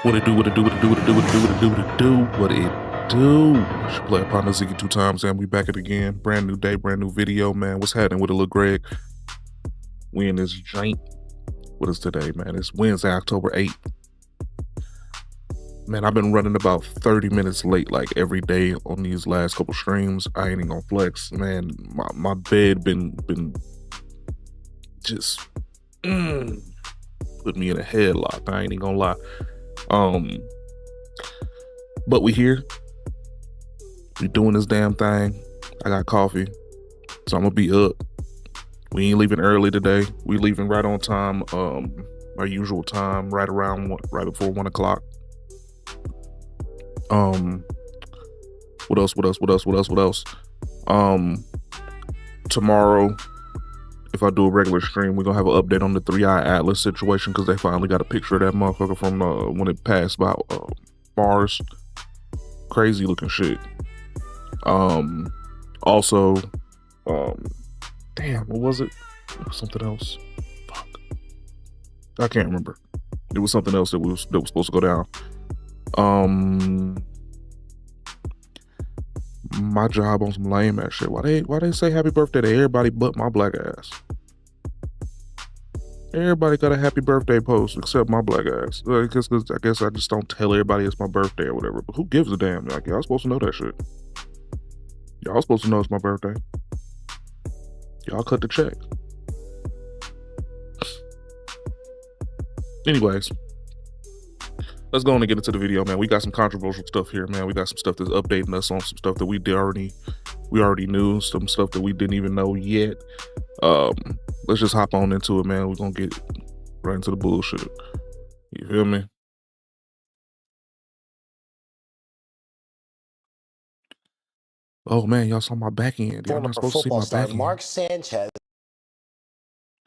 What it do, what it do, what it do, what it do, what it do, what it do, what it do, what it do. It's your player partner Ziggy2x, and we back at it again. Brand new day, brand new video, man. What's happening with a little Greg? We in this joint. What is today, man? It's Wednesday, October 8th. Man, I've been running about 30 minutes late like every day on these last couple streams. I ain't even gonna flex. Man, my bed been just put me in a headlock. I ain't even gonna lie. But we here. We doing this damn thing. I got coffee, so I'm gonna be up. We ain't leaving early today. We leaving right on time. Our usual time, right before 1 o'clock. What else? Tomorrow, if I do a regular stream, we're gonna have an update on the 3-Eye Atlas situation because they finally got a picture of that motherfucker from when it passed by Mars. Crazy looking shit. Also, damn, what was it? It was something else. Fuck, I can't remember. It was something else that was supposed to go down. My job on some lame ass shit. Why they say happy birthday to everybody but my black ass? Everybody got a happy birthday post except my black ass. Cause I guess I just don't tell everybody it's my birthday or whatever. But who gives a damn? Like, y'all supposed to know that shit. Y'all supposed to know it's my birthday. Y'all cut the check. Anyways, let's go on and get into the video, man. We got some controversial stuff here, man. We got some stuff that's updating us on some stuff that we already knew, some stuff that we didn't even know yet. Let's just hop on into it, man. We're gonna get right into the bullshit. You feel me? Oh man, y'all saw my back end. Y'all not supposed to see my back end. Mark Sanchez.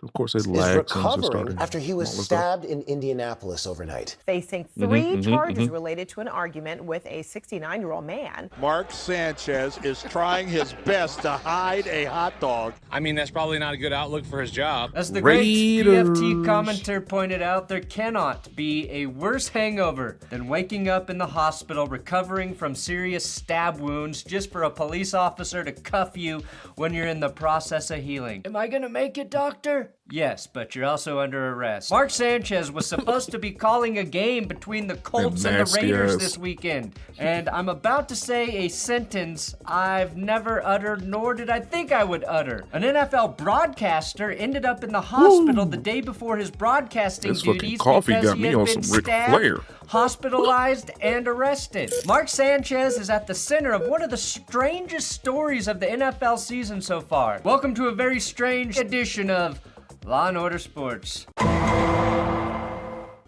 Of course, it is lagged recovering after he was stabbed in Indianapolis overnight. Facing three charges related to an argument with a 69-year-old man. Mark Sanchez is trying his best to hide a hot dog. I mean, that's probably not a good outlook for his job. As the great BFT commenter pointed out, there cannot be a worse hangover than waking up in the hospital recovering from serious stab wounds just for a police officer to cuff you when you're in the process of healing. Am I gonna make it, doctor? Yes, but you're also under arrest. Mark Sanchez was supposed to be calling a game between the Colts and the Raiders this weekend, and I'm about to say a sentence I've never uttered, nor did I think I would utter. An NFL broadcaster ended up in the hospital the day before his broadcasting duties because he had been stabbed, hospitalized, and arrested. Mark Sanchez is at the center of one of the strangest stories of the NFL season so far. Welcome to a very strange edition of Law and Order Sports.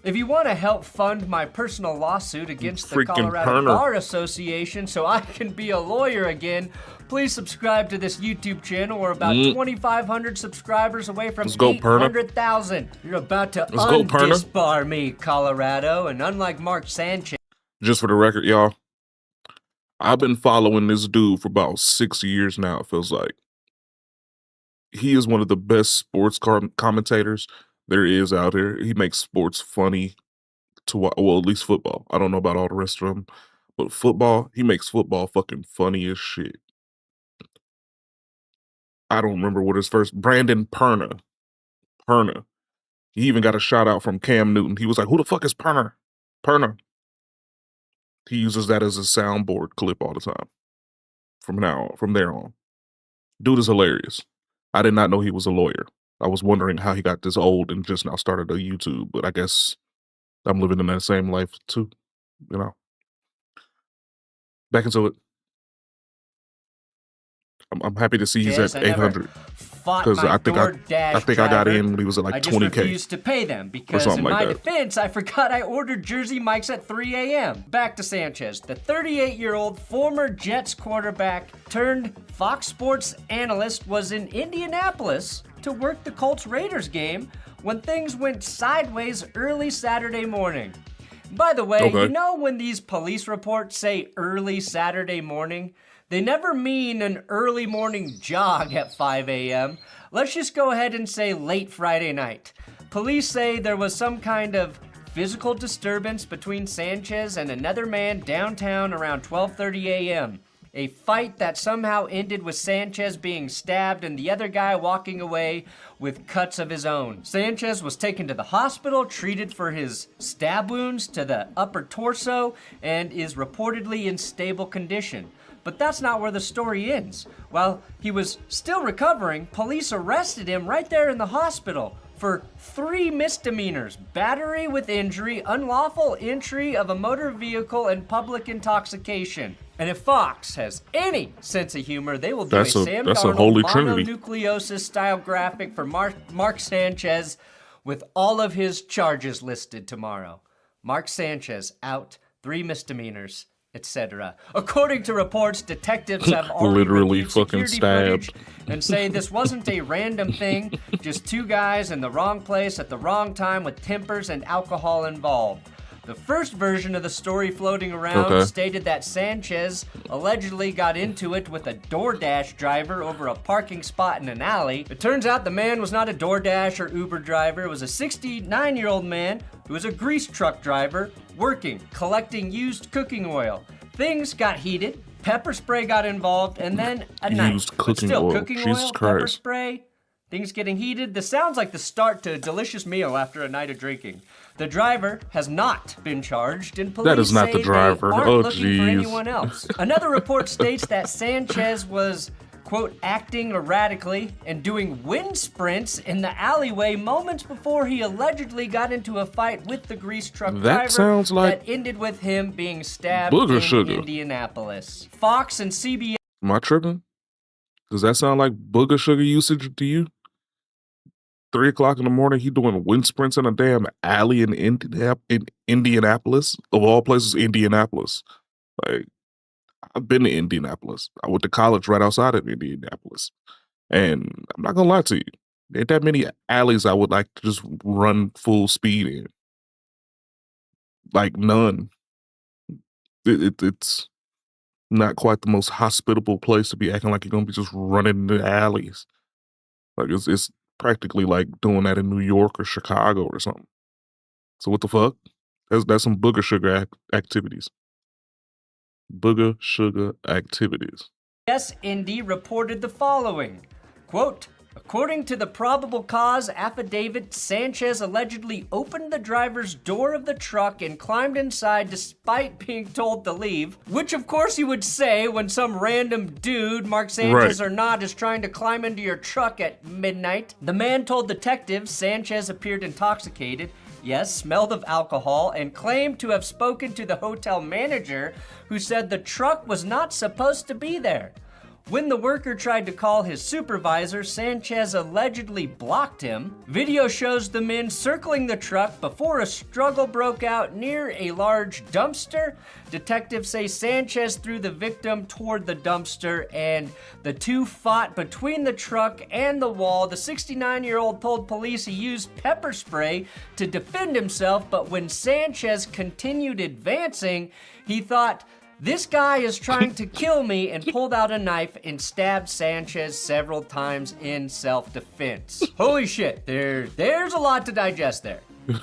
If you want to help fund my personal lawsuit against the Colorado Bar Association so I can be a lawyer again, please subscribe to this YouTube channel. We're about 2,500 subscribers away from 800,000. You're about to undisbar me, Colorado, and unlike Mark Sanchez. Just for the record, y'all, I've been following this dude for about 6 years now, it feels like. He is one of the best sports commentators there is out here. He makes sports funny to watch. Well, at least football. I don't know about all the rest of them. But football, he makes football fucking funny as shit. I don't remember what his first... Brandon Perna. He even got a shout out from Cam Newton. He was like, who the fuck is Perna? He uses that as a soundboard clip all the time. From there on. Dude is hilarious. I did not know he was a lawyer. I was wondering how he got this old and just now started a YouTube, but I guess I'm living in that same life too, you know. Back into it. I'm happy to see he's at 800 because I think I got in when he was at like 20K. I just refused to pay them because in my defense, I forgot I ordered Jersey Mike's at 3 a.m. Back to Sanchez, the 38-year-old former Jets quarterback turned Fox Sports analyst was in Indianapolis to work the Colts-Raiders game when things went sideways early Saturday morning. By the way, you know when these police reports say early Saturday morning, they never mean an early morning jog at 5 a.m. Let's just go ahead and say late Friday night. Police say there was some kind of sparked physical disturbance between Sanchez and another man downtown around 12:30 a.m. A fight that somehow ended with Sanchez being stabbed and the other guy walking away with cuts of his own. Sanchez was taken to the hospital, treated for his stab wounds to the upper torso, and is reportedly in stable condition. But that's not where the story ends. While he was still recovering, police arrested him right there in the hospital for 3 misdemeanors: battery with injury, unlawful entry of a motor vehicle, and public intoxication. And if Fox has any sense of humor, they will do a Sam Darnold mononucleosis style graphic for Mark Sanchez with all of his charges listed tomorrow. Mark Sanchez out, 3 misdemeanors, etc. According to reports, detectives have already literally reviewed fucking security stabbed footage and say this wasn't a random thing, just 2 guys in the wrong place at the wrong time with tempers and alcohol involved. The first version of the story floating around stated that Sanchez allegedly got into it with a DoorDash driver over a parking spot in an alley. It turns out the man was not a DoorDash or Uber driver. It was a 69-year-old man who was a grease truck driver working, collecting used cooking oil. Things got heated, pepper spray got involved, and then a knife. Used cooking oil, Jesus pepper Christ. spray, things getting heated. This sounds like the start to a delicious meal after a night of drinking. The driver has not been charged, and police That is not say the driver. they aren't Oh, looking for jeez. anyone else. Another report states that Sanchez was, quote, acting erratically and doing wind sprints in the alleyway moments before he allegedly got into a fight with the grease truck driver sounds like that ended with him being stabbed booger in sugar. Indianapolis. Fox and CBS. Am I tripping? Does that sound like booger sugar usage to you? 3 o'clock in the morning, he doing wind sprints in a damn alley in Indianapolis. Of all places, Indianapolis. Like, I've been to Indianapolis. I went to college right outside of Indianapolis. And I'm not gonna lie to you. There ain't that many alleys I would like to just run full speed in. Like, none. It's not quite the most hospitable place to be acting like you're gonna be just running in the alleys. Like, it's practically like doing that in New York or Chicago or something. So what the fuck? That's some booger sugar activities. Booger sugar activities. Yes, Indy reported the following, quote, according to the probable cause affidavit, Sanchez allegedly opened the driver's door of the truck and climbed inside despite being told to leave, which of course you would say when some random dude, Mark Sanchez or not, is trying to climb into your truck at midnight. The man told detectives Sanchez appeared intoxicated, yes, smelled of alcohol, and claimed to have spoken to the hotel manager who said the truck was not supposed to be there. When the worker tried to call his supervisor, Sanchez allegedly blocked him. Video shows the men circling the truck before a struggle broke out near a large dumpster. Detectives say Sanchez threw the victim toward the dumpster and the two fought between the truck and the wall. The 69-year-old told police he used pepper spray to defend himself, but when Sanchez continued advancing, he thought, this guy is trying to kill me, and pulled out a knife and stabbed Sanchez several times in self-defense. Holy shit, there's a lot to digest there.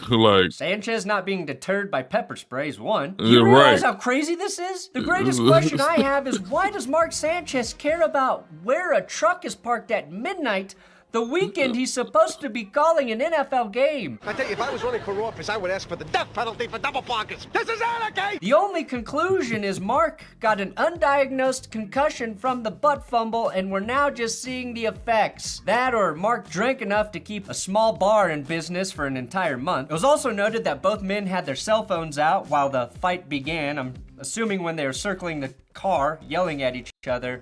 Like, Sanchez not being deterred by pepper spray is one. Do you're you realize right. how crazy this is? The greatest question I have is, why does Mark Sanchez care about where a truck is parked at midnight the weekend he's supposed to be calling an NFL game? I tell you, if I was running for office, I would ask for the death penalty for double parkers. This is anarchy! The only conclusion is Mark got an undiagnosed concussion from the butt fumble, and we're now just seeing the effects. That or Mark drank enough to keep a small bar in business for an entire month. It was also noted that both men had their cell phones out while the fight began. I'm assuming when they were circling the car, yelling at each other.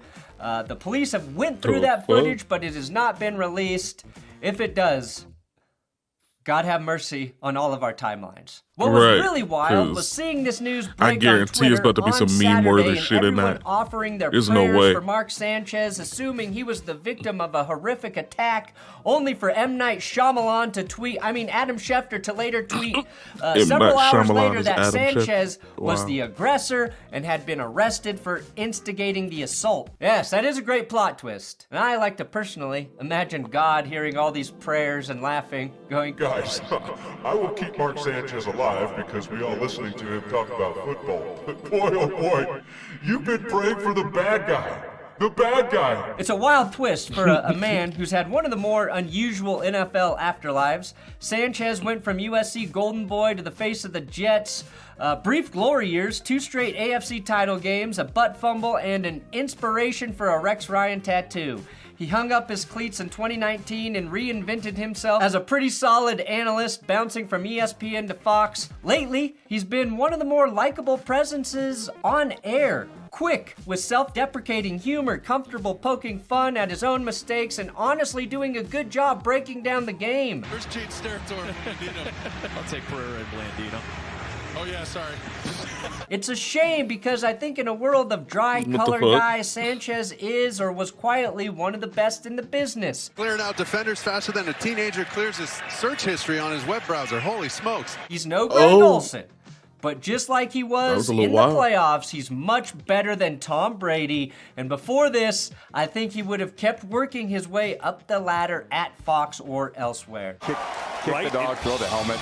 The police have went through that footage, but it has not been released. If it does, God have mercy on all of our timelines. What was really wild was seeing this news break I guarantee on it's about to be Twitter some on meme-worthy Saturday, shit in and everyone that. offering their There's no prayers way. for Mark Sanchez, assuming he was the victim of a horrific attack, only for M. Night Shyamalan to tweet, Adam Schefter to later tweet several hours later that Sanchez was the aggressor and had been arrested for instigating the assault. Yes, that is a great plot twist. And I like to personally imagine God hearing all these prayers and laughing, going, Guys, I will keep Mark Sanchez alive alive because we all listening to him talk about football. But boy, oh boy, you've been praying for the bad guy. The bad guy. It's a wild twist for a man who's had one of the more unusual NFL afterlives. Sanchez went from USC Golden Boy to the face of the Jets. Brief glory years, 2 straight AFC title games, a butt fumble, and an inspiration for a Rex Ryan tattoo. He hung up his cleats in 2019 and reinvented himself as a pretty solid analyst, bouncing from ESPN to Fox. Lately, he's been one of the more likable presences on air. Quick, with self-deprecating humor, comfortable poking fun at his own mistakes, and honestly doing a good job breaking down the game. Where's Jade's territory? I'll take Pereira and Blandino. Oh yeah, sorry. It's a shame because I think in a world of dry color guys, Sanchez is or was quietly one of the best in the business. Clearing out defenders faster than a teenager clears his search history on his web browser. Holy smokes. He's no Greg Olsen. But just like he was in the playoffs, he's much better than Tom Brady. And before this, I think he would have kept working his way up the ladder at Fox or elsewhere. Kick the dog, throw the helmet,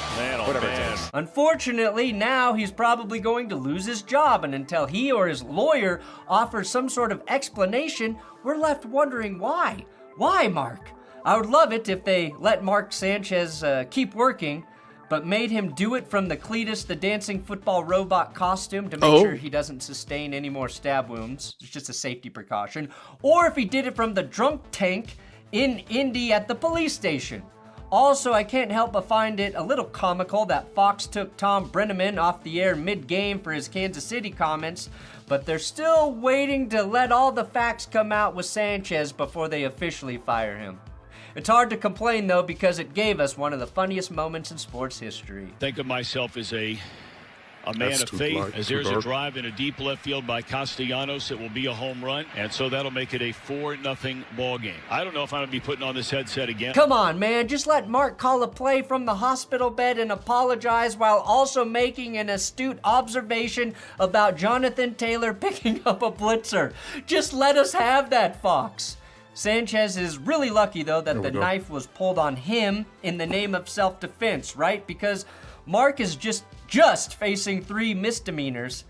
whatever it is. Unfortunately, now he's probably going to lose his job. And until he or his lawyer offers some sort of explanation, we're left wondering why. Why, Mark? I would love it if they let Mark Sanchez keep working, but made him do it from the Cletus, the dancing football robot costume to make sure he doesn't sustain any more stab wounds. It's just a safety precaution. Or if he did it from the drunk tank in Indy at the police station. Also, I can't help but find it a little comical that Fox took Tom Brenneman off the air mid-game for his Kansas City comments, but they're still waiting to let all the facts come out with Sanchez before they officially fire him. It's hard to complain, though, because it gave us one of the funniest moments in sports history. Think of myself as a man of faith, as there's a drive in a deep left field by Castellanos. It will be a home run, and so that'll make it a 4-0 ball game. I don't know if I'm going to be putting on this headset again. Come on, man. Just let Mark call a play from the hospital bed and apologize while also making an astute observation about Jonathan Taylor picking up a blitzer. Just let us have that, Fox. Sanchez is really lucky, though, that the knife was pulled on him in the name of self-defense, right? Because Mark is just facing 3 misdemeanors,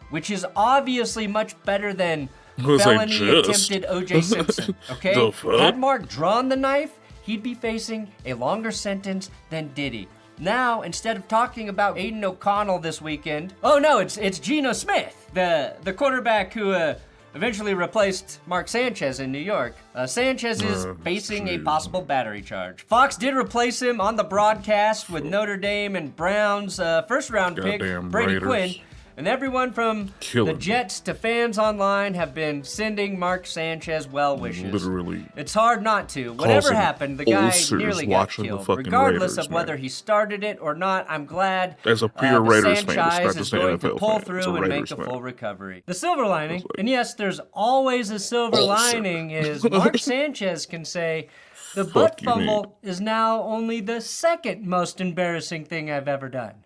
which is obviously much better than felony attempted O.J. Simpson, okay? Had Mark drawn the knife, he'd be facing a longer sentence than Diddy. Now, instead of talking about Aiden O'Connell this weekend, oh no, it's Geno Smith, the quarterback who eventually replaced Mark Sanchez in New York. Sanchez is facing a possible battery charge. Fox did replace him on the broadcast with Notre Dame and Browns first-round pick Brady Quinn. And everyone from the Jets to fans online have been sending Mark Sanchez well wishes. Literally. It's hard not to. Whatever happened, the guy nearly got killed. Regardless of whether he started it or not, I'm glad as a pure Raiders fan is going to pull through and make a full recovery. The silver lining, and yes, there's always a silver lining, is Mark Sanchez can say, the butt fumble is now only the 2nd most embarrassing thing I've ever done.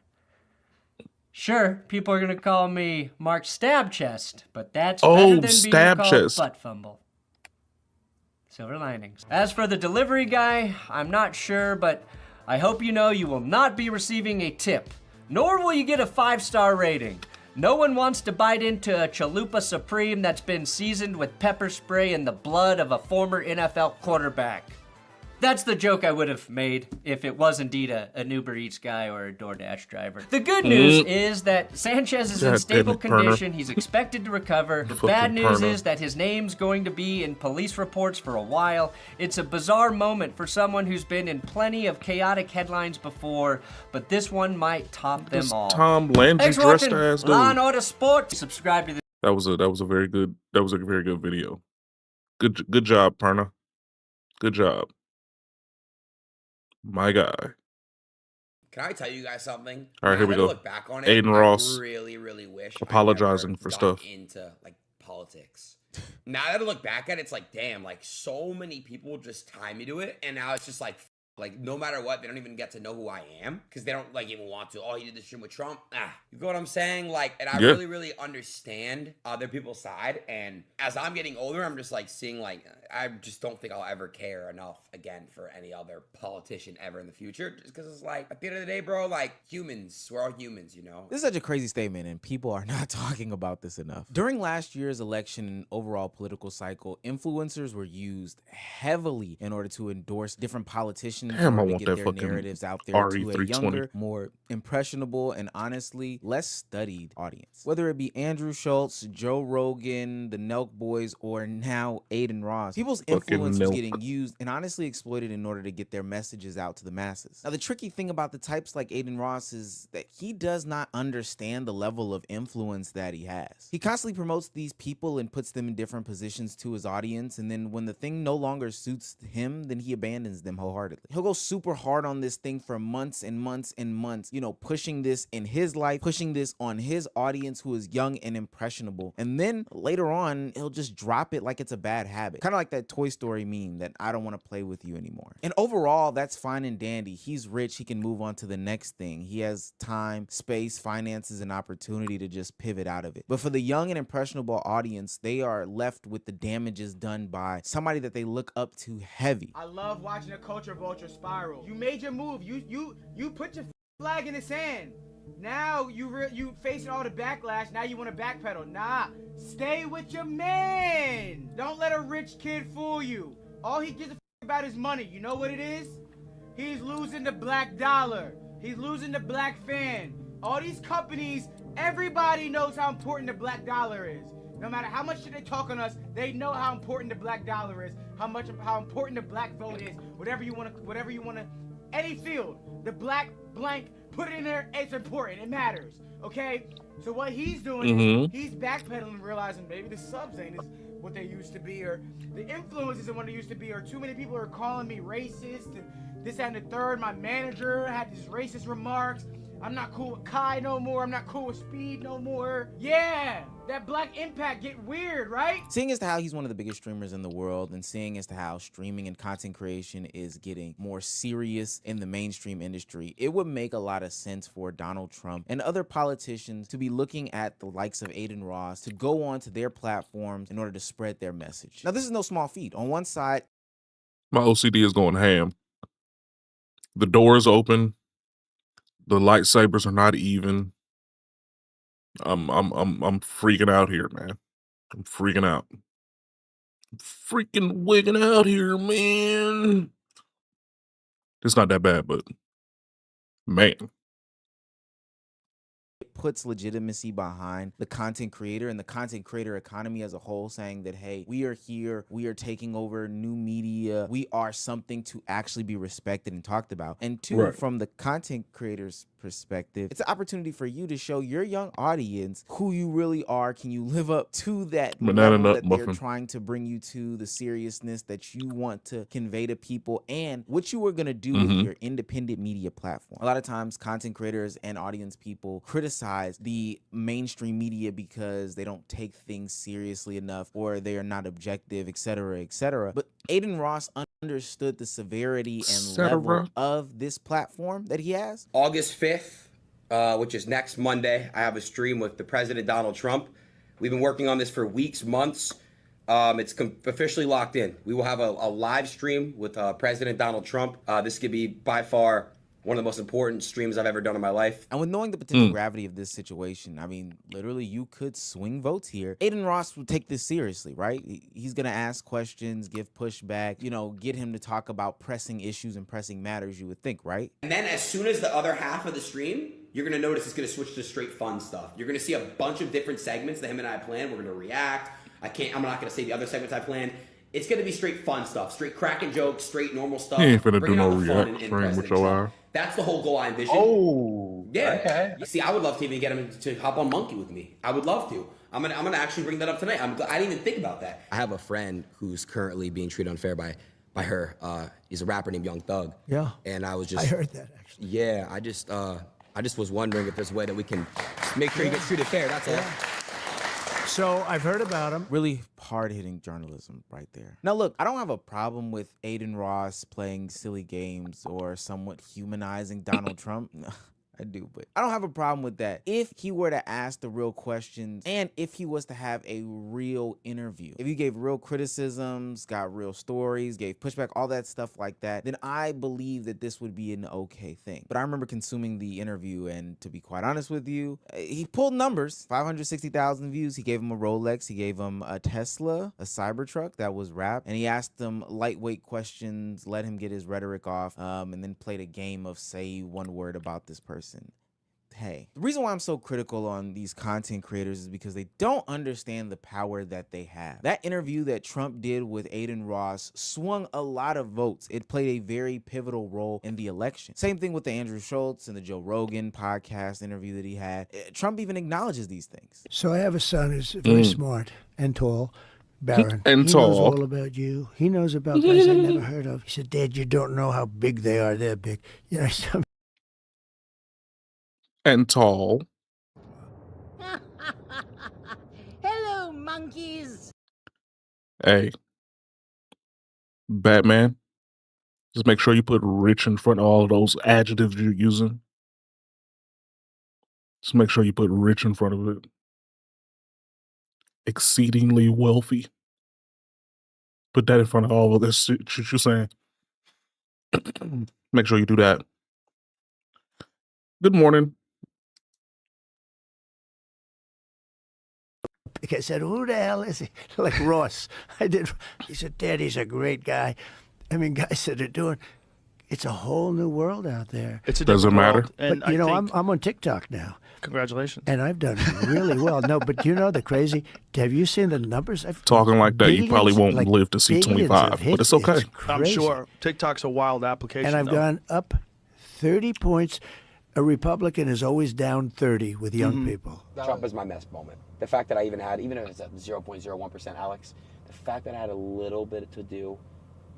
Sure, people are going to call me Mark Stab Chest, but that's better than being called butt fumble. Silver linings. As for the delivery guy, I'm not sure, but I hope you know you will not be receiving a tip, nor will you get a 5-star rating. No one wants to bite into a Chalupa Supreme that's been seasoned with pepper spray and the blood of a former NFL quarterback. That's the joke I would have made if it was indeed an Uber Eats guy or a DoorDash driver. The good news is that Sanchez is in stable condition. He's expected to recover. The bad news is that his name's going to be in police reports for a while. It's a bizarre moment for someone who's been in plenty of chaotic headlines before, but this one might top them all. Tom Landry dressed as Law and Order Sports. Subscribe to this. That was a very good video. Good job, Perna. Good job. My guy. Can I tell you guys something? All right, here we go. Look back on it, Aiden Ross I really wish apologizing for stuff into like politics. Now that I look back at it, it's like, damn, like so many people just tie me to it, and now it's just like, Like, no matter what, they don't even get to know who I am because they don't, like, even want to. Oh, he did this stream with Trump. You get what I'm saying? Like, and I really, really understand other people's side. And as I'm getting older, I'm just, like, seeing, like, I just don't think I'll ever care enough again for any other politician ever in the future. Just because it's like, at the end of the day, bro, like, humans, we're all humans, you know? This is such a crazy statement, and people are not talking about this enough. During last year's election and overall political cycle, influencers were used heavily in order to endorse different politicians in order to get their narratives out there to a younger, more impressionable, and honestly, less studied audience. Whether it be Andrew Schultz, Joe Rogan, the Nelk Boys, or now Adin Ross, people's influence was getting used and honestly exploited in order to get their messages out to the masses. Now, the tricky thing about the types like Adin Ross is that he does not understand the level of influence that he has. He constantly promotes these people and puts them in different positions to his audience, and then when the thing no longer suits him, then he abandons them wholeheartedly. He'll go super hard on this thing for months and months and months, you know, pushing this in his life, pushing this on his audience who is young and impressionable, and then later on, he'll just drop it like it's a bad habit. Kind of like that Toy Story meme that I don't want to play with you anymore. And overall, that's fine and dandy. He's rich, he can move on to the next thing. He has time, space, finances, and opportunity to just pivot out of it. But for the young and impressionable audience, they are left with the damages done by somebody that they look up to heavy. I love watching a culture vulture spiral. You made your move. You put your flag in the sand. Now you facing all the backlash. Now you want to backpedal. Nah, stay with your man. Don't let a rich kid fool you. All he gives a about is money. You know what it is? He's losing the black dollar. He's losing the black fan. All these companies, everybody knows how important the black dollar is. No matter how much shit they talk on us, they know how important the black dollar is, how important the black vote is. Whatever you want to, any field, the black blank, put it in there. It's important. It matters. Okay. So what he's doing is he's backpedaling, realizing maybe the subs ain't what they used to be, or the influence isn't what they used to be, or too many people are calling me racist, and this, that, and the third. My manager had these racist remarks. I'm not cool with Kai no more. I'm not cool with Speed no more. Yeah, that black impact get weird, right? Seeing as to how he's one of the biggest streamers in the world, and seeing as to how streaming and content creation is getting more serious in the mainstream industry, it would make a lot of sense for Donald Trump and other politicians to be looking at the likes of Adin Ross to go on to their platforms in order to spread their message. Now, this is no small feat. On one side, my OCD is going ham. The door is open. The lightsabers are not even. I'm freaking out here, man. I'm freaking out. I'm freaking wigging out here, man. It's not that bad, but man. it puts legitimacy behind the content creator and the content creator economy as a whole, saying that, hey, we are here, we are taking over new media, we are something to actually be respected and talked about. And two, from the content creator's perspective, it's an opportunity for you to show your young audience who you really are. Can you live up to that level that they're trying to bring you to, the seriousness that you want to convey to people, and what you are going to do with your independent media platform. A lot of times content creators and audience people criticize the mainstream media because they don't take things seriously enough, or they are not objective, etc., etc. But Adin Ross understood the severity and level of this platform that he has. August 5th, which is next Monday, I have a stream with the President Donald Trump. We've been working on this for weeks, months. It's officially locked in. We will have a live stream with President Donald Trump. This could be by far one of the most important streams I've ever done in my life. And with knowing the potential gravity of this situation, I mean, literally, you could swing votes here. Adin Ross would take this seriously, right? He's going to ask questions, give pushback, you know, get him to talk about pressing issues and pressing matters, you would think, right? And then as soon as the other half of the stream, you're going to notice it's going to switch to straight fun stuff. You're going to see a bunch of different segments that him and I planned. We're going to react. I'm not going to say the other segments I planned. It's going to be straight fun stuff, straight cracking jokes, straight normal stuff. He ain't finna do no react stream with your eye. That's the whole goal I envision. Oh, yeah. Okay. You see, I would love to even get him to hop on Monkey with me. I would love to. I'm gonna actually bring that up tonight. I didn't even think about that. I have a friend who's currently being treated unfair by her. He's a rapper named Young Thug. Yeah. And I was just. I heard that actually. Yeah. I just was wondering if there's a way that we can make sure he gets treated fair. That's all. So I've heard about him. Really hard-hitting journalism right there. Now look, I don't have a problem with Adin Ross playing silly games or somewhat humanizing Donald Trump. I do, but I don't have a problem with that if he were to ask the real questions and if he was to have a real interview. If he gave real criticisms, got real stories, gave pushback, all that stuff like that, then I believe that this would be an okay thing. But I remember consuming the interview, and to be quite honest with you, he pulled numbers. 560,000 views. He gave him a Rolex. He gave him a Tesla, a Cybertruck that was wrapped, and he asked him lightweight questions, let him get his rhetoric off, and then played a game of say one word about this person. Hey, the reason why I'm so critical on these content creators is because they don't understand the power that they have. That interview that Trump did with Adin Ross swung a lot of votes. It played a very pivotal role in the election. Same thing with the Andrew Schultz and the Joe Rogan podcast interview that he had. Trump even acknowledges these things. So I have a son who's very smart and tall. Barron. And he tall. knows all about you. He knows about guys I never heard of. He said, Dad, you don't know how big they are. They're big. You know, And tall. Hello, monkeys. Hey, Batman, just make sure you put rich in front of all of those adjectives you're using. Just make sure you put rich in front of it. Exceedingly wealthy. Put that in front of all of this shit you're saying. Make sure you do that. Good morning. I said, who the hell is he? Like Ross. He said, Dad, he's a great guy. I mean, guys that are doing, it's a whole new world out there. It's a Doesn't matter. And but, you know, I'm on TikTok now. Congratulations. And I've done really well. No, but you know the crazy, have you seen the numbers? Talking like that, you probably won't like live to see billions 25, of but hits. it's okay. I'm sure. TikTok's a wild application. And I've though. gone up 30 points. A Republican is always down 30 with young people. Trump is my best moment. The fact that I even if it's at 0.01%, Alex, the fact that I had a little bit to do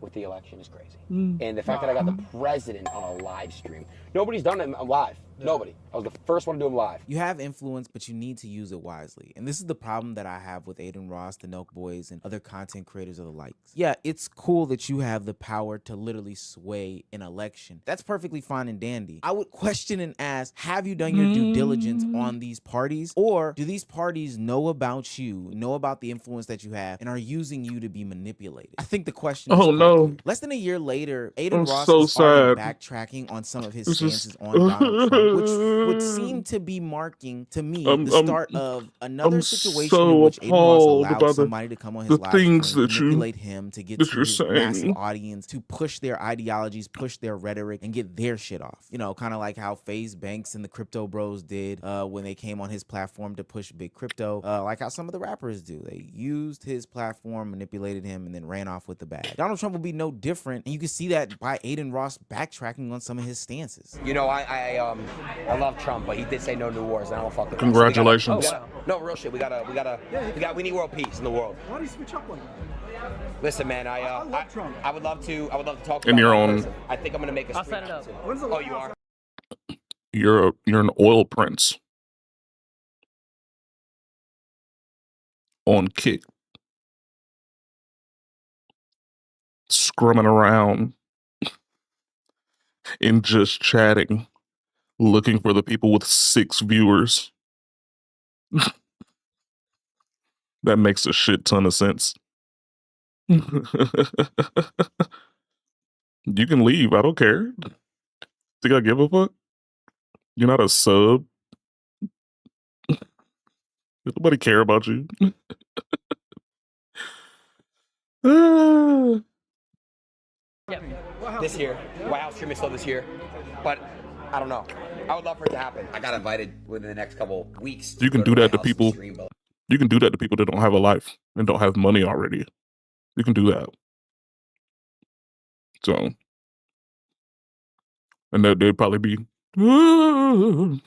with the election is crazy. And the fact that I got the president on a live stream. Nobody's done it live. Nobody. I was the first one to do it live. You have influence, but you need to use it wisely. And this is the problem that I have with Adin Ross, the Nelk Boys, and other content creators of the likes. Yeah, it's cool that you have the power to literally sway an election. That's perfectly fine and dandy. I would question and ask, have you done your due diligence on these parties? Or do these parties know about you, know about the influence that you have, and are using you to be manipulated? I think the question is no. Less than a year later, Adin Ross so is already sad. backtracking on some of his stances on Donald Trump, which would seem to be marking, to me, the start of another situation in which Adin Ross allowed somebody to come on his live stream, manipulate him to get to his massive audience, to push their ideologies, push their rhetoric, and get their shit off. You know, kind of like how FaZe Banks and the Crypto Bros did when they came on his platform to push big crypto, like how some of the rappers do. They used his platform, manipulated him, and then ran off with the bag. Donald Trump will be no different, and you can see that by Adin Ross backtracking on some of his stances. You know, I love Trump, but he did say no new wars, and I don't fuck with Congratulations. No, real shit. We need world peace in the world. Why do you switch up like that? Listen, man, I love Trump. I would love to talk In about your that own. person. I think I'm gonna make a I'll set it up. Oh, you are? You're an oil prince. On kick. Scrumming around and just chatting, looking for the people with 6 viewers. That makes a shit ton of sense. You can leave. I don't care. Think I give a fuck? You're not a sub. Nobody care about you. This year, White House stream is still this year, but I don't know. I would love for it to happen. I got invited within the next couple weeks. You can do that to people. You can do that to people that don't have a life and don't have money already. You can do that. So, and they'd probably be, oh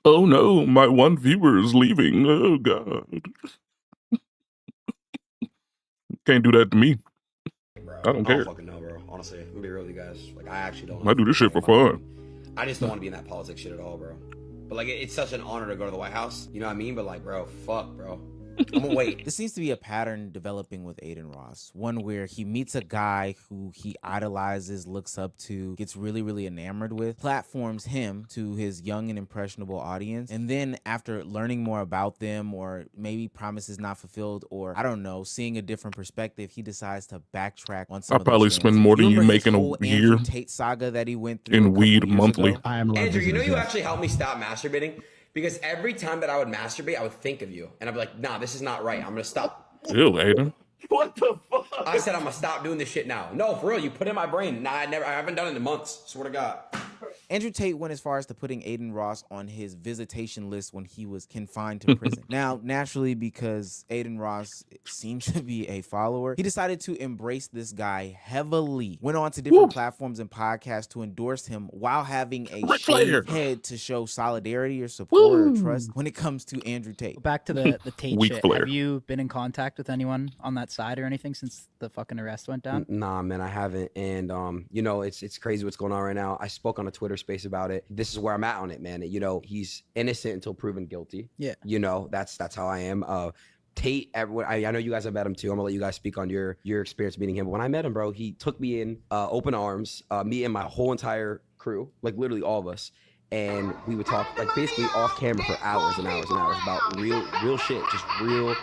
no, my one viewer is leaving. Oh God. Can't do that to me. Bro, I don't care. fucking know, bro. Honestly, I'm gonna be real with you guys. Like, I actually don't. I do this shit for fun. I just don't want to be in that politics shit at all, bro. But like, it's such an honor to go to the White House. You know what I mean? But like, bro, fuck, bro. I'm gonna wait. This seems to be a pattern developing with Adin Ross. One where he meets a guy who he idolizes, looks up to, gets really, really enamored with, platforms him to his young and impressionable audience. And then after learning more about them, or maybe promises not fulfilled, or I don't know, seeing a different perspective, he decides to backtrack on some I'll of those probably things. spend more than you make in a Andrew year Tate saga that he went through in weed monthly. Ago? Andrew, you know you actually helped me stop masturbating? Because every time that I would masturbate, I would think of you. And I'd be like, nah, this is not right. I'm gonna stop. Ew, Adin. What the fuck? I said I'm gonna stop doing this shit now. No, for real, you put it in my brain. Nah, I haven't done it in months. Swear to God. Andrew Tate went as far as to putting Adin Ross on his visitation list when he was confined to prison. Now, naturally, because Adin Ross seems to be a follower, he decided to embrace this guy heavily. Went on to different platforms and podcasts to endorse him while having a shaved head to show solidarity or support or trust when it comes to Andrew Tate. Back to the Tate shit. Have you been in contact with anyone on that side or anything since the fucking arrest went down? Nah, man, I haven't. And you know, it's crazy what's going on right now. I spoke on a Twitter space about it. This is where I'm at on it, man. You know, he's innocent until proven guilty. Yeah. You know, that's how I am. Tate, everyone, I know you guys have met him too. I'm gonna let you guys speak on your experience meeting him. But when I met him, bro, he took me in open arms, me and my whole entire crew, like literally all of us. And we would talk like basically off camera for hours and hours and hours about real shit, just real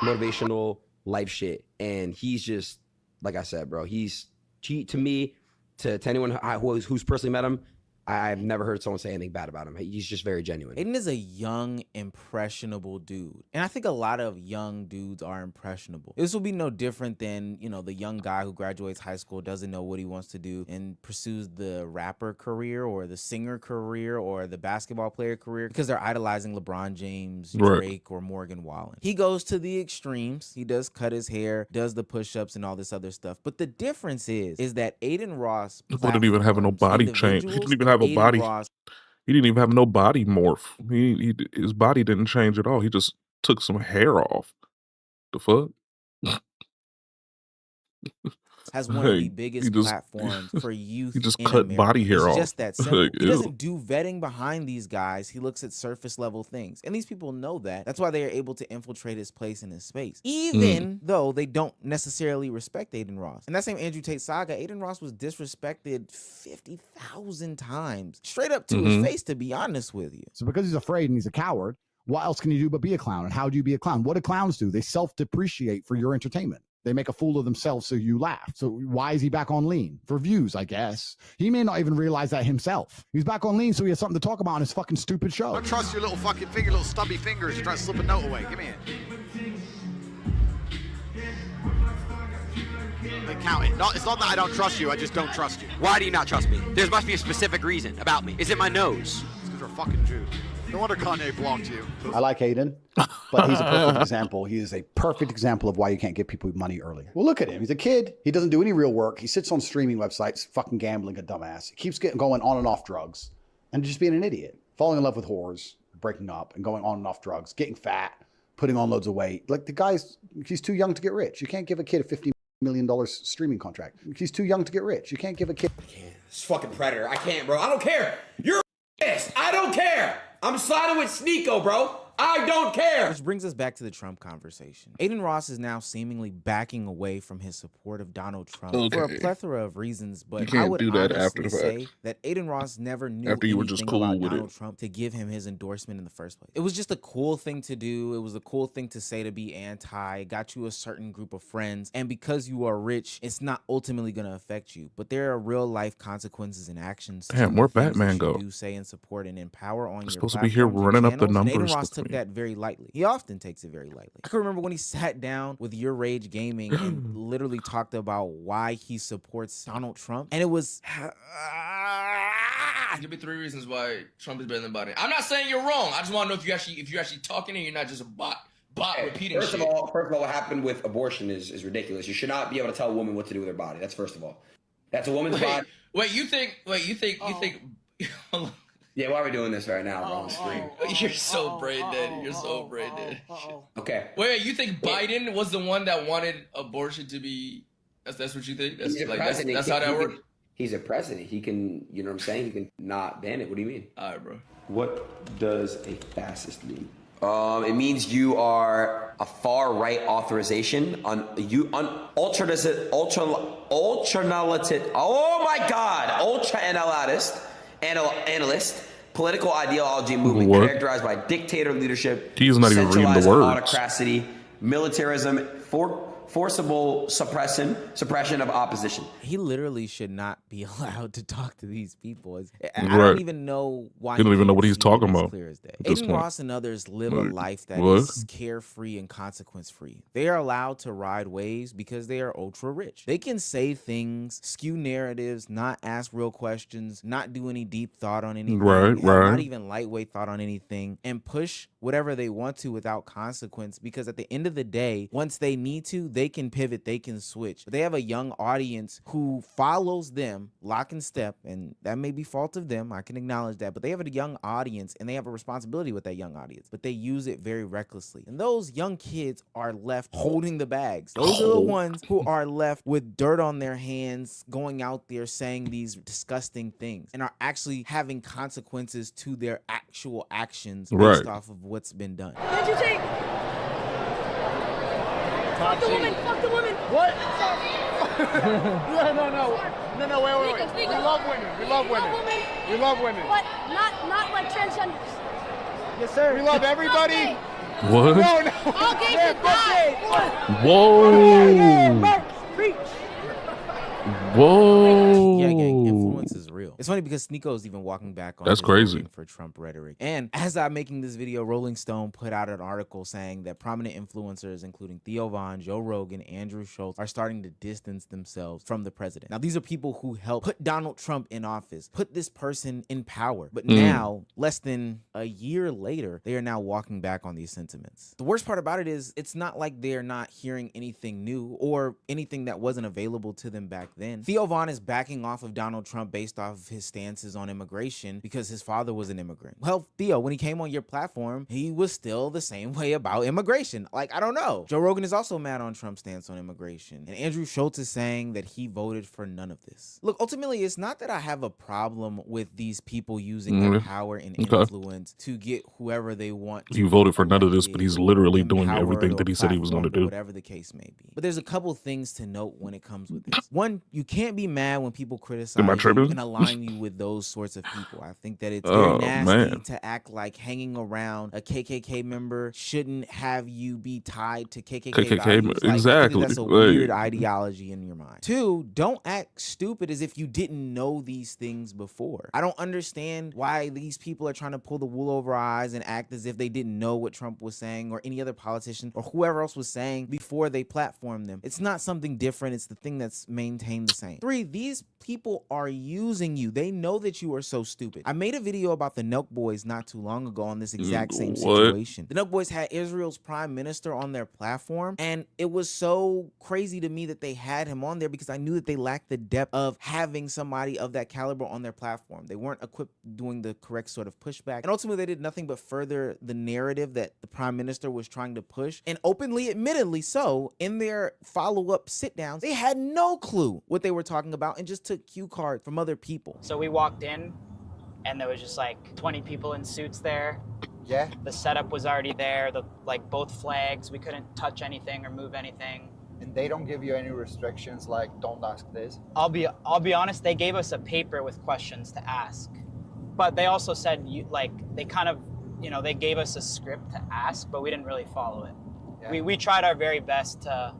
motivational life shit. And he's just, like I said, bro, he's to me, to anyone who's personally met him, I've never heard someone say anything bad about him. He's just very genuine. Adin is a young, impressionable dude. And I think a lot of young dudes are impressionable. This will be no different than, you know, the young guy who graduates high school, doesn't know what he wants to do, and pursues the rapper career or the singer career or the basketball player career because they're idolizing LeBron James, Drake, or Morgan Wallen. He goes to the extremes. He does cut his hair, does the push-ups and all this other stuff. But the difference is that Adin Ross didn't even have no body change. He didn't even have a body. He didn't even have no body morph. His body didn't change at all. He just took some hair off. The fuck? Has one of the biggest platforms for youth. He just in cut America. body hair off. It's just that simple. Like, he doesn't do vetting behind these guys. He looks at surface level things. And these people know that. That's why they are able to infiltrate his place in his space. Even though they don't necessarily respect Adin Ross. In that same Andrew Tate saga, Adin Ross was disrespected 50,000 times. Straight up to his face, to be honest with you. So because he's afraid and he's a coward, what else can you do but be a clown? And how do you be a clown? What do clowns do? They self-depreciate for your entertainment. They make a fool of themselves so you laugh. So why is he back on lean? For views, I guess. He may not even realize that himself. He's back on lean so he has something to talk about on his fucking stupid show. Don't trust your little fucking finger, little stubby fingers. You're trying to slip a note away. Give me it. Accountant. No, it's not that I don't trust you. I just don't trust you. Why do you not trust me? There must be a specific reason about me. Is it my nose? It's because you're a fucking Jew. No wonder Kanye blocked you. I like Adin, but he's a perfect example. He is a perfect example of why you can't give people money early. Well, look at him. He's a kid. He doesn't do any real work. He sits on streaming websites, fucking gambling, a dumbass. He keeps going on and off drugs and just being an idiot. Falling in love with whores, breaking up, and going on and off drugs, getting fat, putting on loads of weight. Like the guy's, he's too young to get rich. You can't give a kid a $50 million streaming contract. He's too young to get rich. You can't give a kid. I can't. This fucking predator. I can't, bro. I don't care. You're pissed. I don't care. I'm sliding with Sneeko, bro. I don't care. Which brings us back to the Trump conversation. Adin Ross is now seemingly backing away from his support of Donald Trump for a plethora of reasons, but I would honestly say that Adin Ross never knew anything about Donald Trump to give him his endorsement in the first place. It was just a cool thing to do. It was a cool thing to say, to be anti. It got you a certain group of friends, and because you are rich, it's not ultimately going to affect you, but there are real life consequences and actions. Damn, where Batman go? You say and support and empower on your supposed to be here running up the numbers. Adin Ross took that very lightly. He often takes it very lightly. I can remember when he sat down with Your Rage Gaming and literally talked about why he supports Donald Trump, and it was give me 3 reasons why Trump is better than Biden. I'm not saying you're wrong. I just want to know if you're actually talking and you're not just a bot repeating First shit. of all, what happened with abortion is ridiculous. You should not be able to tell a woman what to do with her body. That's first of all. That's a woman's body. You think Yeah, why are we doing this right now, bro, on screen? You're so brain dead. You're so brain dead. Okay. Wait, you think Biden was the one that wanted abortion to be? That's what you think? That's how that works? He's a president. He can, you know what I'm saying? He can not ban it. What do you mean? All right, bro. What does a fascist mean? It means you are a far right authorization ultra analyst, political ideology movement characterized by dictator leadership, He's not even reading the centralized words. autocracy, militarism, forcible suppression of opposition. He literally should not be allowed to talk to these people. I don't even know why. He don't even know what he's talking about. Clear as day. at this Adin point. Ross and others live a Like, life that what? is carefree and consequence-free. They are allowed to ride waves because they are ultra-rich. They can say things, skew narratives, not ask real questions, not do any deep thought on anything, not even lightweight thought on anything, and push whatever they want to without consequence, because at the end of the day, once they need to, they can pivot, they can switch. But they have a young audience who follows them lock and step, and that may be fault of them, I can acknowledge that, but they have a young audience and they have a responsibility with that young audience, but they use it very recklessly. And those young kids are left holding the bags. Those are the ones who are left with dirt on their hands, going out there saying these disgusting things and are actually having consequences to their actual actions based off of what's been done. What'd you say? Fuck the woman! Fuck the woman! What? No, wait. We love women. We love women. We love women. But not like transgenders. Yes, sir. We love everybody. What? No. All gays should die. Whoa. Preach. Whoa. Yeah, gang, influence is real. It's funny because Sneako's even walking back on That's his crazy. voting for Trump rhetoric. And as I'm making this video, Rolling Stone put out an article saying that prominent influencers, including Theo Von, Joe Rogan, Andrew Schultz, are starting to distance themselves from the president. Now, these are people who helped put Donald Trump in office, put this person in power. But now, less than a year later, they are now walking back on these sentiments. The worst part about it is it's not like they're not hearing anything new or anything that wasn't available to them back then. Theo Von is backing off of Donald Trump based off of his stances on immigration because his father was an immigrant. Well, Theo, when he came on your platform, he was still the same way about immigration. Like, I don't know. Joe Rogan is also mad on Trump's stance on immigration. And Andrew Schultz is saying that he voted for none of this. Look, ultimately, it's not that I have a problem with these people using their power and influence to get whoever they want. He voted for none of this, but he's literally doing everything that he said he was going to do. Whatever the case may be. But there's a couple things to note when it comes with this. One, you can't be mad when people criticize you and align you with those sorts of people. I think that it's very nasty to act like hanging around a KKK member shouldn't have you be tied to KKK values. Like, exactly. That's a weird ideology in your mind. Two, don't act stupid as if you didn't know these things before. I don't understand why these people are trying to pull the wool over our eyes and act as if they didn't know what Trump was saying or any other politician or whoever else was saying before they platformed them. It's not something different. It's the thing that's maintained the same. Three, these people are using you. They know that you are so stupid. I made a video about the Nelk Boys not too long ago on this exact same situation. The Nelk Boys had Israel's prime minister on their platform, and it was so crazy to me that they had him on there because I knew that they lacked the depth of having somebody of that caliber on their platform. They weren't equipped doing the correct sort of pushback, and ultimately they did nothing but further the narrative that the prime minister was trying to push, and openly, admittedly so, in their follow-up sit-downs, they had no clue what they were talking about and just took cue cards from other people. So we walked in and there was just like 20 people in suits there. Yeah. The setup was already there, both flags, we couldn't touch anything or move anything. And they don't give you any restrictions like don't ask this? I'll be honest, they gave us a paper with questions to ask. But they also said they gave us a script to ask, but we didn't really follow it. Yeah. We tried our very best to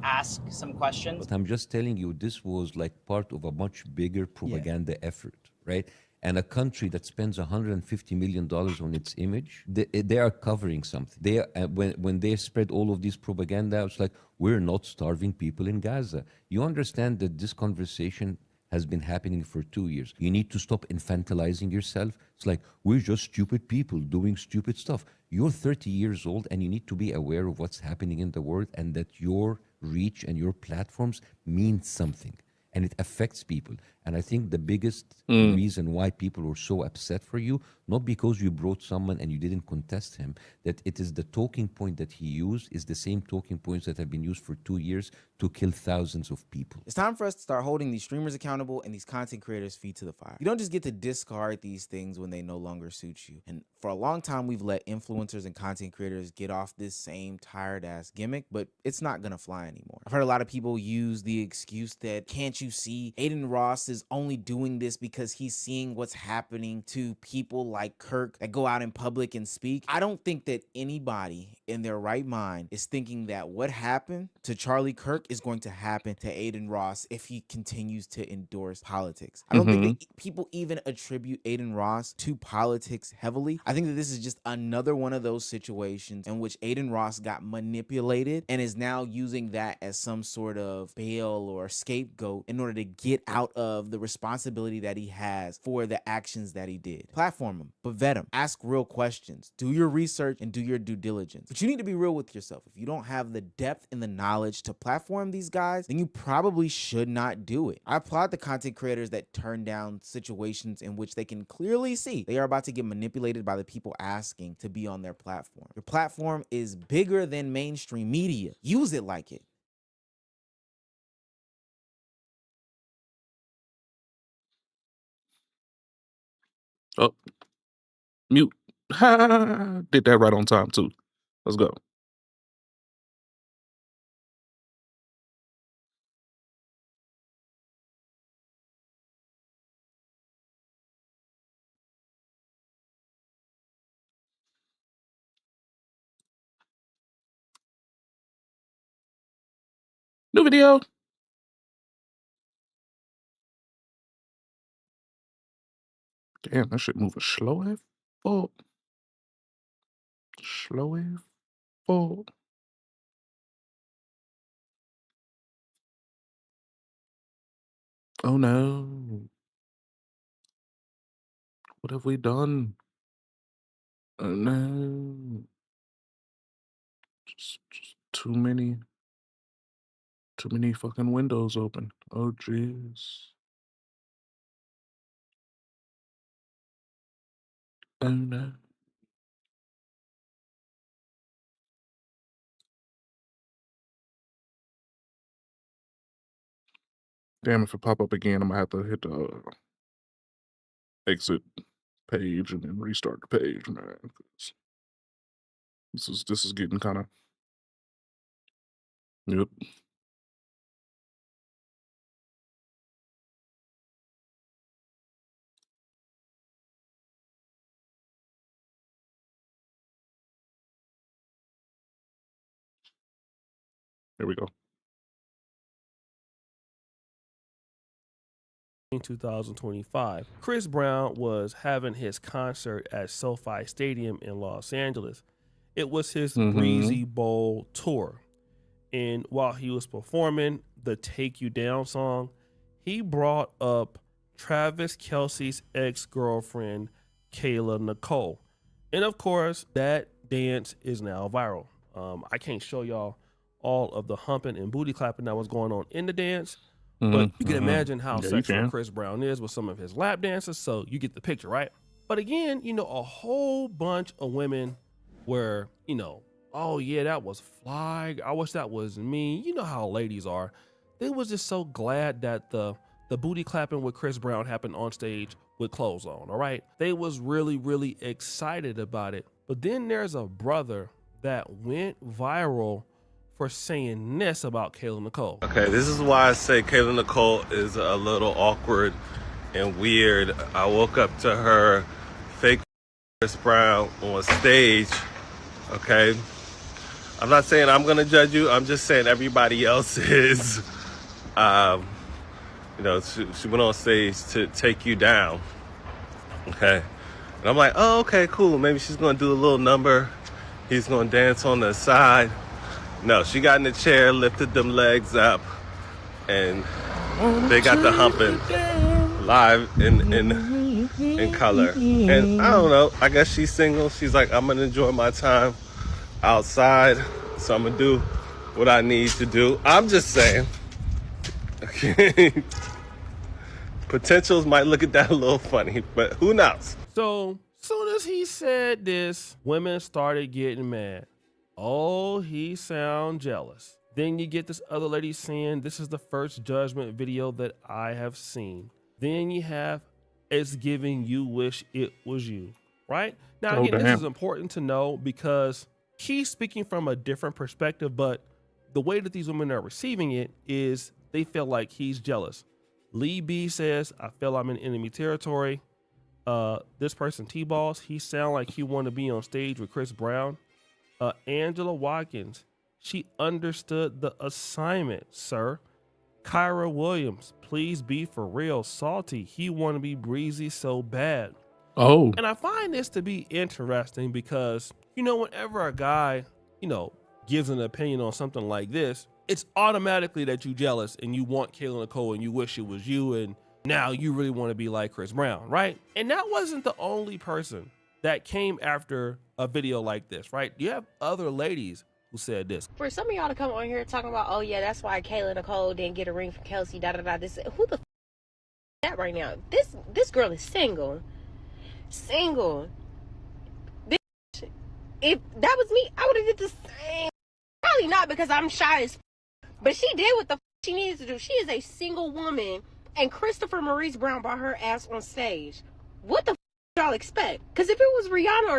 ask some questions. But I'm just telling you, this was like part of a much bigger propaganda effort, right? And a country that spends $150 million on its image, they are covering something. They when they spread all of this propaganda, it's like, we're not starving people in Gaza. You understand that this conversation has been happening for 2 years. You need to stop infantilizing yourself. It's like, we're just stupid people doing stupid stuff. You're 30 years old and you need to be aware of what's happening in the world and that your reach and your platforms mean something. and it affects people. And I think the biggest reason why people were so upset for you, not because you brought someone and you didn't contest him, that it is the talking point that he used is the same talking points that have been used for 2 years to kill thousands of people. It's time for us to start holding these streamers accountable and these content creators' feet to the fire. You don't just get to discard these things when they no longer suit you. And for a long time, we've let influencers and content creators get off this same tired-ass gimmick, but it's not gonna fly anymore. I've heard a lot of people use the excuse that, can't you see, Adin Ross is only doing this because he's seeing what's happening to people like Kirk that go out in public and speak. I don't think that anybody in their right mind is thinking that what happened to Charlie Kirk is going to happen to Adin Ross if he continues to endorse politics. I don't think that people even attribute Adin Ross to politics heavily. I think that this is just another one of those situations in which Adin Ross got manipulated and is now using that as some sort of bail or scapegoat in order to get out of the responsibility that he has for the actions that he did. Platform him, but vet him. Ask real questions. Do your research and do your due diligence. But you need to be real with yourself. If you don't have the depth and the knowledge to platform these guys, then you probably should not do it. I applaud the content creators that turn down situations in which they can clearly see they are about to get manipulated by the people asking to be on their platform. Your platform is bigger than mainstream media. Use it like it. Oh, mute. Did that right on time too. Let's go. New video. Damn, that shit moving slow as fuck. Slow as fuck. Oh no. What have we done? Oh no. Just too many fucking windows open. Oh jeez. Oh no. Damn, if it pop up again, I'm gonna have to hit the exit page and then restart the page, man. 'Cause this is getting kind of. Yep. Here we go. In 2025, Chris Brown was having his concert at SoFi Stadium in Los Angeles. It was his Breezy Bowl tour. And while he was performing the Take You Down song, he brought up Travis Kelce's ex-girlfriend, Kayla Nicole. And of course, that dance is now viral. I can't show y'all all of the humping and booty clapping that was going on in the dance, but you can imagine how sexual Chris Brown is with some of his lap dances, so you get the picture, right? But again, you know, a whole bunch of women were, you know, oh yeah, that was fly. I wish that was me. You know how ladies are. They was just so glad that the booty clapping with Chris Brown happened on stage with clothes on, all right? They was really, really excited about it. But then there's a brother that went viral for saying this about Kayla Nicole. Okay, this is why I say Kayla Nicole is a little awkward and weird. I woke up to her fake Chris Brown on stage, okay? I'm not saying I'm gonna judge you, I'm just saying everybody else is. You know, she went on stage to Take You Down, okay? And I'm like, oh, okay, cool, maybe she's gonna do a little number. He's gonna dance on the side. No, she got in the chair, lifted them legs up, and they got the humping live in color. And I don't know, I guess she's single. She's like, I'm gonna enjoy my time outside, so I'm gonna do what I need to do. I'm just saying, Okay. Potentials might look at that a little funny, but who knows? So soon as he said this, women started getting mad. Oh, he sound jealous. Then you get this other lady saying, this is the first judgment video that I have seen. Then you have, it's giving you wish it was you, right? Now, again, this is important to know because he's speaking from a different perspective, but the way that these women are receiving it is they feel like he's jealous. Lee B says, I feel I'm in enemy territory. This person, T-Balls, he sound like he want to be on stage with Chris Brown. Angela Watkins, she understood the assignment, sir. Kyra Williams, please be for real. Salty, he want to be breezy so bad. Oh. And I find this to be interesting because, you know, whenever a guy, you know, gives an opinion on something like this, it's automatically that you jealous and you want Kayla Nicole and you wish it was you and now you really want to be like Chris Brown, right? And that wasn't the only person that came after a video like this, right? You have other ladies who said this. For some of y'all to come on here talking about, oh yeah, that's why Kayla Nicole didn't get a ring from Kelsey, this, who the that right now? This girl is single. Bitch, if that was me, I would have did the same. Probably not because I'm shy as but she did what the she needs to do. She is a single woman and Christopher Maurice Brown brought her ass on stage. What the y'all expect? Because if it was Rihanna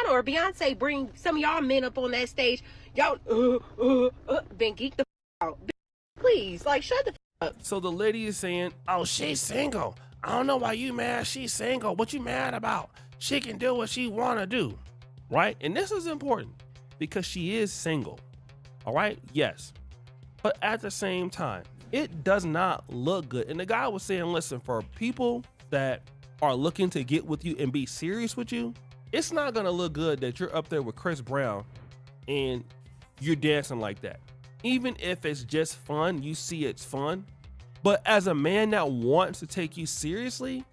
or Beyonce bring some of y'all men up on that stage, y'all been geeked the out. Please, like, shut the up. So the lady is saying, oh, she's single. I don't know why you mad. She's single. What you mad about? She can do what she want to do, right? And this is important because she is single, all right? Yes. But at the same time, it does not look good. And the guy was saying, listen, for people that are looking to get with you and be serious with you, it's not going to look good that you're up there with Chris Brown and you're dancing like that. Even if it's just fun, you see it's fun. But as a man that wants to take you seriously,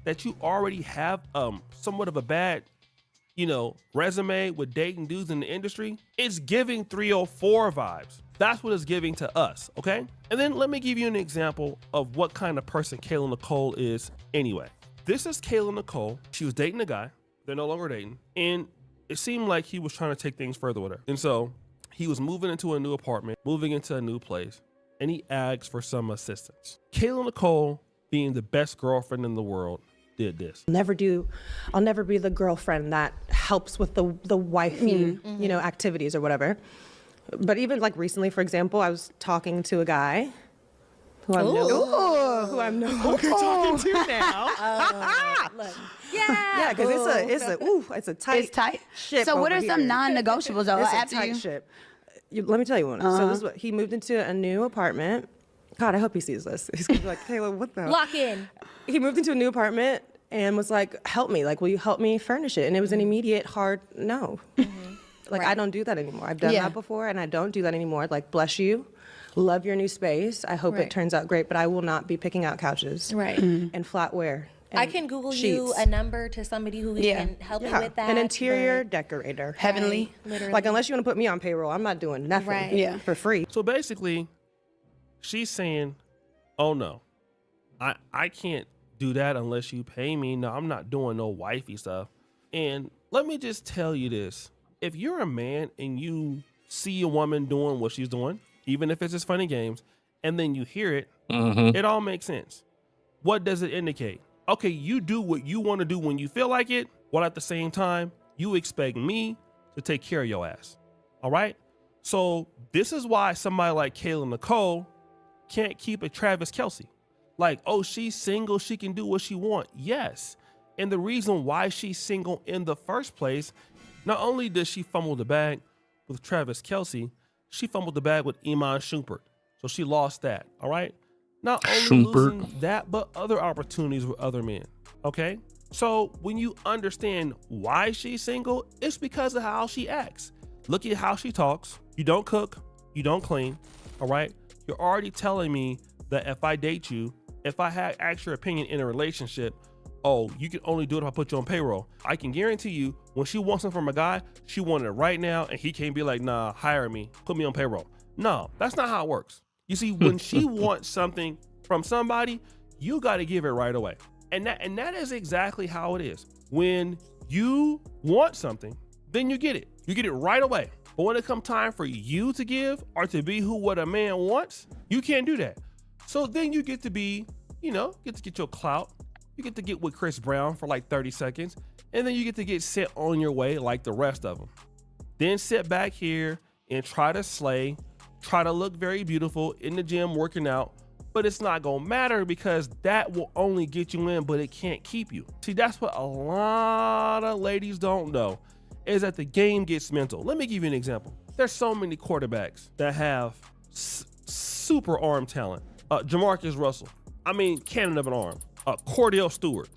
that you already have somewhat of a bad, you know, resume with dating dudes in the industry, it's giving 304 vibes. That's what it's giving to us, okay? And then let me give you an example of what kind of person Kayla Nicole is anyway. This is Kayla Nicole. She was dating a guy. They're no longer dating. And it seemed like he was trying to take things further with her. And so he was moving into a new apartment, moving into a new place, and he asked for some assistance. Kayla Nicole, being the best girlfriend in the world, did this. I'll never be the girlfriend that helps with the wifey, you know, activities or whatever. But even like recently, for example, I was talking to a guy who I'm no longer talking to now. Yeah, because it's a tight ship. So what over are some here. non-negotiables though? It's a tight ship. Let me tell you one. So this is what he moved into a new apartment. God, I hope he sees this. He's gonna be like, Kayla, what the hell? Lock in. He moved into a new apartment and was like, help me. Like, will you help me furnish it? And it was an immediate hard no. Like, I don't do that anymore. I've done that before and I don't do that anymore. Like, bless you. Love your new space. I hope it turns out great, but I will not be picking out couches and flatware. I can Google you a number to somebody who can help you with that. An interior decorator. Heavenly. Literally. Like, unless you want to put me on payroll, I'm not doing nothing for free. So basically, she's saying, oh no, I can't do that unless you pay me. No, I'm not doing no wifey stuff. And let me just tell you this. If you're a man and you see a woman doing what she's doing, even if it's just funny games, and then you hear it, it all makes sense. What does it indicate? Okay, you do what you want to do when you feel like it, while at the same time, you expect me to take care of your ass. All right? So this is why somebody like Kayla Nicole can't keep a Travis Kelce. Like, oh, she's single, she can do what she wants. Yes. And the reason why she's single in the first place, not only does she fumble the bag with Travis Kelce, she fumbled the bag with Iman Shumpert. So she lost that, all right? Not only losing that, but other opportunities with other men, okay? So when you understand why she's single, it's because of how she acts. Look at how she talks. You don't cook, you don't clean, all right? You're already telling me that if I date you, if I had asked your opinion in a relationship, oh, you can only do it if I put you on payroll. I can guarantee you, when she wants something from a guy, she wants it right now, and he can't be like, nah, hire me, put me on payroll. No, that's not how it works. You see, when she wants something from somebody, you got to give it right away. And that is exactly how it is. When you want something, then you get it. You get it right away. But when it comes time for you to give or to be what a man wants, you can't do that. So then you get to be, get to get your clout. You get to get with Chris Brown for like 30 seconds. And then you get to get sent on your way like the rest of them. Then sit back here and try to slay, try to look very beautiful in the gym working out. But it's not gonna matter because that will only get you in, but it can't keep you. See, that's what a lot of ladies don't know, is that the game gets mental. Let me give you an example. There's so many quarterbacks that have super arm talent. Jamarcus Russell, cannon of an arm. Cordell Stewart,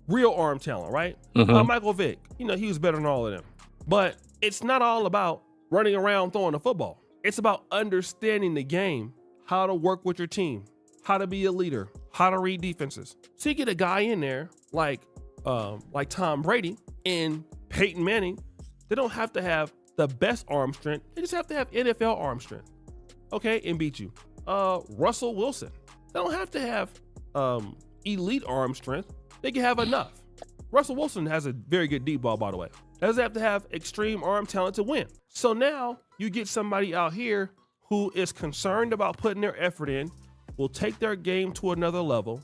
real arm talent, right? Michael Vick, he was better than all of them. But it's not all about running around throwing the football. It's about understanding the game, how to work with your team, how to be a leader, how to read defenses. So you get a guy in there like Tom Brady and Peyton Manning. They don't have to have the best arm strength. They just have to have NFL arm strength, okay, and beat you. Russell Wilson. They don't have to have elite arm strength. They can have enough. Russell Wilson has a very good deep ball, by the way. Doesn't have to have extreme arm talent to win. So now you get somebody out here who is concerned about putting their effort in, will take their game to another level,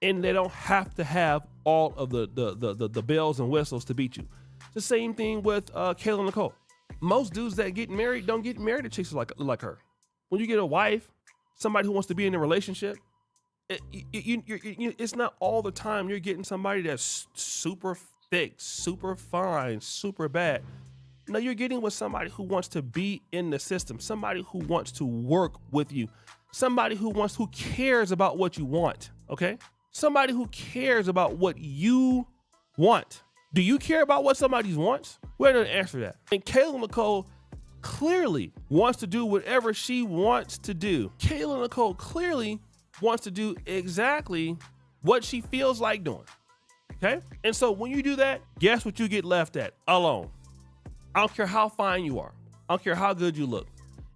and they don't have to have all of the bells and whistles to beat you. The same thing with Kayla and Nicole. Most dudes that get married don't get married to chicks like her. When you get a wife, somebody who wants to be in a relationship, it's not all the time you're getting somebody that's super thick, super fine, super bad. No, you're getting with somebody who wants to be in the system, somebody who wants to work with you, somebody who cares about what you want, okay? Somebody who cares about what you want. Do you care about what somebody wants? We're going to answer that. And Kayla Nicole clearly wants to do whatever she wants to do. Kayla Nicole clearly wants to do exactly what she feels like doing, okay? And so when you do that, guess what you get left at? Alone. I don't care how fine you are. I don't care how good you look.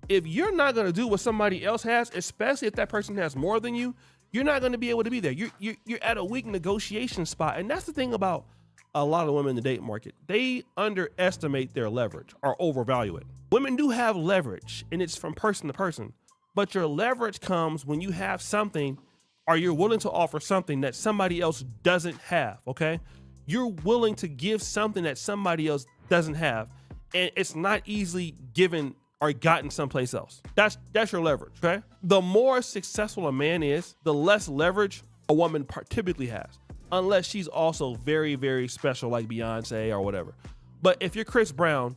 If you're not going to do what somebody else has, especially if that person has more than you, you're not going to be able to be there. You're at a weak negotiation spot. And that's the thing about a lot of women in the date market. They underestimate their leverage or overvalue it. Women do have leverage, and it's from person to person. But your leverage comes when you have something or you're willing to offer something that somebody else doesn't have, okay? You're willing to give something that somebody else doesn't have, and it's not easily given or gotten someplace else. That's your leverage, okay? The more successful a man is, the less leverage a woman typically has, unless she's also very, very special like Beyonce or whatever. But if you're Chris Brown,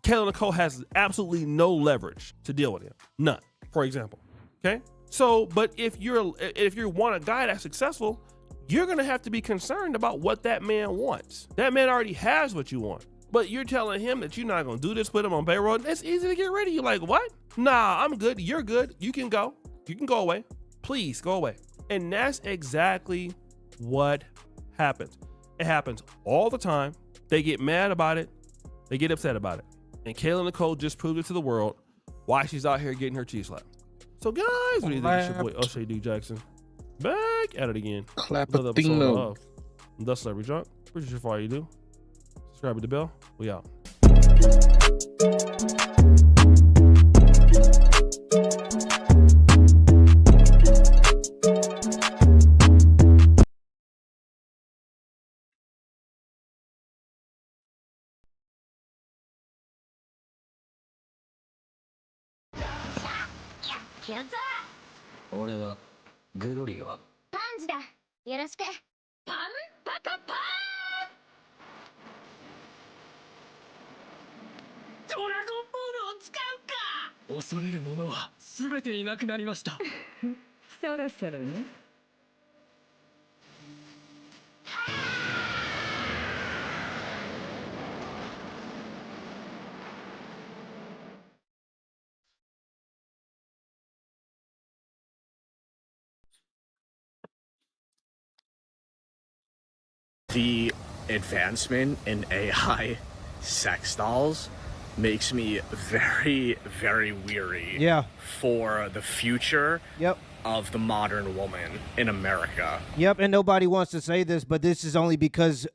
Kayla Nicole has absolutely no leverage to deal with him. None, for example, okay? So, but if you want a guy that's successful, you're gonna have to be concerned about what that man wants. That man already has what you want. But you're telling him that you're not gonna do this with him on payroll. That's easy to get rid of. You're like, what? Nah, I'm good. You're good. You can go. You can go away. Please go away. And that's exactly what happens. It happens all the time. They get mad about it. They get upset about it. And Kayla Nicole just proved it to the world why she's out here getting her cheese slapped. So guys, what do you think? It's your boy O'Shea D. Jackson. Back at it again. Another episode of The Celebrity Drunk. Which is for all you do. Subscribe to the bell. We out.俺はグロリオ。パンチだ。よろしく。パンパカパーン。ドラゴンボールを使うか。恐れる者は全ていなくなりました。そろそろね。The advancement in AI sex dolls makes me very, very weary. Yeah. For the future. Yep. Of the modern woman in America. Yep, and nobody wants to say this, but this is only because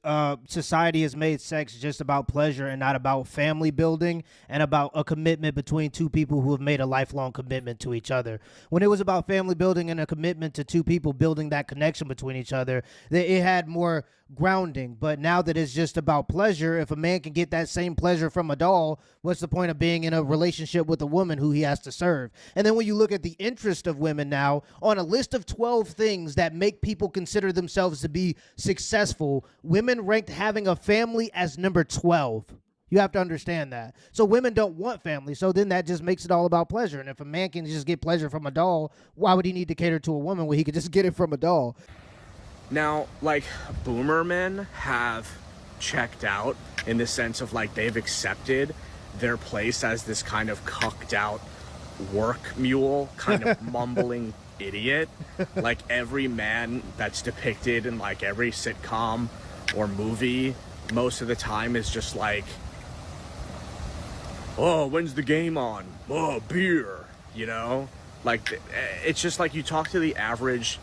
society has made sex just about pleasure and not about family building and about a commitment between two people who have made a lifelong commitment to each other. When it was about family building and a commitment to two people building that connection between each other, it had more grounding. But now that it's just about pleasure, if a man can get that same pleasure from a doll, what's the point of being in a relationship with a woman who he has to serve? And then when you look at the interest of women now, on a list of 12 things that make people consider themselves to be successful, women ranked having a family as number 12. You have to understand that. So women don't want family, so then that just makes it all about pleasure. And if a man can just get pleasure from a doll, why would he need to cater to a woman when he could just get it from a doll? Now, like, boomer men have checked out in the sense of, like, they've accepted their place as this kind of cucked out work mule, kind of mumbling idiot. Like, every man that's depicted in, like, every sitcom or movie most of the time is just like, oh, when's the game on? Oh, beer, you know? Like, it's just like you talk to the average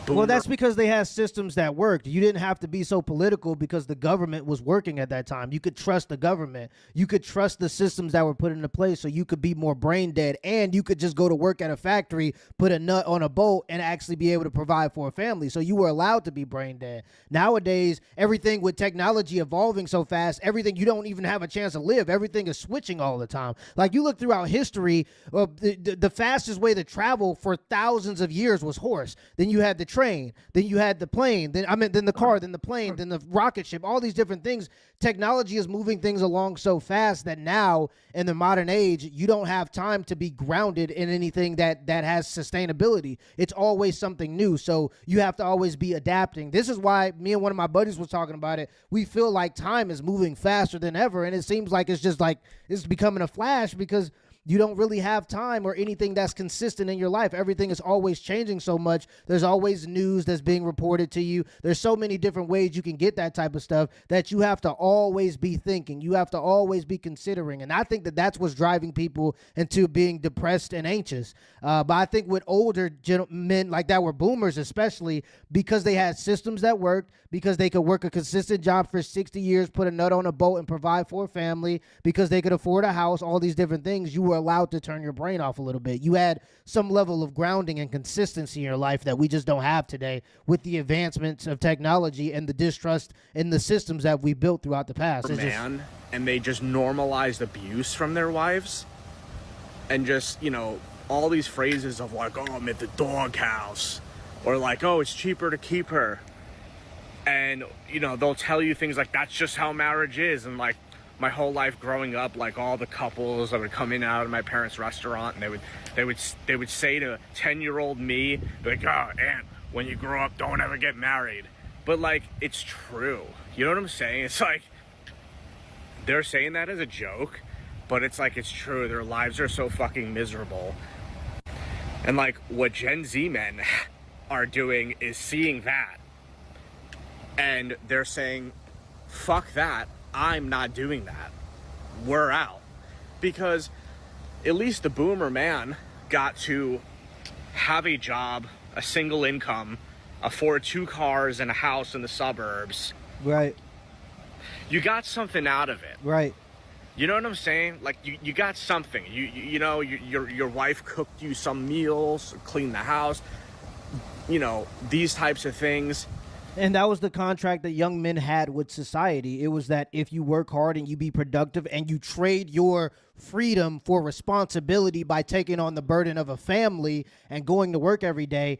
boomer. Well, that's because they had systems that worked. You didn't have to be so political because the government was working at that time. You could trust the government. You could trust the systems that were put into place so you could be more brain dead, and you could just go to work at a factory, put a nut on a boat, and actually be able to provide for a family. So you were allowed to be brain dead. Nowadays, everything with technology evolving so fast, everything, you don't even have a chance to live. Everything is switching all the time. Like, you look throughout history, the fastest way to travel for thousands of years was horse. Then you had the train, then you had the plane, then the car, then the plane, then the rocket ship, all these different things. Technology is moving things along so fast that now in the modern age, you don't have time to be grounded in anything that has sustainability. It's always something new. So you have to always be adapting. This is why me and one of my buddies was talking about it. We feel like time is moving faster than ever. And it seems like it's just like it's becoming a flash because you don't really have time or anything that's consistent in your life. Everything is always changing so much. There's always news that's being reported to you. There's so many different ways you can get that type of stuff that you have to always be thinking. You have to always be considering. And I think that that's what's driving people into being depressed and anxious. But I think with older men like that were boomers, especially because they had systems that worked, because they could work a consistent job for 60 years, put a nut on a boat and provide for a family, because they could afford a house, all these different things, you were allowed to turn your brain off a little bit. You had some level of grounding and consistency in your life that we just don't have today with the advancements of technology and the distrust in the systems that we built throughout the past. And they just normalized abuse from their wives, and just, you know, all these phrases of like, oh, I'm at the doghouse, or like, oh, it's cheaper to keep her. And, you know, they'll tell you things like, that's just how marriage is. And like, my whole life growing up, like all the couples that would come in and out of my parents' restaurant, and they would say to 10-year-old me, like, oh, Aunt, when you grow up, don't ever get married. But like, it's true. You know what I'm saying? It's like, they're saying that as a joke, but it's like, it's true. Their lives are so fucking miserable. And like, what Gen Z men are doing is seeing that, and they're saying, fuck that. I'm not doing that. We're out. Because at least the boomer man got to have a job, a single income, afford 2 cars and a house in the suburbs. Right. You got something out of it. Right. You know what I'm saying? Like, you got something. You know, your wife cooked you some meals, cleaned the house, you know, these types of things. And that was the contract that young men had with society. It was that if you work hard and you be productive and you trade your freedom for responsibility by taking on the burden of a family and going to work every day,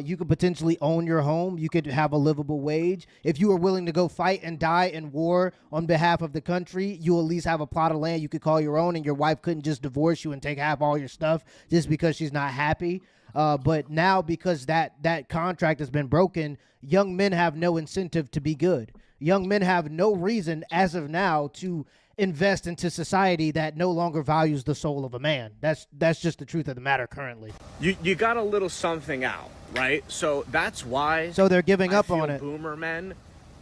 you could potentially own your home. You could have a livable wage. If you were willing to go fight and die in war on behalf of the country, you at least have a plot of land you could call your own, and your wife couldn't just divorce you and take half all your stuff just because she's not happy. But now, because that contract has been broken, young men have no incentive to be good. Young men have no reason, as of now, to invest into society that no longer values the soul of a man. That's just the truth of the matter currently. You got a little something out, right? So that's why. So they're giving up on it. Boomer men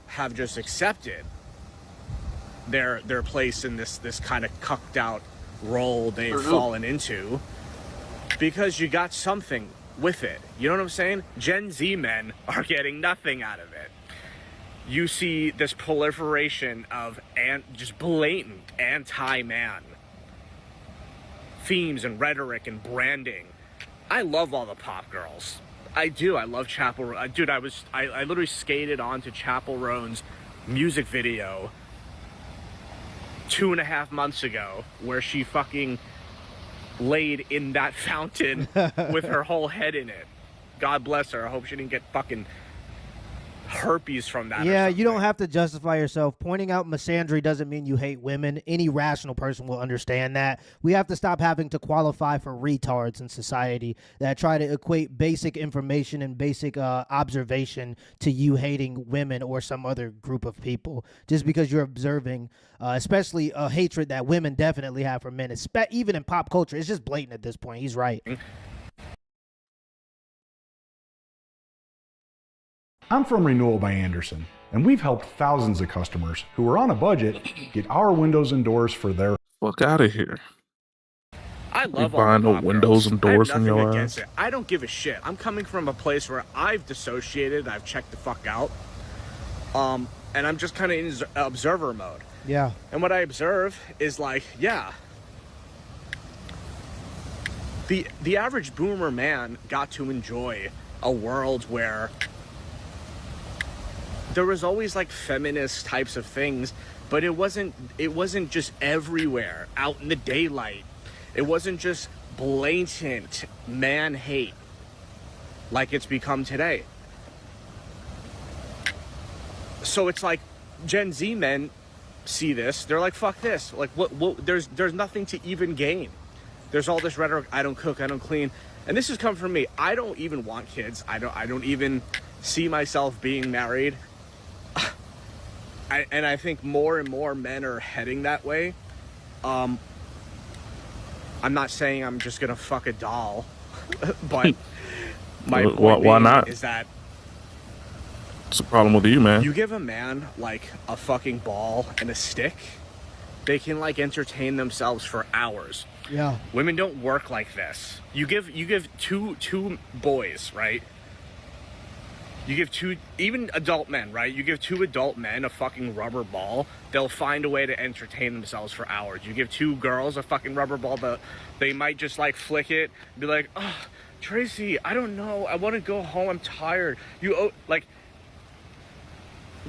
have just accepted their place in this kind of cucked out role they've fallen into, because you got something with it. You know what I'm saying? Gen Z men are getting nothing out of it. You see this proliferation of just blatant anti-man themes and rhetoric and branding. I love all the pop girls. I do. I love Chapel. Dude, I literally skated onto Chapel Roan's music video 2.5 months ago, where she fucking laid in that fountain with her whole head in it. God bless her. I hope she didn't get fucking herpes from that. Yeah, you don't have to justify yourself. Pointing out misandry doesn't mean you hate women. Any rational person will understand that. We have to stop having to qualify for retards in society that try to equate basic information and basic observation to you hating women or some other group of people just because you're observing, especially a hatred that women definitely have for men, even in pop culture. It's just blatant at this point. He's right. I'm from Renewal by Anderson, and we've helped thousands of customers who are on a budget get our windows and doors for their... Fuck out of here. I love you buying no windows and doors from your ass. I don't give a shit. I'm coming from a place where I've dissociated. I've checked the fuck out. And I'm just kind of in observer mode. Yeah. And what I observe is like, yeah, the average boomer man got to enjoy a world where there was always like feminist types of things, but it wasn't just everywhere out in the daylight. It wasn't just blatant man hate like it's become today. So it's like Gen Z men see this, they're like, fuck this. Like what there's nothing to even gain. There's all this rhetoric, I don't cook, I don't clean. And this has come from me. I don't even want kids. I don't even see myself being married. And I think more and more men are heading that way. I'm not saying I'm just gonna fuck a doll, but my why not? Is that it's a problem with you, man. You give a man like a fucking ball and a stick, they can like entertain themselves for hours. Yeah. Women don't work like this. You give two boys, right? You give even adult men, right? You give 2 adult men a fucking rubber ball, they'll find a way to entertain themselves for hours. You give 2 girls a fucking rubber ball, they might just like flick it, be like, oh, Tracy, I don't know, I want to go home, I'm tired. Like,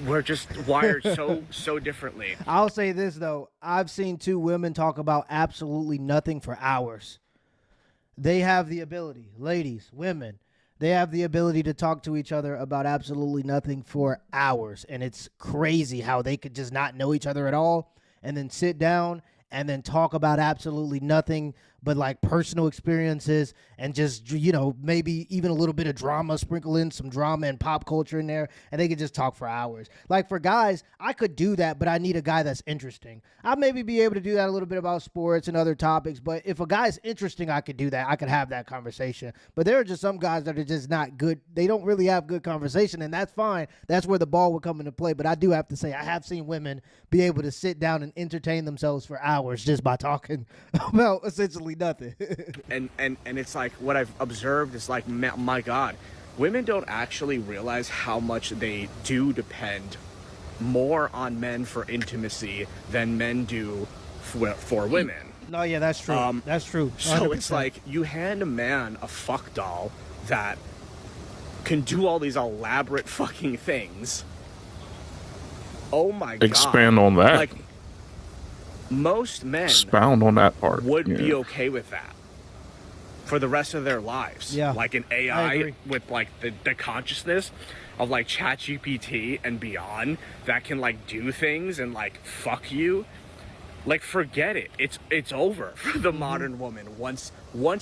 we're just wired so differently. I'll say this though, I've seen 2 women talk about absolutely nothing for hours. They have the ability, ladies, women, they have the ability to talk to each other about absolutely nothing for hours. And it's crazy how they could just not know each other at all and then sit down and then talk about absolutely nothing but like personal experiences and just, you know, maybe even a little bit of drama, sprinkle in some drama and pop culture in there, and they could just talk for hours. Like for guys, I could do that, but I need a guy that's interesting. I'll maybe be able to do that a little bit about sports and other topics, but if a guy's interesting, I could do that. I could have that conversation. But there are just some guys that are just not good. They don't really have good conversation, and that's fine. That's where the ball would come into play. But I do have to say, I have seen women be able to sit down and entertain themselves for hours just by talking about essentially nothing. and it's like what I've observed is like, my God, women don't actually realize how much they do depend more on men for intimacy than men do for women. No, yeah, that's true. That's true. 100%. So it's like you hand a man a fuck doll that can do all these elaborate fucking things. Oh my God. Expand on that. Like, most men expound on that part would be okay with that for the rest of their lives. Yeah, like an AI with like the consciousness of like ChatGPT and beyond that can like do things and like fuck you. Like forget it. It's over for the modern woman. Once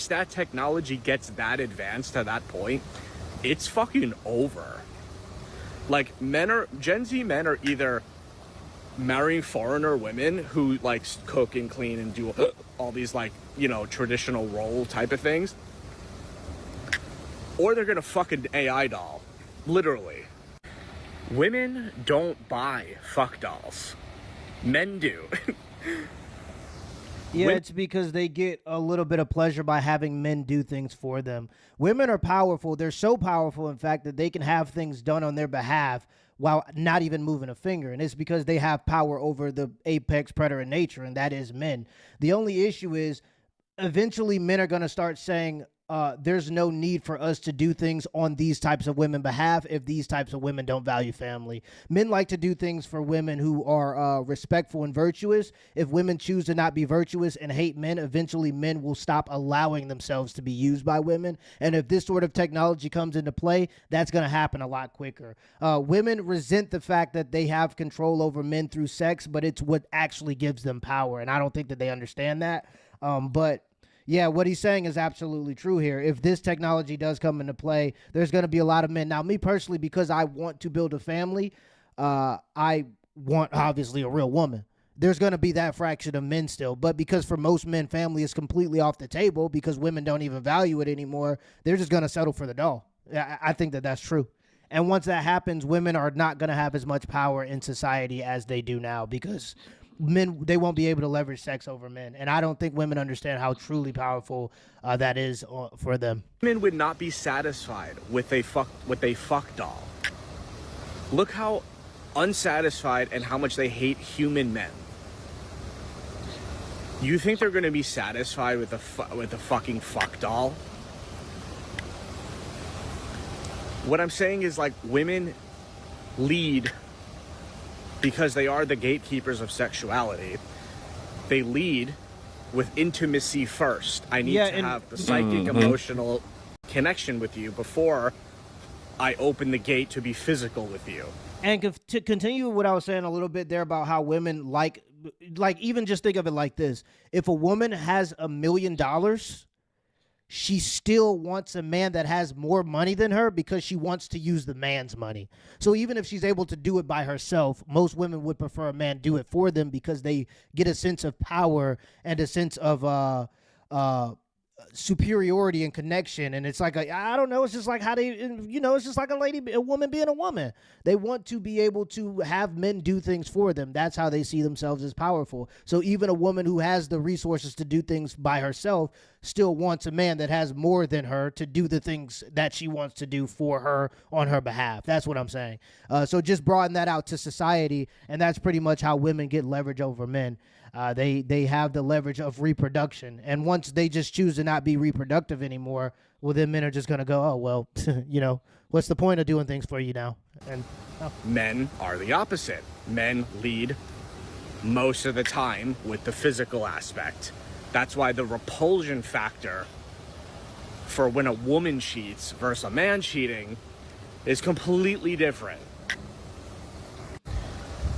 that technology gets that advanced to that point, it's fucking over. Like Gen Z men are either marrying foreigner women who like cook and clean and do all these like, you know, traditional role type of things, or they're gonna fuck an AI doll. Literally. Women don't buy fuck dolls. Men do. Yeah, it's because they get a little bit of pleasure by having men do things for them. Women are powerful. They're so powerful, in fact, that they can have things done on their behalf while not even moving a finger. And it's because they have power over the apex predator in nature, and that is men. The only issue is eventually men are going to start saying, there's no need for us to do things on these types of women's behalf if these types of women don't value family. Men like to do things for women who are respectful and virtuous. If women choose to not be virtuous and hate men, eventually men will stop allowing themselves to be used by women. And if this sort of technology comes into play, that's going to happen a lot quicker. Women resent the fact that they have control over men through sex, but it's what actually gives them power. And I don't think that they understand that. But yeah, what he's saying is absolutely true here. If this technology does come into play, there's going to be a lot of men. Now, me personally, because I want to build a family, I want, obviously, a real woman. There's going to be that fraction of men still. But because for most men, family is completely off the table because women don't even value it anymore, they're just going to settle for the doll. I think that that's true. And once that happens, women are not going to have as much power in society as they do now because men, they won't be able to leverage sex over men. And I don't think women understand how truly powerful that is for them. Women would not be satisfied with a fuck doll. Look how unsatisfied and how much they hate human men. You think they're going to be satisfied with a fucking fuck doll? What I'm saying is, like, women lead because they are the gatekeepers of sexuality. They lead with intimacy first. I need to have the psychic, emotional connection with you before I open the gate to be physical with you. And to continue what I was saying a little bit there about how women like even just think of it like this. If a woman has $1 million, she still wants a man that has more money than her because she wants to use the man's money. So even if she's able to do it by herself, most women would prefer a man do it for them because they get a sense of power and a sense of superiority and connection. And it's like, I don't know, it's just like how they, it's just like a woman being a woman. They want to be able to have men do things for them. That's how they see themselves as powerful. So even a woman who has the resources to do things by herself still wants a man that has more than her to do the things that she wants to do for her on her behalf. That's what I'm saying. So just broaden that out to society, and that's pretty much how women get leverage over men. They have the leverage of reproduction, and once they just choose to not be reproductive anymore, well, then men are just going to go, oh, well, what's the point of doing things for you now? And men are the opposite. Men lead most of the time with the physical aspect. That's why the repulsion factor for when a woman cheats versus a man cheating is completely different.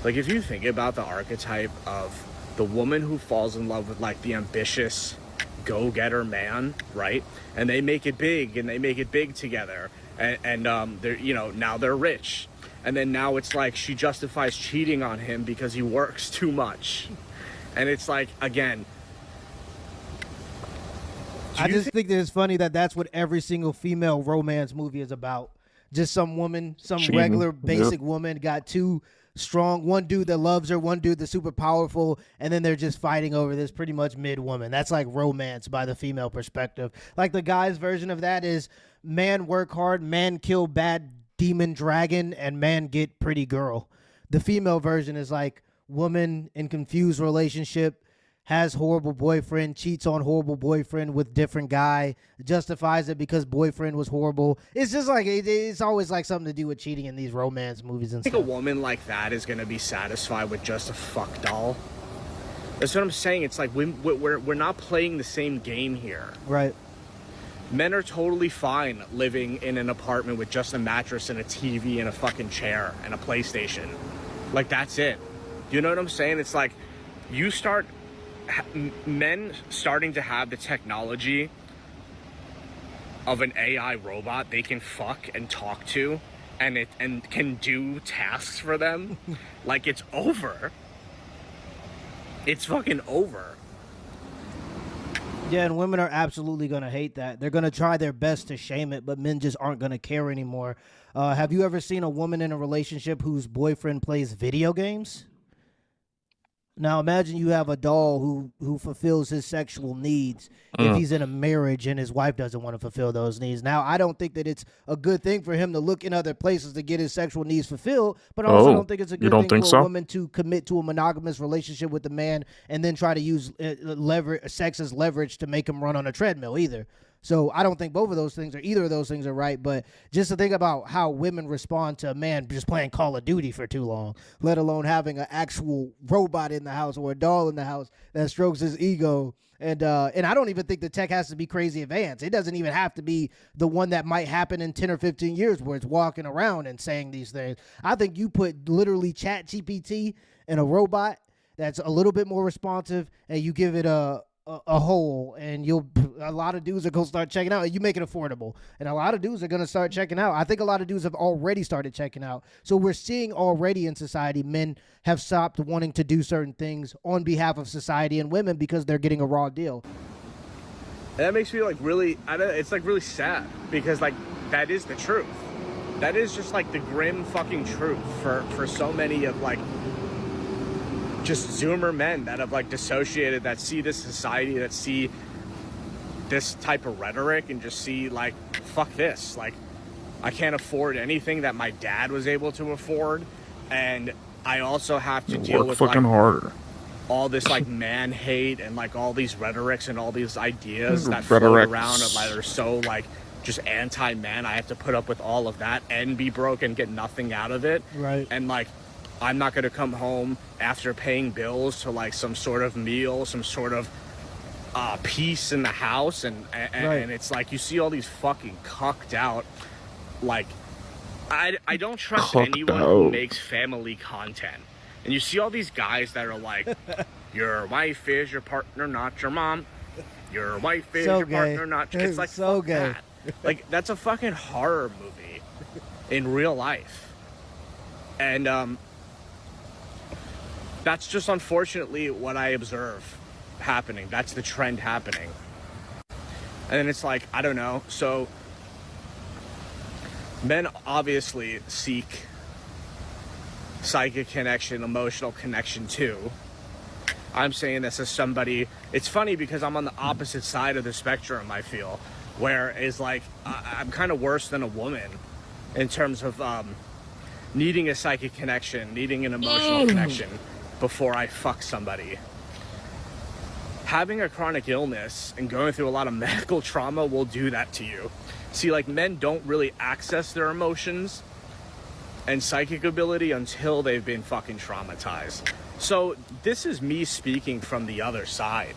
Like, if you think about the archetype of the woman who falls in love with, like, the ambitious go-getter man, right? And they make it big, and they make it big together. And they're, now they're rich. And then now it's like she justifies cheating on him because he works too much. And it's like, again, I just think that it's funny that that's what every single female romance movie is about. Just some woman, some regular basic woman got two strong, one dude that loves her, one dude that's super powerful, and then they're just fighting over this pretty much mid-woman. That's like romance by the female perspective. Like the guy's version of that is man work hard, man kill bad demon dragon, and man get pretty girl. The female version is like woman in confused relationship, has horrible boyfriend, cheats on horrible boyfriend with different guy, justifies it because boyfriend was horrible. It's just like, it's always like something to do with cheating in these romance movies and I think stuff. a woman like that is going to be satisfied with just a fuck doll. That's what I'm saying. It's like we're not playing the same game here. Right. Men are totally fine living in an apartment with just a mattress and a TV and a fucking chair and a PlayStation. Like, that's it. You know what I'm saying? It's like men starting to have the technology of an AI robot they can fuck and talk to and can do tasks for them. Like, it's over. It's fucking over. Yeah, and women are absolutely going to hate that. They're going to try their best to shame it, but men just aren't going to care anymore. Have you ever seen a woman in a relationship whose boyfriend plays video games? Now imagine you have a doll who fulfills his sexual needs if he's in a marriage and his wife doesn't want to fulfill those needs. Now I don't think that it's a good thing for him to look in other places to get his sexual needs fulfilled, but I also don't think it's a good thing for a woman to commit to a monogamous relationship with a man and then try to use sex as leverage to make him run on a treadmill either. So I don't think both of those things or either of those things are right. But just to think about how women respond to a man just playing Call of Duty for too long, let alone having an actual robot in the house or a doll in the house that strokes his ego. And I don't even think the tech has to be crazy advanced. It doesn't even have to be the one that might happen in 10 or 15 years where it's walking around and saying these things. I think you put literally ChatGPT in a robot that's a little bit more responsive and you give it a hole, and a lot of dudes are going to start checking out, and you make it affordable. And a lot of dudes are going to start checking out. I think a lot of dudes have already started checking out. So we're seeing already in society, men have stopped wanting to do certain things on behalf of society and women because they're getting a raw deal. And that makes me like really, it's like really sad because like that is the truth. That is just like the grim fucking truth for so many of like just Zoomer men that have like dissociated, that see this society, that see this type of rhetoric and just see like, fuck this. Like, I can't afford anything that my dad was able to afford. And I also have to deal with fucking like, harder. all this like man hate and like all these rhetorics and all these ideas that float around that are so like just anti-men. I have to put up with all of that and be broke and get nothing out of it. Right. And like, I'm not going to come home after paying bills to like some sort of meal, some sort of peace in the house. And it's like, you see all these fucking cucked out, like, I don't trust anyone who makes family content. And you see all these guys that are like, your wife is your partner, not your mom. Your wife is your partner, not your... It's like, so gay. Like, that's a fucking horror movie in real life. And, that's just unfortunately what I observe happening. That's the trend happening. And then it's like, I don't know. So men obviously seek psychic connection, emotional connection too. I'm saying this as somebody, it's funny because I'm on the opposite side of the spectrum, I feel, where it's like, I'm kind of worse than a woman in terms of needing a psychic connection, needing an emotional connection before I fuck somebody. Having a chronic illness and going through a lot of medical trauma will do that to you. See, like, men don't really access their emotions and psychic ability until they've been fucking traumatized. So this is me speaking from the other side,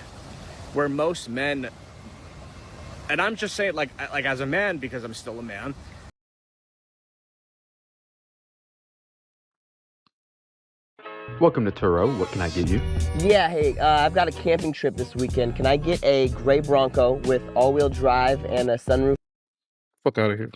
where most men, and I'm just saying like as a man, because I'm still a man, Welcome to Turo. What can I get you? Yeah, hey, I've got a camping trip this weekend. Can I get a gray Bronco with all-wheel drive and a sunroof? Fuck out of here.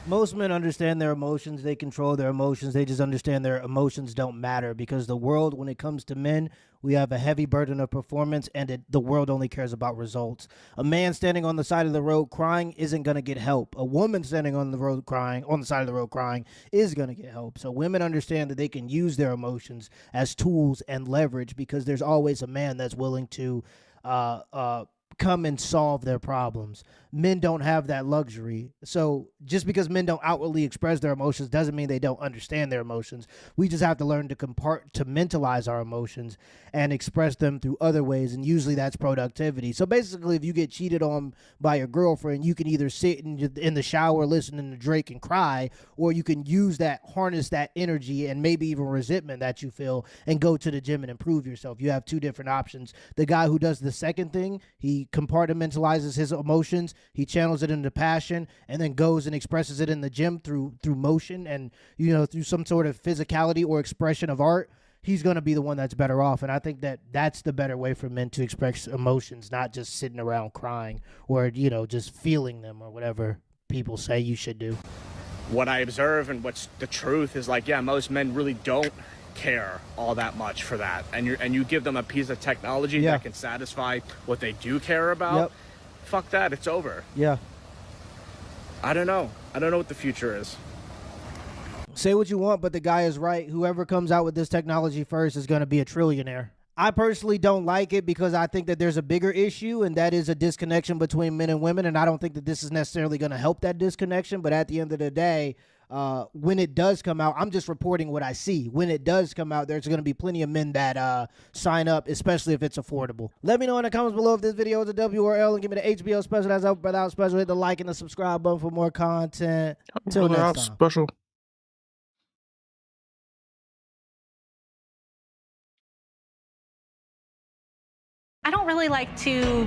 Most men understand their emotions. They control their emotions. They just understand their emotions don't matter because the world, when it comes to men, we have a heavy burden of performance and the world only cares about results. A man standing on the side of the road crying isn't going to get help. A woman standing on the road crying, on the side of the road crying, is going to get help. So women understand that they can use their emotions as tools and leverage because there's always a man that's willing to come and solve their problems. Men don't have that luxury. So just because men don't outwardly express their emotions doesn't mean they don't understand their emotions. We just have to learn to compartmentalize our emotions and express them through other ways, and usually that's productivity. So basically, if you get cheated on by your girlfriend, you can either sit in the shower listening to Drake and cry, or you can use that, harness that energy and maybe even resentment that you feel and go to the gym and improve yourself. You have two different options. The guy who does the second thing, he compartmentalizes his emotions, he channels it into passion, and then goes and expresses it in the gym through motion and, you know, through some sort of physicality or expression of art. He's going to be the one that's better off. And I think that that's the better way for men to express emotions, not just sitting around crying or, you know, just feeling them or whatever people say you should do. What I observe and what's the truth is like, yeah, most men really don't care all that much for that. And you give them a piece of technology that can satisfy what they do care about. Fuck that. It's over. Yeah. I don't know. I don't know what the future is. Say what you want, but the guy is right. Whoever comes out with this technology first is going to be a trillionaire. I personally don't like it because I think that there's a bigger issue, and that is a disconnection between men and women, and I don't think that this is necessarily going to help that disconnection, but at the end of the day, when it does come out, I'm just reporting what I see. When it does come out, there's going to be plenty of men that sign up, especially if it's affordable. Let me know in the comments below if this video is a W or L, and give me the HBO special. That's up without special. Hit the like and the subscribe button for more content. Till next time. Special. I don't really like to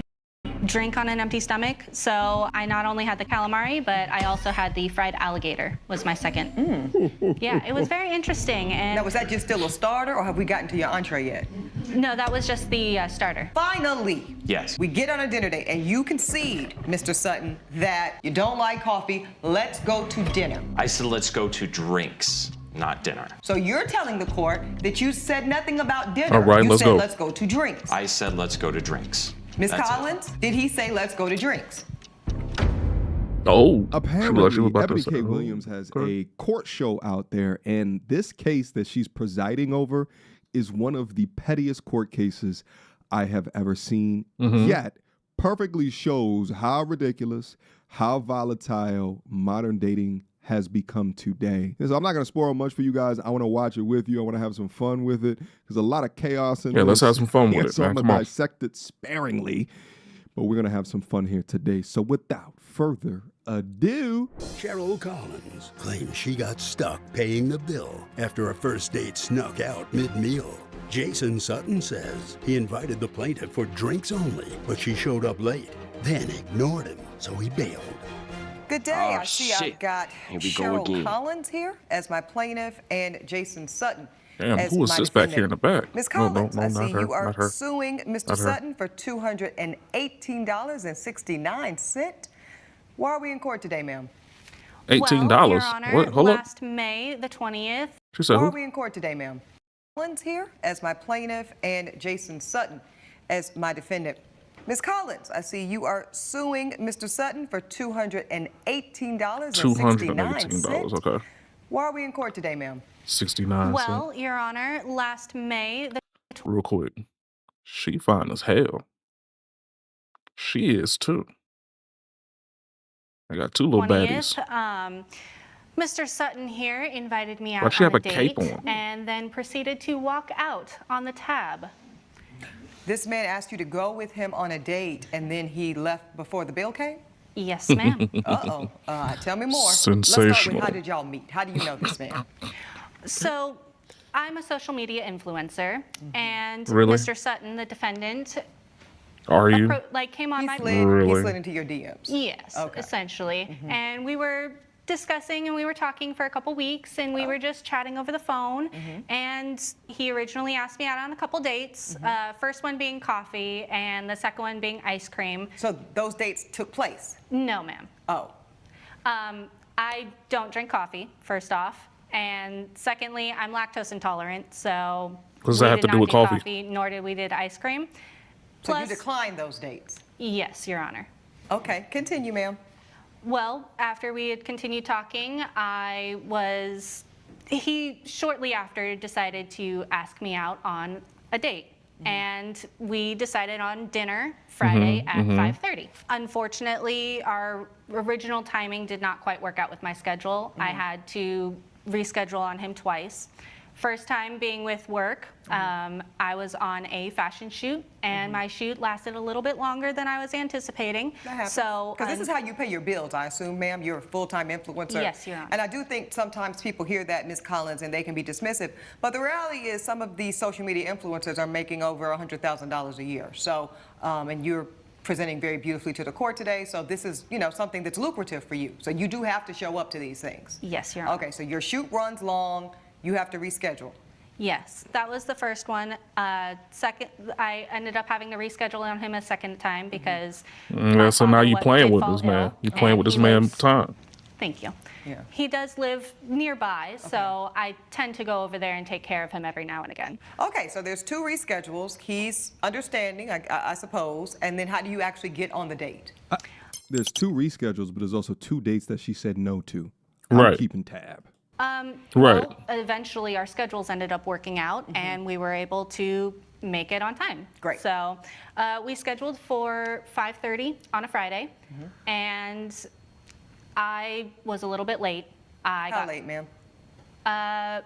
drink on an empty stomach, so I not only had the calamari, but I also had the fried alligator was my second. Yeah, it was very interesting. And now, was that just still a starter, or have we gotten to your entree yet? No, that was just the starter. Finally, Yes. we get on a dinner date, and you concede, Mr. Sutton, that you don't like coffee. Let's go to dinner. I said let's go to drinks, not dinner. So you're telling the court that you said nothing about dinner. All right, you let's said go. let's go to drinks. I said let's go to drinks. Ms. That's it. Collins, did he say let's go to drinks? Oh, Apparently, she was about to Ebony say- K. oh, Williams has okay. a court show out there, and this case that she's presiding over is one of the pettiest court cases I have ever seen. Mhm. Yet, perfectly shows how ridiculous, how volatile modern dating has become today. So I'm not going to spoil much for you guys. I want to watch it with you. I want to have some fun with it. There's a lot of chaos in Yeah, let's this. have some fun with it, So man. I'm Come going on. to dissect it sparingly, but we're going to have some fun here today. So without further ado, Cheryl Collins claims she got stuck paying the bill after a first date snuck out mid-meal. Jason Sutton says he invited the plaintiff for drinks only, but she showed up late, then ignored him, so he bailed. Good day. Oh, I see shit. I've got Here we go Cheryl again. Collins here as my plaintiff and Jason Sutton Damn, as who is my this back here in the defendant. back? Ms. No, Collins, no, I not see her, you are not her. suing Mr. Not her. Sutton for $218.69. Why are we in court today, ma'am? $18. Well, Your Honor, What? Hold up. last May the 20th. She said Why who? are we in court today, ma'am? Collins here as my plaintiff and Jason Sutton as my defendant. Ms. Collins, I see you are suing Mr. Sutton for $218.69. $218. Okay. Why are we in court today, ma'am? 69 cents. Well, Your Honor, last May the Real quick. She fine as hell. She is too. I got two little baddies. 20th, Mr. Sutton here invited me Why'd out she on have a a cape date on? and then proceeded to walk out on the tab. This man asked you to go with him on a date, and then he left before the bill came? Yes, ma'am. Uh-oh. Tell me more. Let's start with Sensational. how did y'all meet? How do you know this man? So, I'm a social media influencer, and Really? Mr. Sutton, the defendant, Are you? came on my He Really? slid into your DMs. Yes, Okay. essentially. And we were discussing and we were talking for a couple weeks and we were just chatting over the phone. And he originally asked me out on a couple dates. First one being coffee and the second one being ice cream. So those dates took place? No, ma'am. Oh. I don't drink coffee, first off. And secondly, I'm lactose intolerant, so What does that we have did to do not with coffee? Nor did we did ice cream. So Plus, you declined those dates? yes, Your Honor. Okay, continue, ma'am. Well, after we had continued talking, he shortly after decided to ask me out on a date. And we decided on dinner Friday at 5:30. Unfortunately, our original timing did not quite work out with my schedule. I had to reschedule on him twice. First time being with work, I was on a fashion shoot, and my shoot lasted a little bit longer than I was anticipating. That happens. So, Because this is how you pay your bills, I assume, ma'am. You're a full-time influencer. Yes, Your Honor. And I do think sometimes people hear that, Ms. Collins, and they can be dismissive. But the reality is some of these social media influencers are making over $100,000 a year. So, and you're presenting very beautifully to the court today. So this is, something that's lucrative for you. So you do have to show up to these things. Yes, Your Honor. Okay, so your shoot runs long. You have to reschedule. Yes, that was the first one. Second, I ended up having to reschedule on him a second time because. Yeah, so now you playing with this man. You playing with this man time. Thank you. Yeah. He does live nearby, so I tend to go over there and take care of him every now and again. Okay, so there's 2 reschedules. He's understanding, I suppose. And then how do you actually get on the date? there's 2 reschedules, but there's also 2 dates that she said no to. Right. I'm keeping tab. Right. Well, eventually our schedules ended up working out and we were able to make it on time. Great. So we scheduled for 5:30 on a Friday and I was a little bit late. How late, ma'am?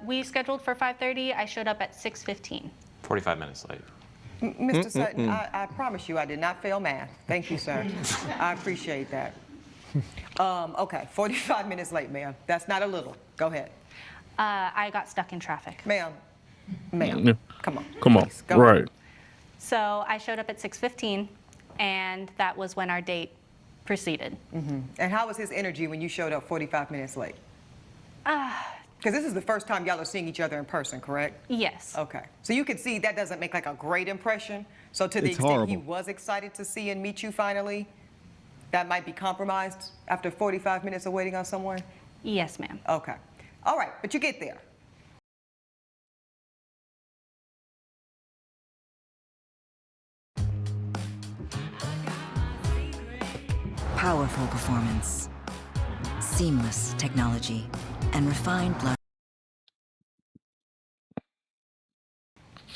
We scheduled for 5:30. I showed up at 6:15. 45 minutes late. Mr. Sutton, I promise you I did not fail math. Thank you, sir. I appreciate that. Okay, 45 minutes late, ma'am. That's not a little. Go ahead. I got stuck in traffic. Ma'am, come on. Come on. Please, go Right. ahead. So I showed up at 6:15 and that was when our date proceeded. And how was his energy when you showed up 45 minutes late? Because this is the first time y'all are seeing each other in person, correct? Yes. Okay. So you can see that doesn't make like a great impression. So to the It's extent he horrible. was excited to see and meet you finally, that might be compromised after 45 minutes of waiting on someone? Yes, ma'am. Okay. All right, but you get there. Powerful performance, seamless technology, and refined blood.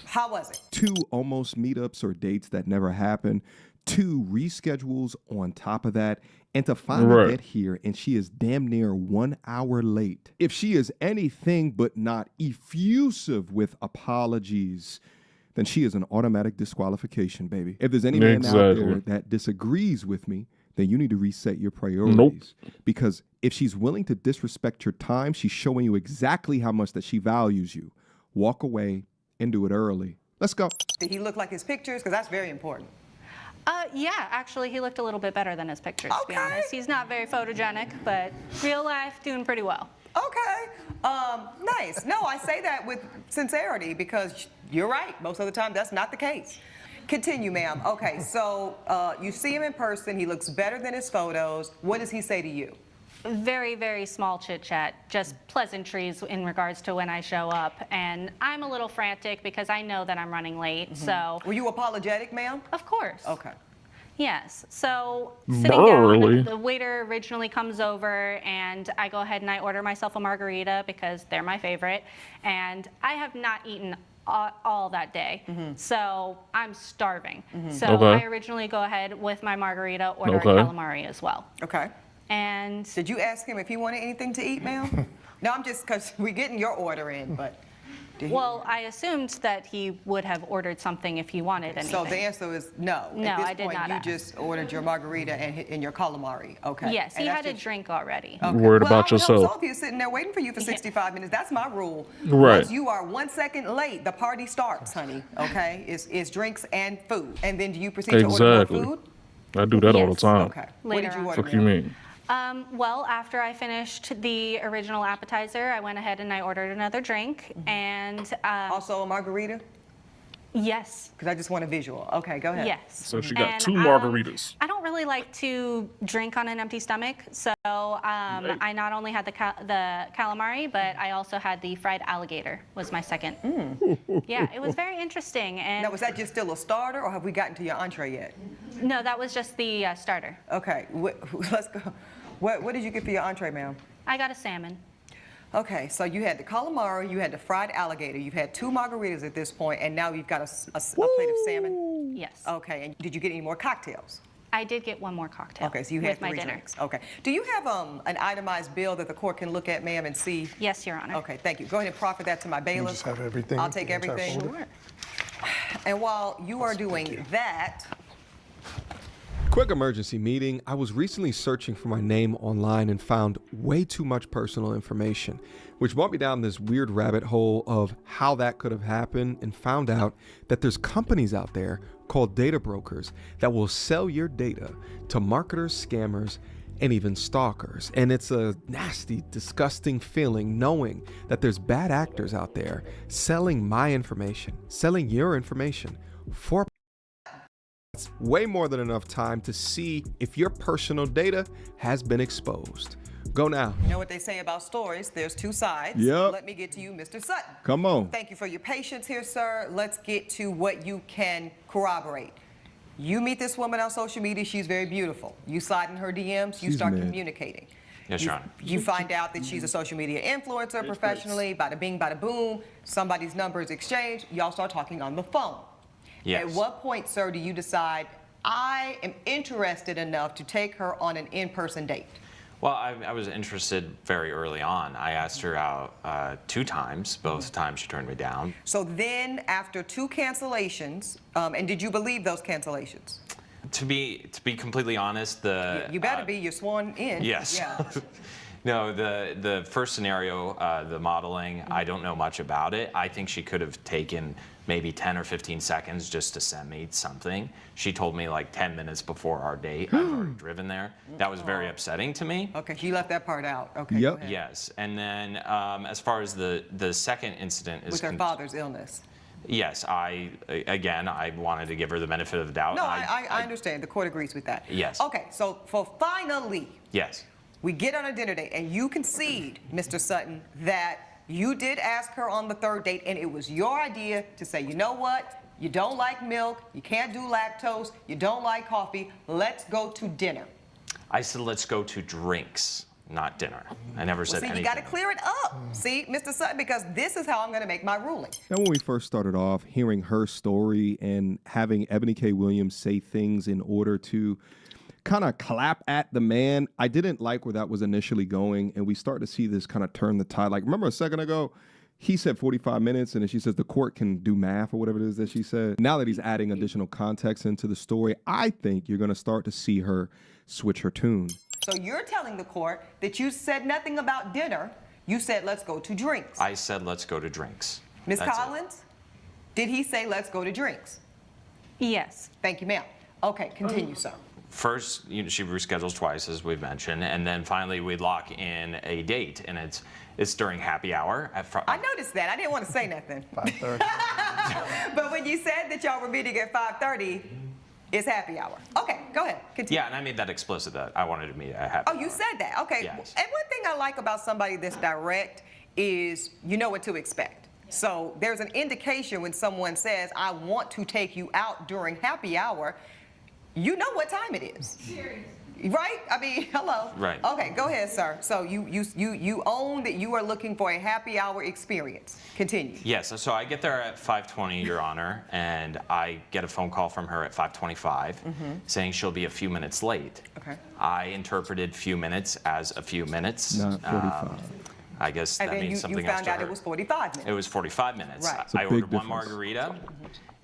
How was it? 2 almost meetups or dates that never happened, 2 reschedules on top of that, and to finally Right. get here, and she is damn near 1 hour late. If she is anything but not effusive with apologies, then she is an automatic disqualification, baby. If there's any man out there Exactly. that disagrees with me, then you need to reset your priorities. Because if she's willing to disrespect your time, she's showing you exactly how much that she values you. Walk away and do it early. Let's go. Did he look like his pictures? Because that's very important. Yeah, actually, he looked a little bit better than his pictures, to be honest. He's not very photogenic, but real life, doing pretty well. Okay. Nice. No, I say that with sincerity because you're right. Most of the time, that's not the case. Continue, ma'am. Okay, so you see him in person. He looks better than his photos. What does he say to you? Very, very small chit chat, just pleasantries in regards to when I show up. And I'm a little frantic because I know that I'm running late, so. Were you apologetic, ma'am? Of course. Okay. Yes. So sitting down, the waiter originally comes over and I go ahead and I order myself a margarita because they're my favorite. And I have not eaten all that day. So I'm starving. So I originally go ahead with my margarita, order a calamari as well. Okay. And did you ask him if he wanted anything to eat, ma'am? No, I'm just, because we're getting your order in, but. Well, I assumed that he would have ordered something if he wanted anything. So the answer is no. No, At this I did point, not you ask. just ordered your margarita and your calamari. Okay. Yes, And he that's had a just- drink already. Okay. Worried well, about yourself. So if he's sitting there waiting for you for 65 minutes, that's my rule. Right. Once you are 1 second late, the party starts, honey. Okay, it's drinks and food, and then do you proceed to order Exactly. more food? I do that all the Yes. time. Okay. Later What did you on. order? Fuck you ma'am? mean? Well, after I finished the original appetizer, I went ahead and I ordered another drink. And also a margarita? Yes. Because I just want a visual. Okay, go ahead. Yes. So she got And, 2 margaritas. I don't really like to drink on an empty stomach, so I not only had the calamari, but I also had the fried alligator. Was my second. Yeah, it was very interesting. And Now, was that just still a starter, or have we gotten to your entree yet? no, that was just the starter. Okay, let's go. What did you get for your entree, ma'am? I got a salmon. Okay, so you had the calamari, you had the fried alligator, you've had 2 margaritas at this point, and now you've got a plate of salmon? Yes. Okay, and did you get any more cocktails? I did get one more cocktail. Okay, so you with had my 3 dinner. drinks. Okay. Do you have an itemized bill that the court can look at, ma'am, and see? Yes, Your Honor. Okay, thank you. Go ahead and proffer that to my bailiff. just have everything, I'll take the entire everything. folder? And while you are doing that, Quick emergency meeting. I was recently searching for my name online and found way too much personal information, which brought me down this weird rabbit hole of how that could have happened, and found out that there's companies out there called data brokers that will sell your data to marketers, scammers, and even stalkers. And it's a nasty, disgusting feeling knowing that there's bad actors out there selling my information, selling your information for It's way more than enough time to see if your personal data has been exposed. Go now. you know what they say about stories, there's 2 sides. Yep. Let me get to you, Mr. Sutton. Come on. Thank you for your patience here, sir. Let's get to what you can corroborate. You meet this woman on social media, she's very beautiful. You slide in her DMs, you She's start mad. communicating. Yes, Your Honor. You find out that she's a social media influencer professionally, bada bing, bada boom, somebody's number is exchanged, y'all start talking on the phone. Yes. At what point, sir, do you decide, I am interested enough to take her on an in-person date? Well, I was interested very early on. I asked her out 2 times. Both times she turned me down. So then, after 2 cancellations, and did you believe those cancellations? To be completely honest, You better be. You're sworn in. Yes. Yeah. No, the first scenario, the modeling, I don't know much about it. I think she could have taken maybe 10 or 15 seconds just to send me something. She told me like 10 minutes before our date. I've already driven there. That was very upsetting to me. Okay, she left that part out. Okay. Yep. Go ahead. Yes, and then as far as the second incident is With her father's illness. Yes, I wanted to give her the benefit of the doubt. No, I understand. The court agrees with that. Yes. Okay, so for finally, Yes. we get on a dinner date, and you concede, Mr. Sutton, that you did ask her on the 3rd date, and it was your idea to say, you know what? You don't like milk, you can't do lactose, you don't like coffee, let's go to dinner. I said, let's go to drinks, not dinner. I never said See, anything. you got to clear it up. See, Mr. Sutton, because this is how I'm going to make my ruling. Now, when we first started off, hearing her story and having Ebony K. Williams say things in order to kind of clap at the man, I didn't like where that was initially going, and we start to see this kind of turn the tide. Like, remember a second ago, he said 45 minutes, and then she says the court can do math or whatever it is that she said. Now that he's adding additional context into the story, I think you're going to start to see her switch her tune. So you're telling the court that you said nothing about dinner. You said, let's go to drinks. I said, let's go to drinks. Ms. That's Collins, did he say, let's go to drinks? Yes. Thank you, ma'am. Okay, continue, sir. First, she reschedules twice, as we've mentioned, and then finally we lock in a date, and it's during happy hour. I noticed that. I didn't want to say nothing. 5:30. But when you said that y'all were meeting at 5:30, it's happy hour. Okay, go ahead. Continue. Yeah, and I made that explicit that I wanted to meet at happy hour. Oh, you said that. Okay. Yes. And one thing I like about somebody that's direct is you know what to expect. So there's an indication when someone says, I want to take you out during happy hour, you know what time it is. Right? I mean, hello. Right. Okay, go ahead, sir. So you own that you are looking for a happy hour experience. Continue. Yes, so I get there at 5:20, Your Honor, and I get a phone call from her at 5:25 saying she'll be a few minutes late. Okay. I interpreted few minutes as a few minutes. Not 45. I guess And that then means something you else found to out her. it was 45 minutes. It was 45 minutes. Right. It's a I big ordered one difference. margarita,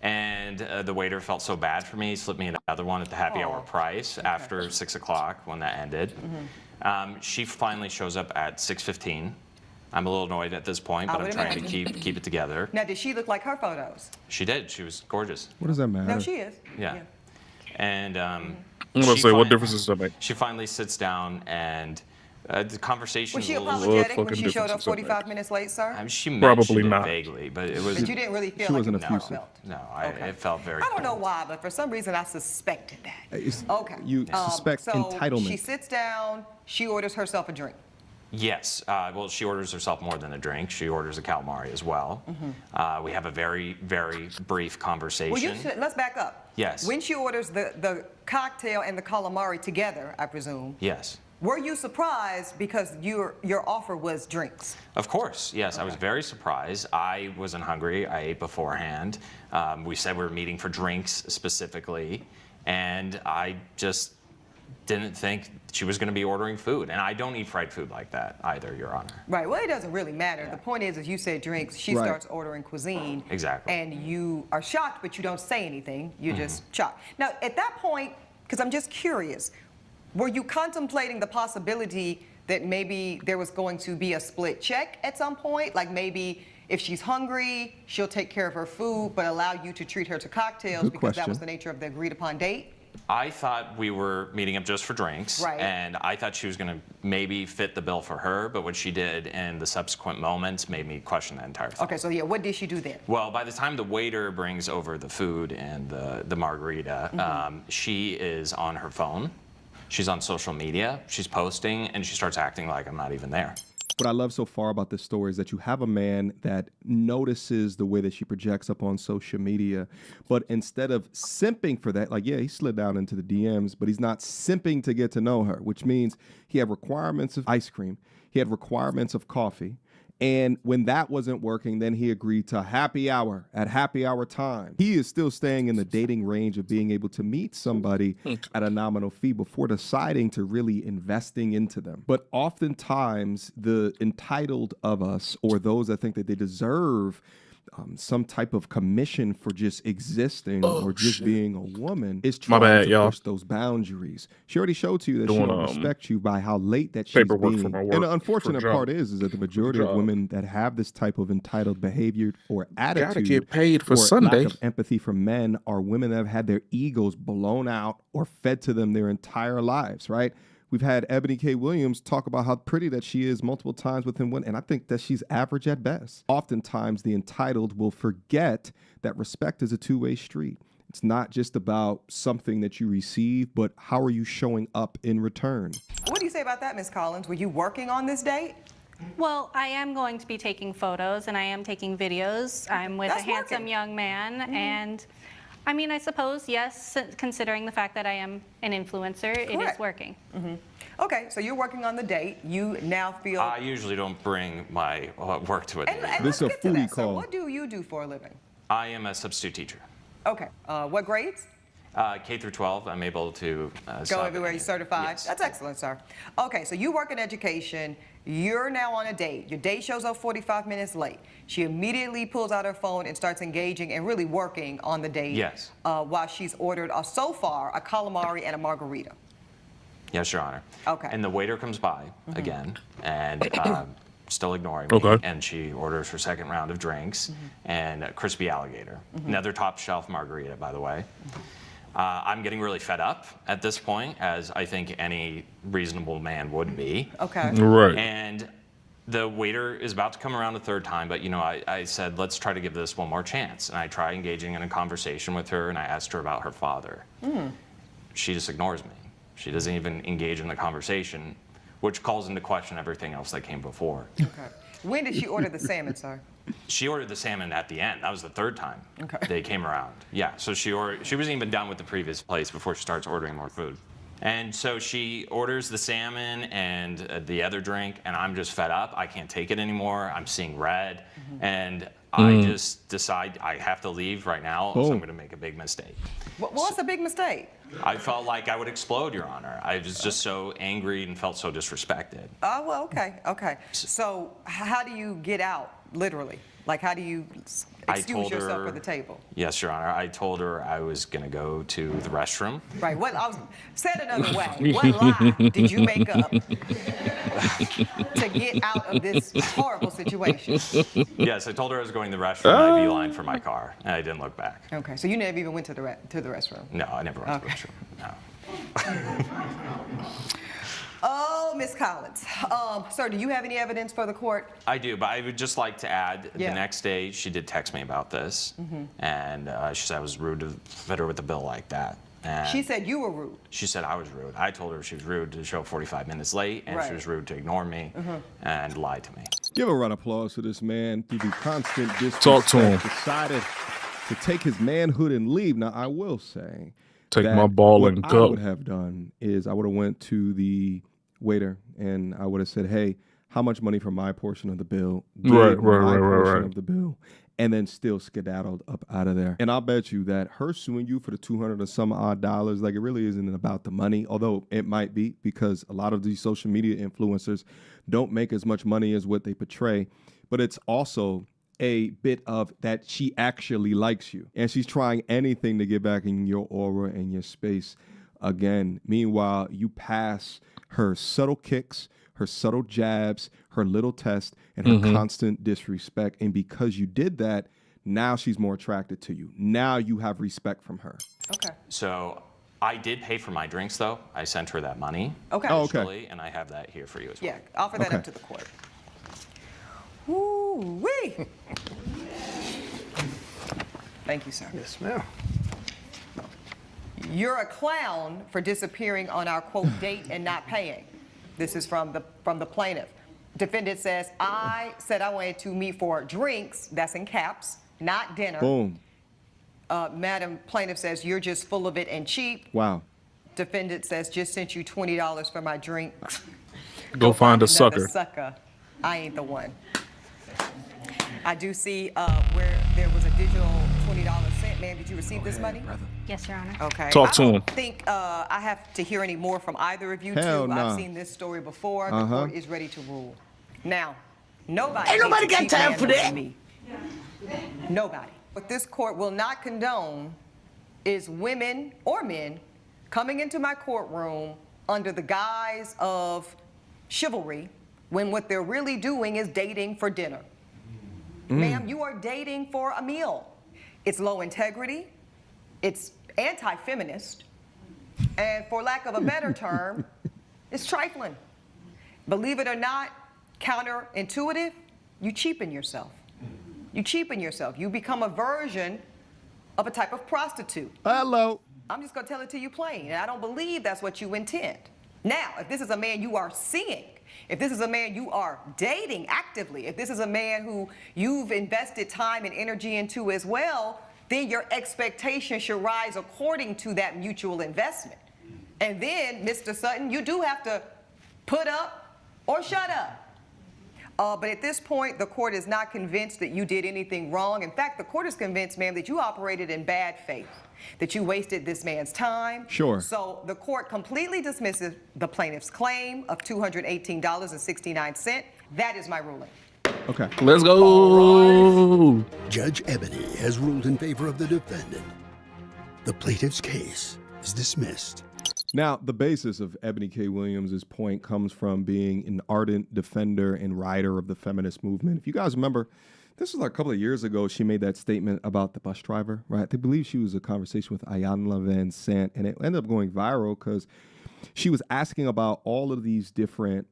and the waiter felt so bad for me, he slipped me another one at the happy hour price after 6 o'clock when that ended. She finally shows up at 6:15. I'm a little annoyed at this point, but I'm trying to keep it together. Now, did she look like her photos? She did. She was gorgeous. What does that matter? No, she is. Yeah. And I'm gonna say, what difference does that make? She finally sits down and the conversation Was she a little. apologetic when she showed up 45 minutes late, sir? She Probably mentioned it not. vaguely, but it was. But you didn't really feel She like wasn't it was effusive. heartfelt. No, it felt very. I don't know why, but for some reason I suspected that. Okay. You suspect so entitlement. She sits down, she orders herself a drink. Yes. Well, she orders herself more than a drink. She orders a calamari as well. We have a very, very brief conversation. Well, let's back up. Yes. When she orders the cocktail and the calamari together, I presume. Yes. Were you surprised because your offer was drinks? Of course, yes. I was very surprised. I wasn't hungry. I ate beforehand. We said we were meeting for drinks specifically, and I just didn't think she was going to be ordering food. And I don't eat fried food like that either, Your Honor. Right. Well, it doesn't really matter. The point is, as you said drinks, she Right. starts ordering cuisine. Exactly. And you are shocked, but you don't say anything. You're just shocked. Now, at that point, because I'm just curious, were you contemplating the possibility that maybe there was going to be a split check at some point? Like maybe if she's hungry, she'll take care of her food, but allow you to treat her to cocktails Good because that was question. the nature of the agreed upon date? I thought we were meeting up just for drinks, Right. and I thought she was going to maybe fit the bill for her, but what she did in the subsequent moments made me question that entire thing. Okay, so yeah, what did she do then? Well, by the time the waiter brings over the food and the margarita, she is on her phone. She's on social media. She's posting, and she starts acting like I'm not even there. What I love so far about this story is that you have a man that notices the way that she projects up on social media, but instead of simping for that, like, yeah, he slid down into the DMs, but he's not simping to get to know her, which means he had requirements of ice cream. He had requirements of coffee. And when that wasn't working, then he agreed to happy hour at happy hour time. He is still staying in the dating range of being able to meet somebody at a nominal fee before deciding to really investing into them. But oftentimes the entitled of us, or those that think that they deserve some type of commission for just existing or just being a woman, is trying to push those boundaries. She already showed to you that she don't respect you by how late that she's being. And the unfortunate part is that the majority of women that have this type of entitled behavior or attitude Gotta get paid for or Sunday. lack of empathy from men are women that have had their egos blown out or fed to them their entire lives, right? We've had Ebony K. Williams talk about how pretty that she is multiple times within one, and I think that she's average at best. Oftentimes, the entitled will forget that respect is a two-way street. It's not just about something that you receive, but how are you showing up in return? What do you say about that, Ms. Collins? Were you working on this date? Well, I am going to be taking photos and I am taking videos. I'm with a handsome young man, and I mean, I suppose, yes, considering the fact that I am an influencer, it is working. Okay, so you're working on the date. You now feel... I usually don't bring my work to a date. And this is a foodie call. So what do you do for a living? I am a substitute teacher. Okay, what grades? K through 12, I'm able to go everywhere you're certified? Yes. That's excellent, sir. Okay, so you work in education. You're now on a date. Your date shows up 45 minutes late. She immediately pulls out her phone and starts engaging and really working on the date. Yes. While she's ordered, so far, a calamari and a margarita. Yes, Your Honor. Okay. And the waiter comes by again and still ignoring me. Okay. And she orders her second round of drinks and a crispy alligator. Another top shelf margarita, by the way. I'm getting really fed up at this point, as I think any reasonable man would be. Okay. Right. And the waiter is about to come around a third time, but I said, let's try to give this one more chance. And I try engaging in a conversation with her, and I asked her about her father. She just ignores me. She doesn't even engage in the conversation, which calls into question everything else that came before. Okay. When did she order the salmon, sir? She ordered the salmon at the end. That was the third time Okay. they came around. Yeah, so she wasn't even done with the previous place before she starts ordering more food. And so she orders the salmon and the other drink, and I'm just fed up. I can't take it anymore. I'm seeing red. And I just decide I have to leave right now, so I'm going to make a big mistake. What's a big mistake? I felt like I would explode, Your Honor. I was just so angry and felt so disrespected. Oh, well, okay. So how do you get out, literally? Like, how do you excuse yourself from the table? Yes, Your Honor. I told her I was going to go to the restroom. Right. Said another way, what lie did you make up to get out of this horrible situation? Yes, I told her I was going to the restroom, and I beeline for my car, and I didn't look back. Okay, so you never even went to the restroom? No, I never went to the restroom. No. Oh, Ms. Collins. Sir, do you have any evidence for the court? I do, but I would just like to add, the next day she did text me about this, and she said I was rude to fit her with a bill like that. And she said you were rude. She said I was rude. I told her she was rude to show up 45 minutes late, and she was rude to ignore me and lie to me. Give a round of applause to this man through the constant disrespect. Talk to him. Decided to take his manhood and leave. Now, I will say, take my ball what and I go. would have done is I would have went to the waiter and I would have said, hey, how much money for my portion of the bill? Right. Of the bill, and then still skedaddled up out of there. And I'll bet you that her suing you for the $200 or some odd dollars, like, it really isn't about the money, although it might be, because a lot of these social media influencers don't make as much money as what they portray. But it's also a bit of that she actually likes you, and she's trying anything to get back in your aura and your space again. Meanwhile, you pass her subtle kicks, her subtle jabs, her little tests, and her constant disrespect. And because you did that, now she's more attracted to you. Now you have respect from her. Okay. So I did pay for my drinks, though. I sent her that money. Okay. Oh, okay. And I have that here for you as well. Yeah, offer that up to the court. Ooh-wee. Thank you, sir. Yes, ma'am. You're a clown for disappearing on our, quote, date and not paying. This is from the plaintiff. Defendant says, I said I wanted to meet for drinks, that's in caps, not dinner. Boom. Madam plaintiff says, you're just full of it and cheap. Wow. Defendant says, just sent you $20 for my drink. Go find a another sucker. Sucker. I ain't the one. I do see where there was a digital $20 sent. Ma'am, did you receive this money? Yes, Your Honor. Okay. Talk to I him. don't think I have to hear any more from either of you Hell two. nah. I've seen this story before. The Uh-huh. court is ready to rule. Now, nobody Ain't nobody hates a got cheap time man for more that. than me. Nobody. What this court will not condone is women or men coming into my courtroom under the guise of chivalry when what they're really doing is dating for dinner. Ma'am, you are dating for a meal. It's low integrity, it's anti-feminist, and for lack of a better term, it's trifling. Believe it or not, counterintuitive, you cheapen yourself. You cheapen yourself. You become a version of a type of prostitute. Hello. I'm just gonna tell it to you plain, and I don't believe that's what you intend. Now, if this is a man you are seeing, if this is a man you are dating actively, if this is a man who you've invested time and energy into as well, then your expectation should rise according to that mutual investment. And then, Mr. Sutton, you do have to put up or shut up. But at this point, the court is not convinced that you did anything wrong. In fact, the court is convinced, ma'am, that you operated in bad faith, that you wasted this man's time. Sure. So the court completely dismisses the plaintiff's claim of $218.69. That is my ruling. Okay. Let's go. Judge Ebony has ruled in favor of the defendant. The plaintiff's case is dismissed. Now, the basis of Ebony K. Williams' point comes from being an ardent defender and rider of the feminist movement. If you guys remember, this was like a couple of years ago, she made that statement about the bus driver, right? I believe she was a conversation with Ayanna Van Sant, and it ended up going viral because she was asking about all of these different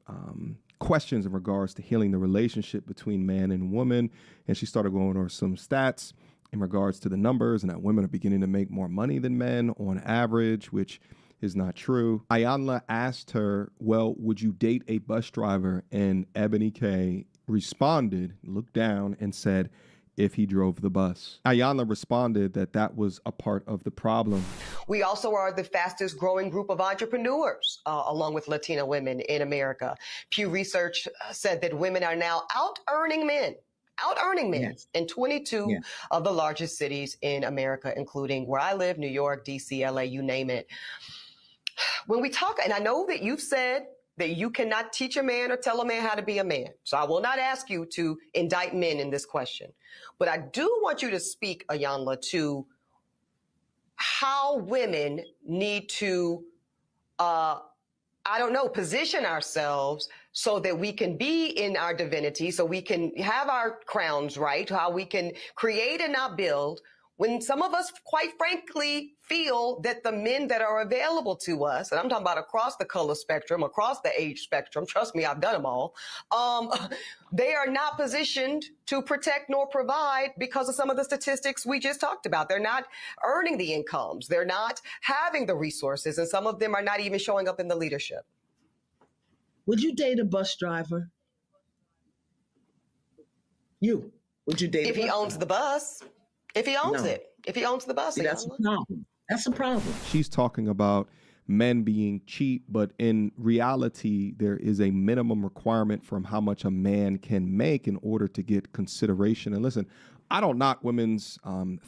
questions in regards to healing the relationship between man and woman, and she started going over some stats in regards to the numbers and that women are beginning to make more money than men on average, which is not true. Ayanna asked her, well, would you date a bus driver? And Ebony K responded, looked down and said, if he drove the bus. Ayanna responded that that was a part of the problem. We also are the fastest growing group of entrepreneurs, along with Latina women in America. Pew Research said that women are now out-earning men in 22 of the largest cities in America, including where I live, New York, DC, LA, you name it. When we talk, and I know that you've said that you cannot teach a man or tell a man how to be a man. So I will not ask you to indict men in this question. But I do want you to speak, Ayanna, to how women need to, position ourselves so that we can be in our divinity, so we can have our crowns right, how we can create and not build, when some of us, quite frankly, feel that the men that are available to us, and I'm talking about across the color spectrum, across the age spectrum, trust me, I've done them all, they are not positioned to protect nor provide because of some of the statistics we just talked about. They're not earning the incomes. They're not having the resources, and some of them are not even showing up in the leadership. Would you date a bus driver? Would you date if he owns the bus? If he owns it, if he owns the bus, see, that's a problem. That's a problem. She's talking about men being cheap, but in reality, there is a minimum requirement from how much a man can make in order to get consideration. And listen, I don't knock women's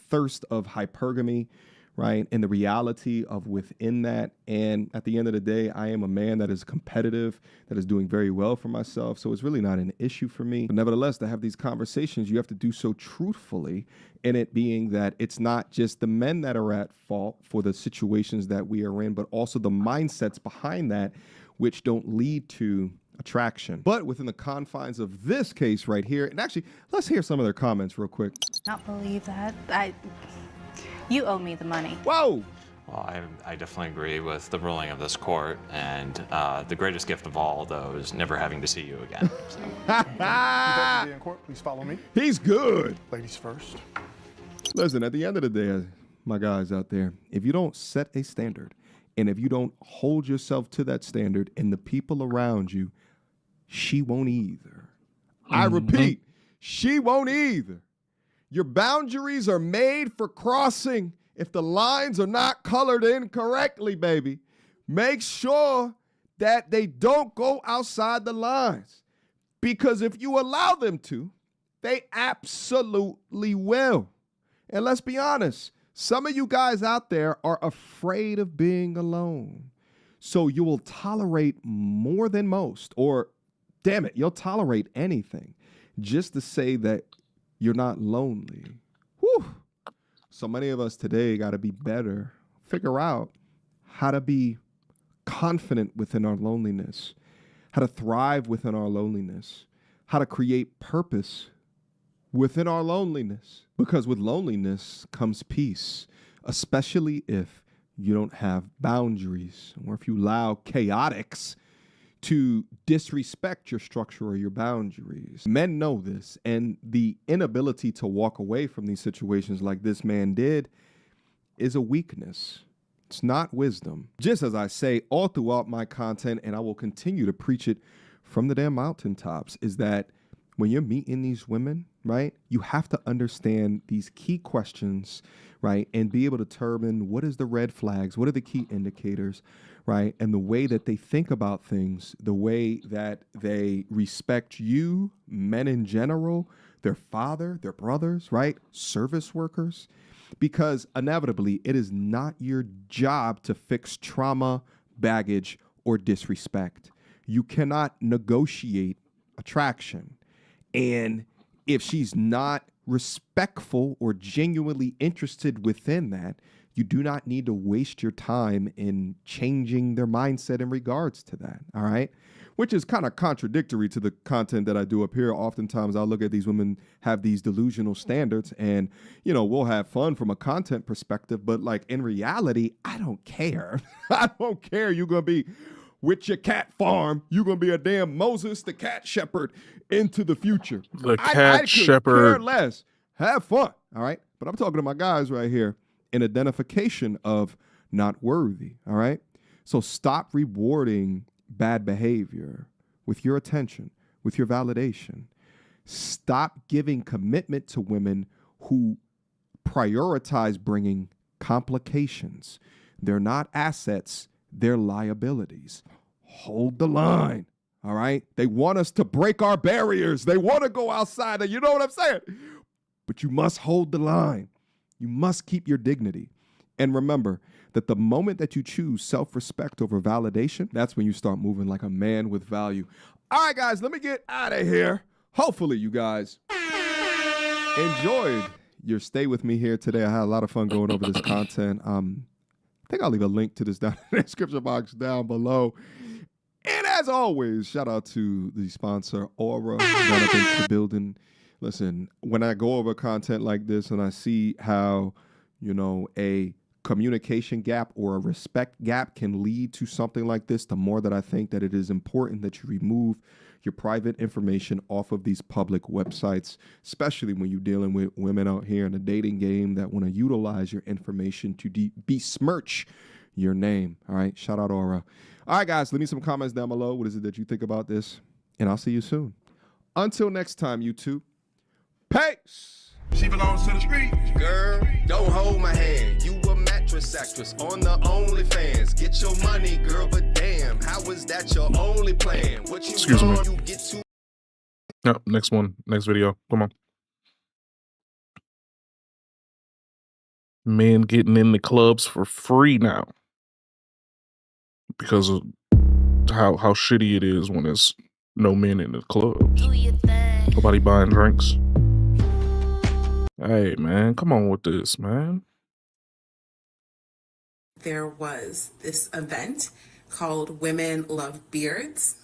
thirst of hypergamy, right? And the reality of within that. And at the end of the day, I am a man that is competitive, that is doing very well for myself. So it's really not an issue for me. But nevertheless, to have these conversations, you have to do so truthfully, in it being that it's not just the men that are at fault for the situations that we are in, but also the mindsets behind that, which don't lead to attraction. But within the confines of this case right here, and actually, let's hear some of their comments real quick. Not believe that. You owe me the money. Whoa! Well, I definitely agree with the ruling of this court, and the greatest gift of all, though, is never having to see you again. So. In court, please follow me. He's good. Ladies first. Listen, at the end of the day, my guys out there, if you don't set a standard, and if you don't hold yourself to that standard, and the people around you she won't either. I repeat, she won't either. Your boundaries are made for crossing. If the lines are not colored in correctly, baby, make sure that they don't go outside the lines. Because if you allow them to, they absolutely will. And let's be honest, some of you guys out there are afraid of being alone. So you will tolerate more than most, or damn it, you'll tolerate anything just to say that you're not lonely. Whew. So many of us today got to be better, figure out how to be confident within our loneliness, how to thrive within our loneliness, how to create purpose within our loneliness. Because with loneliness comes peace, especially if you don't have boundaries, or if you allow chaotics to disrespect your structure or your boundaries. Men know this, and the inability to walk away from these situations like this man did is a weakness. It's not wisdom. Just as I say all throughout my content, and I will continue to preach it from the damn mountaintops, is that when you're meeting these women, right, you have to understand these key questions, right, and be able to determine what is the red flags, what are the key indicators, right, and the way that they think about things, the way that they respect you, men in general, their father, their brothers, right, service workers, because inevitably it is not your job to fix trauma, baggage, or disrespect. You cannot negotiate attraction. And if she's not respectful or genuinely interested within that, you do not need to waste your time in changing their mindset in regards to that, all right? Which is kind of contradictory to the content that I do up here. Oftentimes I'll look at these women have these delusional standards and, you know, we'll have fun from a content perspective, but like in reality, I don't care. I don't care. You're going to be with your cat farm. You're going to be a damn Moses the cat shepherd into the future. The cat shepherd. Care less. Have fun, all right? But I'm talking to my guys right here in identification of not worthy, all right? So stop rewarding bad behavior with your attention, with your validation. Stop giving commitment to women who prioritize bringing complications. They're not assets, they're liabilities. Hold the line, all right? They want us to break our barriers. They want to go outside, and you know what I'm saying? But you must hold the line. You must keep your dignity. And remember that the moment that you choose self-respect over validation, that's when you start moving like a man with value. All right, guys, let me get out of here. Hopefully you guys enjoyed your stay with me here today. I had a lot of fun going over this content. I think I'll leave a link to this down in the description box down below. And as always, shout out to the sponsor, Aura, right up into the building. Listen, when I go over content like this and I see how, you know, a communication gap or a respect gap can lead to something like this, the more that I think that it is important that you remove your private information off of these public websites, especially when you're dealing with women out here in the dating game that want to utilize your information to besmirch your name. All right. Shout out Aura. All right, guys, leave me some comments down below. What is it that you think about this? And I'll see you soon. Until next time, YouTube. Peace. She belongs to the street. Girl, don't hold my hand. You a mattress actress on the OnlyFans. Get your money, girl, but damn, how is that your only plan? What you Excuse me. You get to Yep, next one, next video. Come on. Men getting in the clubs for free now because of how shitty it is when there's no men in the clubs. Nobody buying drinks. Hey, man, come on with this, man. There was this event called Women Love Beards.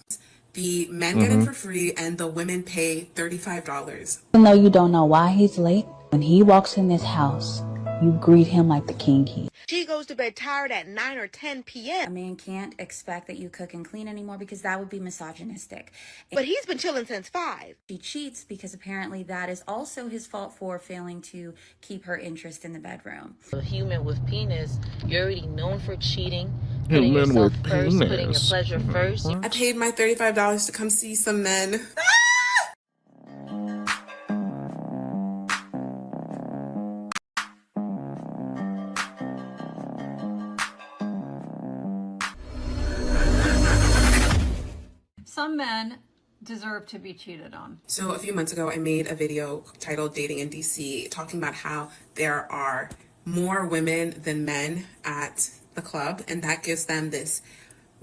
The men get it for free and the women pay $35. Even though you don't know why he's late, when he walks in this house, you greet him like the king he is. She goes to bed tired at 9 or 10 p.m. A man can't expect that you cook and clean anymore because that would be misogynistic. But he's been chilling since 5. She cheats because apparently that is also his fault for failing to keep her interest in the bedroom. A human with penis, you're already known for cheating. And men with putting your penis. pleasure first. I paid my $35 to come see some men. Some men deserve to be cheated on. So a few months ago, I made a video titled Dating in DC, talking about how there are more women than men at the club, and that gives them this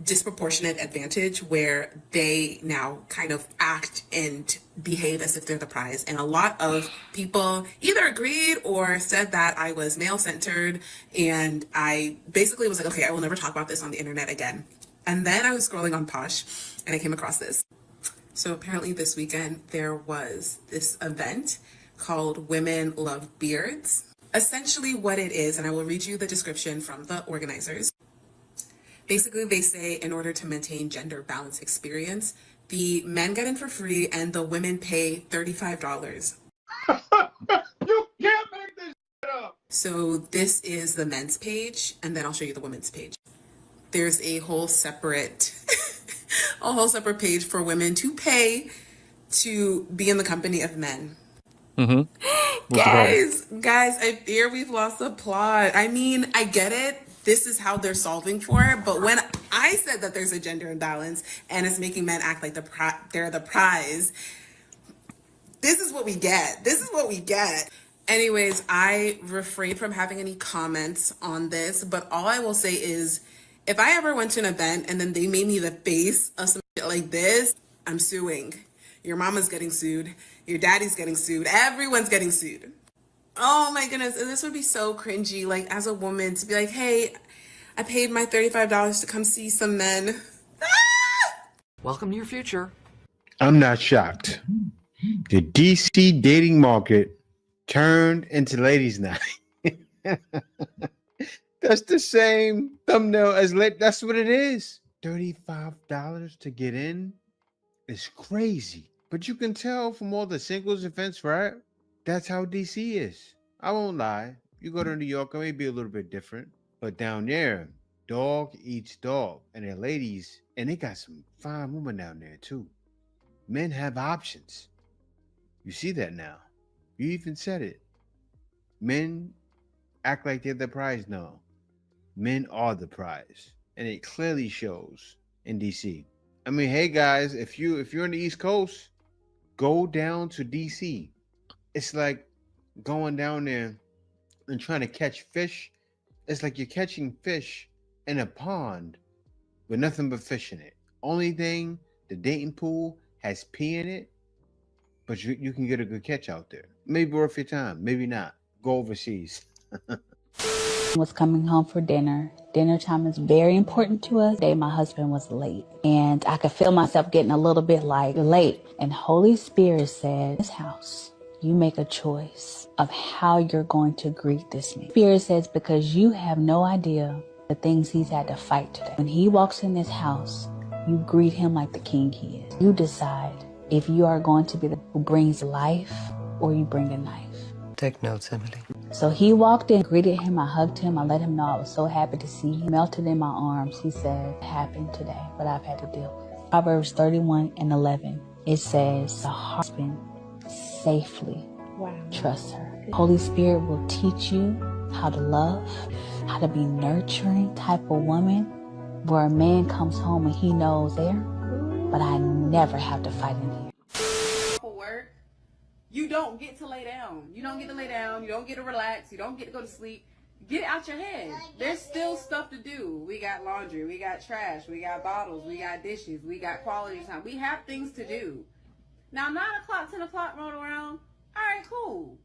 disproportionate advantage where they now kind of act and behave as if they're the prize. And a lot of people either agreed or said that I was male-centered, and I basically was like, okay, I will never talk about this on the internet again. And then I was scrolling on Posh, and I came across this. So apparently this weekend there was this event called Women Love Beards. Essentially what it is, and I will read you the description from the organizers. Basically they say in order to maintain gender balance experience, the men get in for free and the women pay $35. You can't make this shit up. So this is the men's page, and then I'll show you the women's page. There's a whole separate page for women to pay to be in the company of men. Mm-hmm. Guys, I fear we've lost the plot. I mean, I get it. This is how they're solving for it. But when I said that there's a gender imbalance and it's making men act like they're the prize, this is what we get. This is what we get. Anyways, I refrain from having any comments on this, but all I will say is, if I ever went to an event and then they made me the face of some shit like this, I'm suing. Your mama's getting sued. Your daddy's getting sued. Everyone's getting sued. Oh my goodness. And this would be so cringy, like as a woman, to be like, hey, I paid my $35 to come see some men. Welcome to your future. I'm not shocked. The DC dating market turned into ladies' night. That's the same thumbnail as lit. That's what it is. $35 to get in is crazy. But you can tell from all the singles events, right? That's how DC is. I won't lie. You go to New York, it may be a little bit different. But down there, dog eats dog. And they're ladies. And they got some fine women down there too. Men have options. You see that now. You even said it. Men act like they're the prize. No. Men are the prize. And it clearly shows in DC. I mean, hey guys, if you're on the East Coast, go down to DC. It's like going down there and trying to catch fish. It's like you're catching fish in a pond with nothing but fish in it. Only thing, the dating pool has pee in it, but you can get a good catch out there. Maybe worth your time, maybe not. Go overseas. Was coming home for dinner. Dinner time is very important to us. Today my husband was late and I could feel myself getting a little bit like late. And Holy Spirit said, this house, you make a choice of how you're going to greet this man. Spirit says, because you have no idea the things he's had to fight today. When he walks in this house, you greet him like the king he is. You decide if you are going to be the who brings life or you bring a knife. Take notes, Emily. So he walked in, greeted him, I hugged him, I let him know I was so happy to see him. Melted in my arms. He said, it happened today, but I've had to deal with it. Proverbs 31:11. It says, the husband safely trusts her. Holy Spirit will teach you how to love, how to be nurturing type of woman, where a man comes home and he knows there, but I never have to fight in here. You don't get to lay down. You don't get to lay down. You don't get to relax. You don't get to go to sleep. Get it out your head. There's still stuff to do. We got laundry. We got trash. We got bottles. We got dishes. We got quality time. We have things to do. Now, 9 o'clock, 10 o'clock roll around. All right, cool.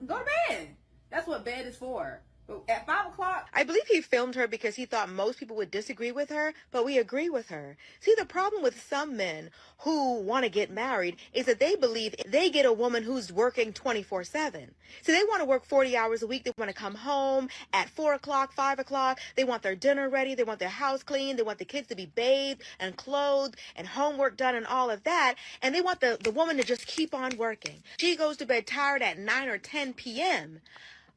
Go to bed. That's what bed is for. But at 5 o'clock. I believe he filmed her because he thought most people would disagree with her, but we agree with her. See, the problem with some men who want to get married is that they believe they get a woman who's working 24/7. So they want to work 40 hours a week. They want to come home at 4 o'clock, 5 o'clock. They want their dinner ready. They want their house clean. They want the kids to be bathed and clothed and homework done and all of that. And they want the woman to just keep on working. She goes to bed tired at 9 or 10 p.m.,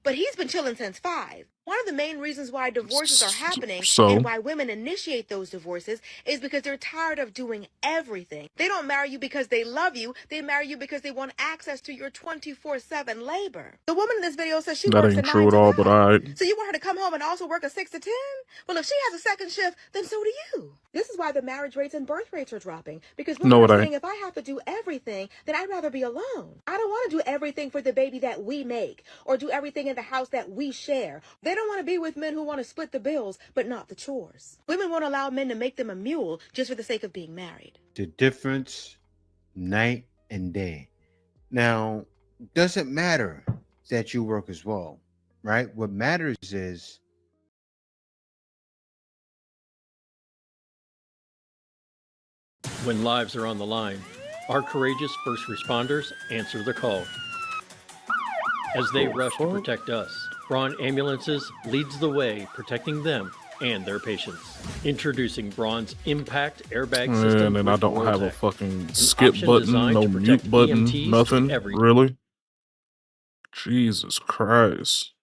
but he's been chilling since 5. One of the main reasons why divorces are happening So? and why women initiate those divorces is because they're tired of doing everything. They don't marry you because they love you. They marry you because they want access to your 24/7 labor. The woman in this video says she That works a ain't 9 true at to all, 5. but alright. So you want her to come home and also work a 6 to 10? Well, if she has a second shift, then so do you. This is why the marriage rates and birth rates are dropping. Because women No, are it ain't. saying, if I have to do everything, then I'd rather be alone. I don't want to do everything for the baby that we make or do everything in the house that we share. They don't want to be with men who want to split the bills, but not the chores. Women won't allow men to make them a mule just for the sake of being married. The difference, night and day. Now, doesn't matter that you work as well, right? What matters is when lives are on the line, our courageous first responders answer the call. As they rush to protect us, Braun Ambulances leads the way, protecting them and their patients. Introducing Braun's Impact Airbag System. And I with don't have a Vortex, fucking an skip option button, designed no to protect mute button, EMTs nothing. from every Really? Jesus Christ.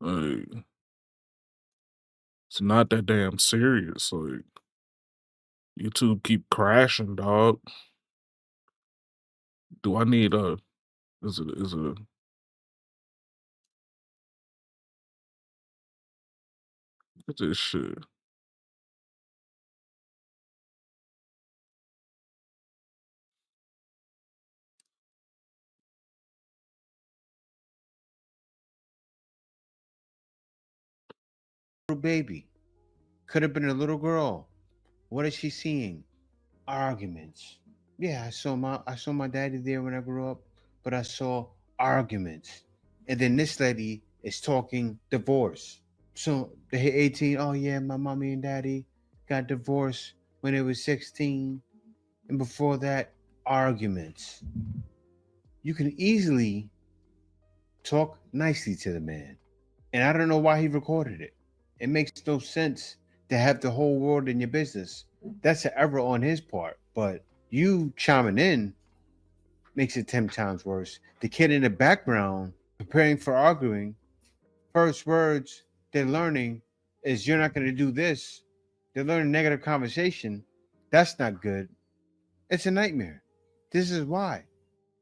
Like, it's not that damn serious. Like, YouTube keep crashing, dog. Do I need a... Is it a... Look at this shit. little baby. Could have been a little girl. What is she seeing? Arguments. Yeah, I saw my daddy there when I grew up, but I saw arguments. And then this lady is talking divorce. So they hit 18. Oh yeah, my mommy and daddy got divorced when they was 16. And before that, arguments. You can easily talk nicely to the man. And I don't know why he recorded it. It makes no sense to have the whole world in your business. That's an error on his part. But you chiming in makes it 10 times worse. The kid in the background preparing for arguing, first words they're learning is you're not going to do this. They're learning negative conversation. That's not good. It's a nightmare. This is why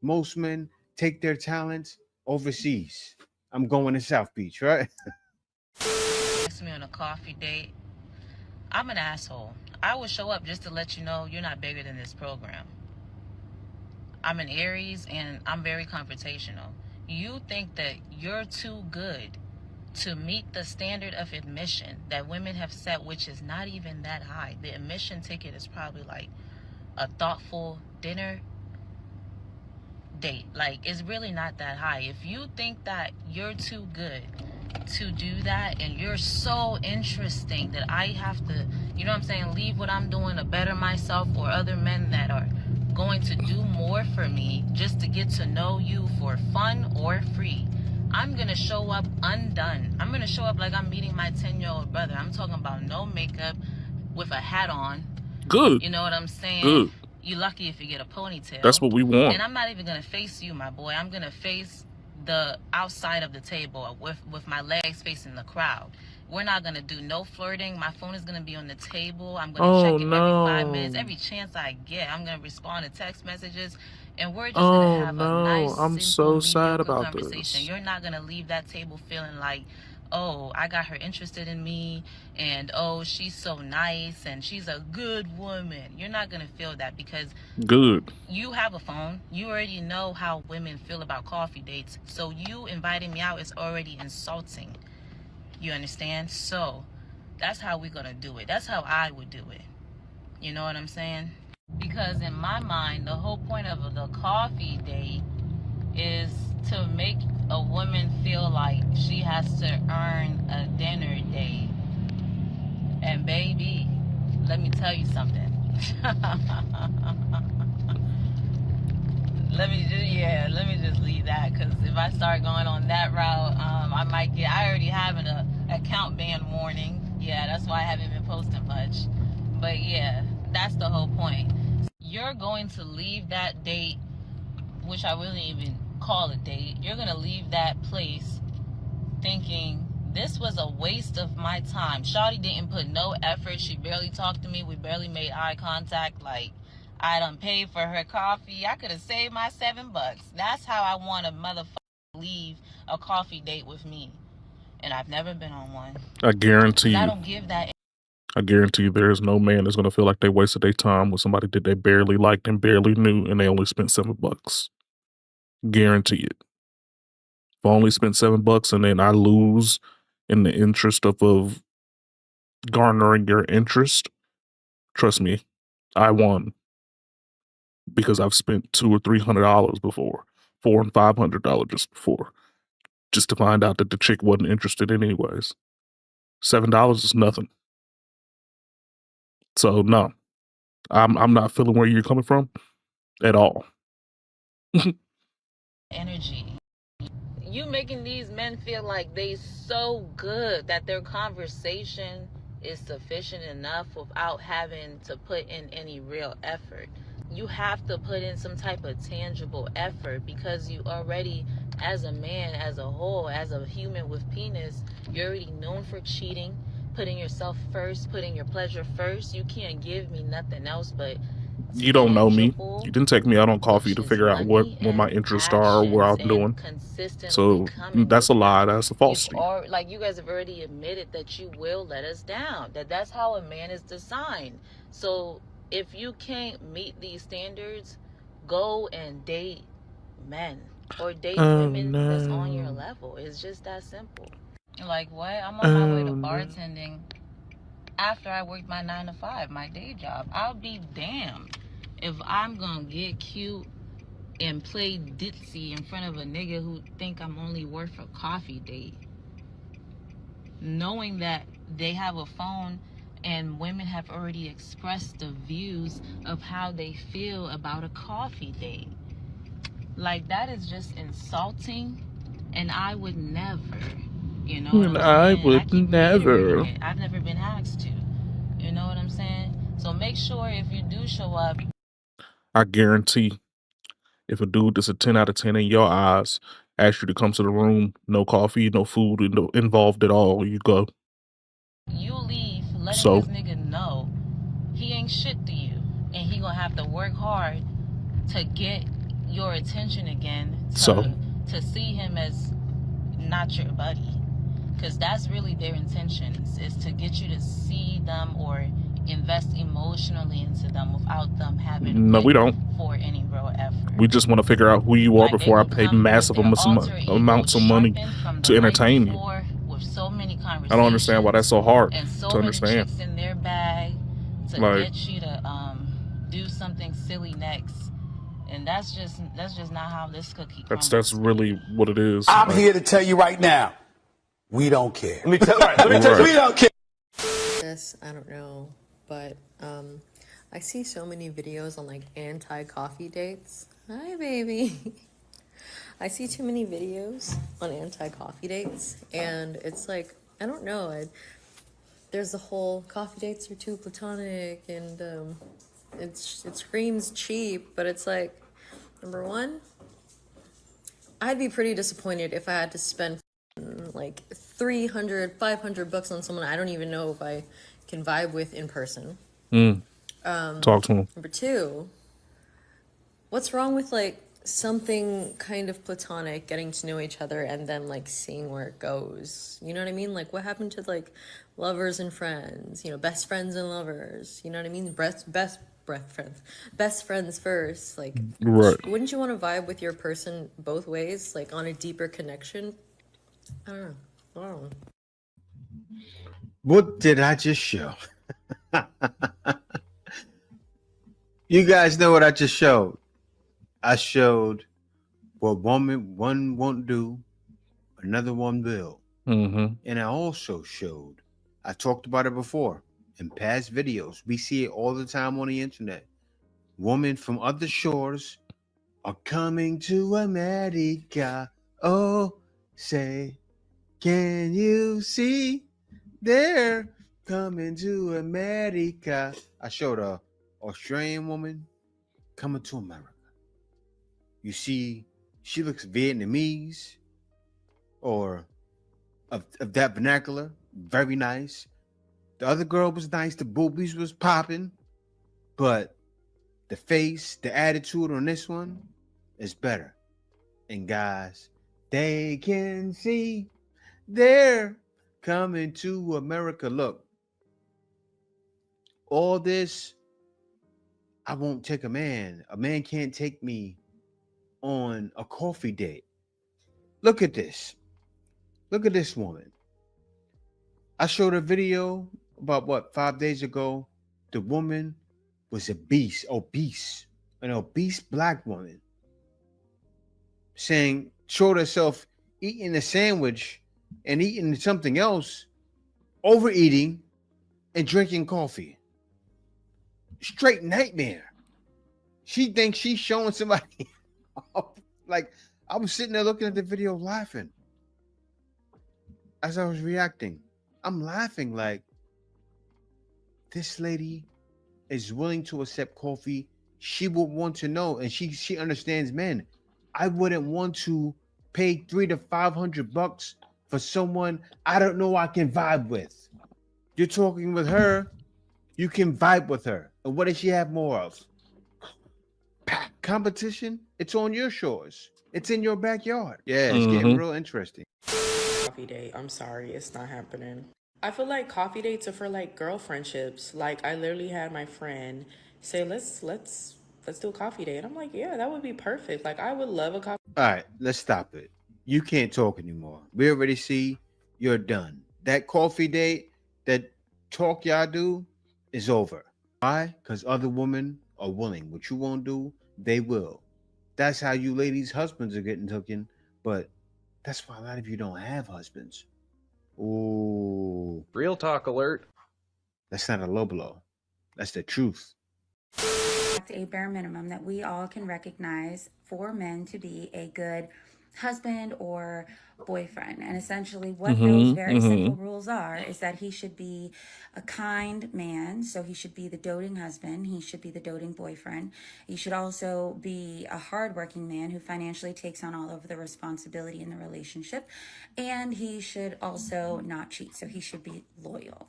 most men take their talents overseas. I'm going to South Beach, right? Ask me on a coffee date. I'm an asshole. I will show up just to let you know you're not bigger than this program. I'm an Aries and I'm very confrontational. You think that you're too good to meet the standard of admission that women have set, which is not even that high. The admission ticket is probably like a thoughtful dinner date. Like, it's really not that high. If you think that you're too good to do that and you're so interesting that I have to, you know what I'm saying, leave what I'm doing to better myself, or other men that are going to do more for me just to get to know you for fun or free, I'm going to show up undone. I'm going to show up like I'm meeting my 10-year-old brother. I'm talking about no makeup, with a hat on. Good. You know what I'm saying? Good. You're lucky if you get a ponytail. That's what we want. And I'm not even going to face you, my boy. I'm going to face the outside of the table with my legs facing the crowd. We're not going to do no flirting. My phone is going to be on the table. I'm going to check it every 5 minutes. Every chance I get, I'm going to respond to text messages. And we're just going to have a nice, I'm simple, so sad mediocre about conversation. this. You're not going to leave that table feeling like, oh, I got her interested in me, and oh, she's so nice, and she's a good woman. You're not going to feel that, because Good. you have a phone. You already know how women feel about coffee dates. So you inviting me out is already insulting. You understand? So that's how we're going to do it. That's how I would do it. You know what I'm saying? Because in my mind, the whole point of the coffee date is to make a woman feel like she has to earn a dinner date. And baby, let me tell you something. let me just leave that, because if I start going on that route, I already have an account ban warning. Yeah, that's why I haven't been posting much. But yeah, that's the whole point. You're going to leave that date, which I wouldn't even call a date. You're going to leave that place thinking this was a waste of my time. Shawty didn't put no effort. She barely talked to me. We barely made eye contact. Like, I done paid for her coffee. I could have saved my $7. That's how I want a motherfucker leave a coffee date with me. And I've never been on one. I guarantee I you. don't give that. I guarantee you there is no man that's going to feel like they wasted their time with somebody that they barely liked and barely knew and they only spent $7. Guarantee it. If I only spent $7 and then I lose in the interest of garnering your interest, trust me, I won. Because I've spent $200 or $300 before, $400 and $500 just before, just to find out that the chick wasn't interested in anyways. $7 is nothing. So no, I'm not feeling where you're coming from at all. Energy. You making these men feel like they so good that their conversation is sufficient enough without having to put in any real effort. You have to put in some type of tangible effort because you already, as a man, as a whole, as a human with penis, you're already known for cheating, putting yourself first, putting your pleasure first. You can't give me nothing else but You don't know me. You didn't take me out on coffee to figure out what my interests are or what I'm doing. So that's a lie. That's a falsity. Or like you guys have already admitted that you will let us down. That's how a man is designed. So if you can't meet these standards, go and date men or date women that's on your level. It's just that simple. Like what? I'm on my way to bartending after I worked my 9 to 5, my day job. I'll be damned if I'm gonna get cute and play ditzy in front of a nigga who think I'm only worth a coffee date. Knowing that they have a phone and women have already expressed the views of how they feel about a coffee date. Like that is just insulting and I would never, you know what I'm saying? I would never. I've never been asked to. You know what I'm saying? So make sure if you do show up. I guarantee if a dude that's a 10 out of 10 in your eyes asks you to come to the room, no coffee, no food involved at all, you go. You leave letting this nigga know he ain't shit to you. And he gonna have to work hard to get your attention again to see him as not your buddy. Because that's really their intentions, is to get you to see them or invest emotionally into them without them having No, we don't. For any real effort. We just want to figure out who you are before I pay massive amounts of money to entertain you. With so many conversations, I don't understand why that's so hard and so to understand. Chicks in their bag to get you to do something silly next. And that's just not how this cookie crumbles. That's really what it is. I'm here to tell you right now, we don't care. Let me tell you, we don't care. This, I don't know, but I see so many videos on like anti-coffee dates. Hi, baby. I see too many videos on anti-coffee dates, and it's like, I don't know. There's the whole coffee dates are too platonic, and it screams cheap, but it's like, number one, I'd be pretty disappointed if I had to spend like $300, $500 on someone I don't even know if I can vibe with in person. Talk to him. Number two, what's wrong with like something kind of platonic, getting to know each other and then like seeing where it goes? You know what I mean? Like what happened to like lovers and friends, you know, best friends and lovers, you know what I mean? Best friends first. Like, right. Wouldn't you want to vibe with your person both ways, like on a deeper connection? I don't know. What did I just show? You guys know what I just showed. I showed what one won't do, another one will. Mm-hmm. And I also showed, I talked about it before in past videos. We see it all the time on the internet. Women from other shores are coming to America. Oh, say, can you see? They're coming to America. I showed a Australian woman coming to America. You see, she looks Vietnamese or of that vernacular. Very nice. The other girl was nice. The boobies was popping. But the face, the attitude on this one is better. And guys, they can see they're coming to America. Look, all this, I won't take a man. A man can't take me on a coffee date. Look at this. Look at this woman. I showed a video about 5 days ago. The woman was obese, an obese black woman, showed herself eating a sandwich and eating something else, overeating and drinking coffee. Straight nightmare. She thinks she's showing somebody. Like, I was sitting there looking at the video laughing as I was reacting. I'm laughing like, this lady is willing to accept coffee. She would want to know, and she understands men. I wouldn't want to pay $300 to $500 for someone I don't know I can vibe with. You're talking with her, you can vibe with her. And what does she have more of? Competition? It's on your shores. It's in your backyard. Yeah, it's getting real interesting. Coffee date. I'm sorry, it's not happening. I feel like coffee dates are for like girl friendships. Like, I literally had my friend say, let's do a coffee date. And I'm like, yeah, that would be perfect. Like, I would love a coffee. All right, let's stop it. You can't talk anymore. We already see you're done. That coffee date, that talk y'all do is over. Why? Because other women are willing. What you won't do, they will. That's how you ladies' husbands are getting taken. But that's why a lot of you don't have husbands. Ooh. Real talk alert. That's not a low blow. That's the truth. A bare minimum that we all can recognize for men to be a good husband or boyfriend. And essentially what those very simple rules are is that he should be a kind man. So he should be the doting husband. He should be the doting boyfriend. He should also be a hardworking man who financially takes on all of the responsibility in the relationship. And he should also not cheat. So he should be loyal.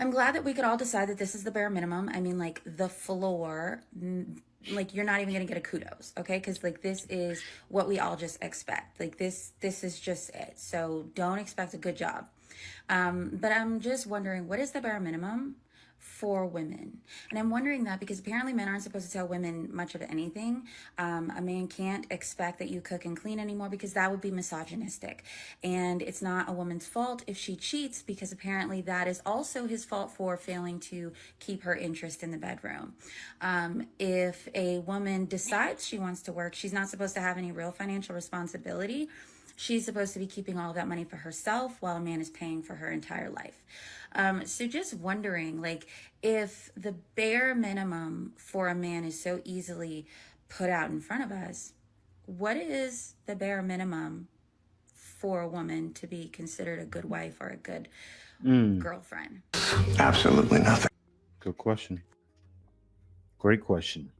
I'm glad that we could all decide that this is the bare minimum. I mean, like, the floor, like, you're not even going to get a kudos, okay? Because, like, this is what we all just expect. Like, this is just it. So don't expect a good job. But I'm just wondering, what is the bare minimum for women? And I'm wondering that because apparently men aren't supposed to tell women much of anything. A man can't expect that you cook and clean anymore because that would be misogynistic. And it's not a woman's fault if she cheats because apparently that is also his fault for failing to keep her interest in the bedroom. If a woman decides she wants to work, she's not supposed to have any real financial responsibility. She's supposed to be keeping all of that money for herself while a man is paying for her entire life. So just wondering, like, if the bare minimum for a man is so easily put out in front of us, what is the bare minimum for a woman to be considered a good wife or a good girlfriend? Absolutely nothing. Good question. Great question.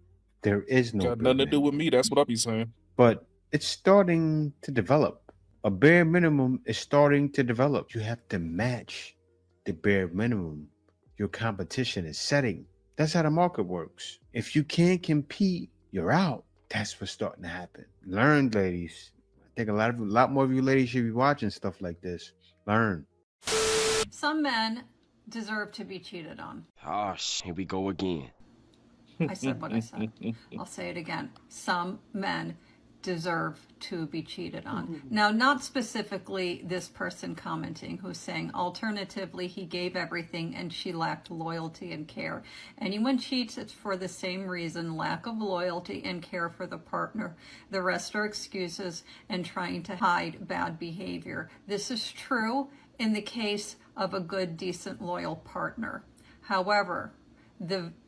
There is no Got nothing to do with me. That's what I be saying. But it's starting to develop. A bare minimum is starting to develop. You have to match the bare minimum your competition is setting. That's how the market works. If you can't compete, you're out. That's what's starting to happen. Learn, ladies. I think a lot more of you ladies should be watching stuff like this. Learn. Some men deserve to be cheated on. Oh, here we go again. I said what I said. I'll say it again. Some men deserve to be cheated on. Now, not specifically this person commenting who's saying, alternatively, he gave everything and she lacked loyalty and care. Anyone cheats, it's for the same reason, lack of loyalty and care for the partner. The rest are excuses and trying to hide bad behavior. This is true in the case of a good, decent, loyal partner. However,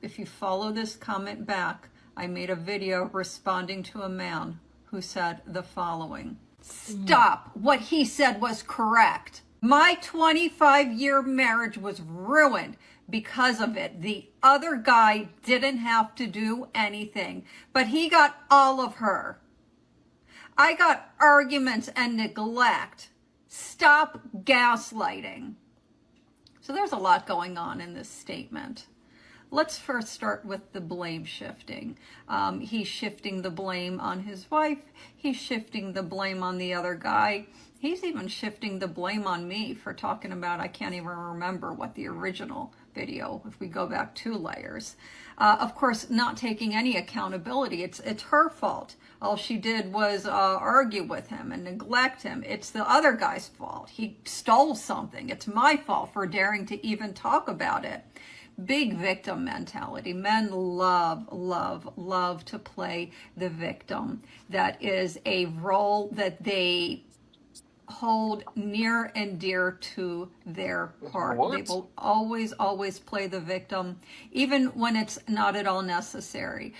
if you follow this comment back, I made a video responding to a man who said the following. Stop. What he said was correct. My 25-year marriage was ruined because of it. The other guy didn't have to do anything, but he got all of her. I got arguments and neglect Stop gaslighting. So there's a lot going on in this statement. Let's first start with the blame shifting. He's shifting the blame on his wife. He's shifting the blame on the other guy. He's even shifting the blame on me for talking about, I can't even remember what the original video, if we go back 2 layers. Of course, not taking any accountability. It's her fault. All she did was argue with him and neglect him. It's the other guy's fault. He stole something. It's my fault for daring to even talk about it. Big victim mentality. Men love, love, love to play the victim. That is a role that they hold near and dear to their heart. What? They will always, always play the victim, even when it's not at all necessary.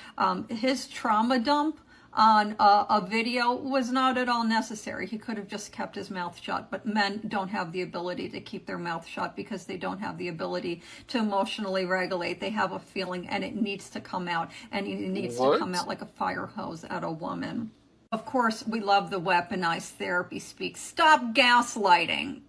His trauma dump on a video was not at all necessary. He could have just kept his mouth shut, but men don't have the ability to keep their mouth shut because they don't have the ability to emotionally regulate. They have a feeling and it needs to come out, and it needs to come out like a fire hose at a woman. Of course, we love the weaponized therapy speak. Stop gaslighting.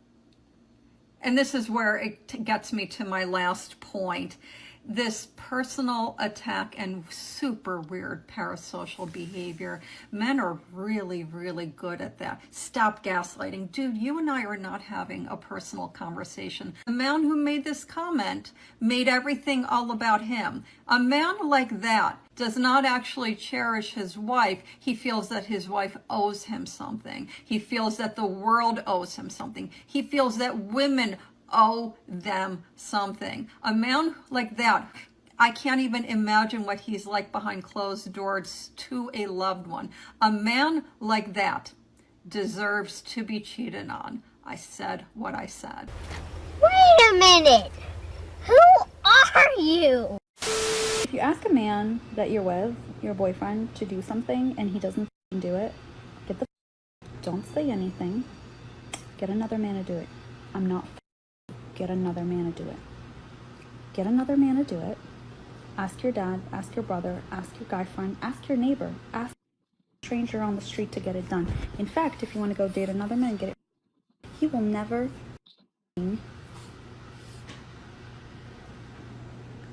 And this is where it gets me to my last point. This personal attack and super weird parasocial behavior. Men are really, really good at that. Stop gaslighting. Dude, you and I are not having a personal conversation. The man who made this comment made everything all about him. A man like that does not actually cherish his wife. He feels that his wife owes him something. He feels that the world owes him something. He feels that women owe them something. A man like that, I can't even imagine what he's like behind closed doors to a loved one. A man like that deserves to be cheated on. I said what I said. Wait a minute. Who are you? If you ask a man that you're with, your boyfriend, to do something and he doesn't do it, don't say anything. Get another man to do it. I'm not. Get another man to do it. Get another man to do it. Ask your dad, ask your brother, ask your guy friend, ask your neighbor, ask a stranger on the street to get it done. In fact, if you want to go date another man, get it. He will never do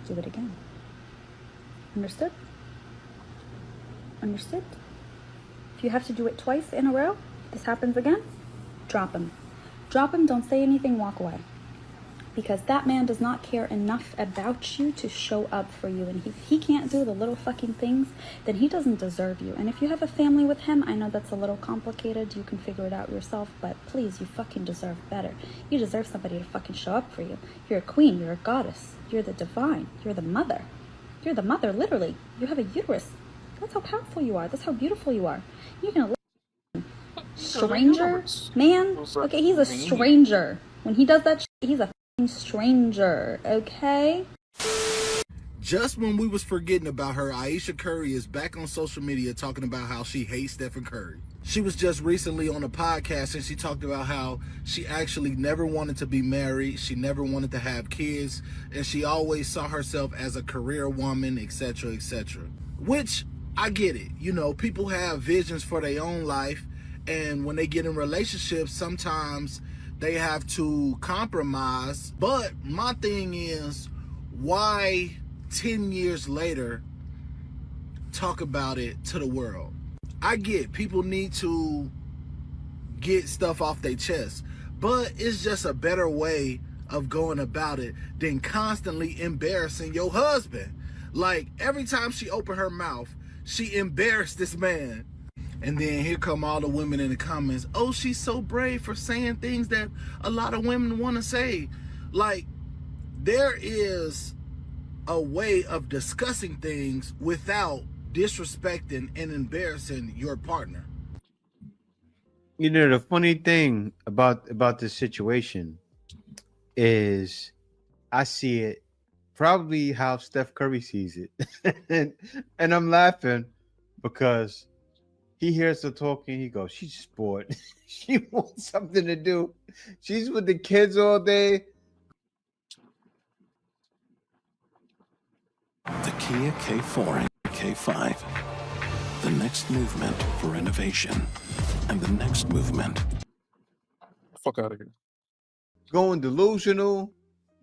it again. Understood? Understood? If you have to do it twice in a row, if this happens again, drop him. Drop him, don't say anything, walk away. Because that man does not care enough about you to show up for you. And if he can't do the little fucking things, then he doesn't deserve you. And if you have a family with him, I know that's a little complicated. You can figure it out yourself. But please, you fucking deserve better. You deserve somebody to fucking show up for you. You're a queen. You're a goddess. You're the divine. You're the mother. You're the mother, literally. You have a uterus. That's how powerful you are. That's how beautiful you are. You're gonna stranger man. Okay, he's a stranger. When he does that shit, he's a stranger, okay? Just when we was forgetting about her, Ayesha Curry is back on social media talking about how she hates Stephen Curry. She was just recently on a podcast and she talked about how she actually never wanted to be married, she never wanted to have kids, and she always saw herself as a career woman, etc., etc. Which, I get it. You know, people have visions for their own life, and when they get in relationships, sometimes they have to compromise. But my thing is, why 10 years later talk about it to the world? I get people need to get stuff off their chest, but it's just a better way of going about it than constantly embarrassing your husband. Like, every time she opened her mouth, she embarrassed this man. And then here come all the women in the comments. Oh, she's so brave for saying things that a lot of women want to say. Like, there is a way of discussing things without disrespecting and embarrassing your partner. You know, the funny thing about this situation is I see it probably how Steph Curry sees it. and I'm laughing because he hears her talking. He goes, she's bored. She wants something to do. She's with the kids all day. The Kia K4 and K5. The next movement for innovation. And the next movement Fuck out of here. Going delusional.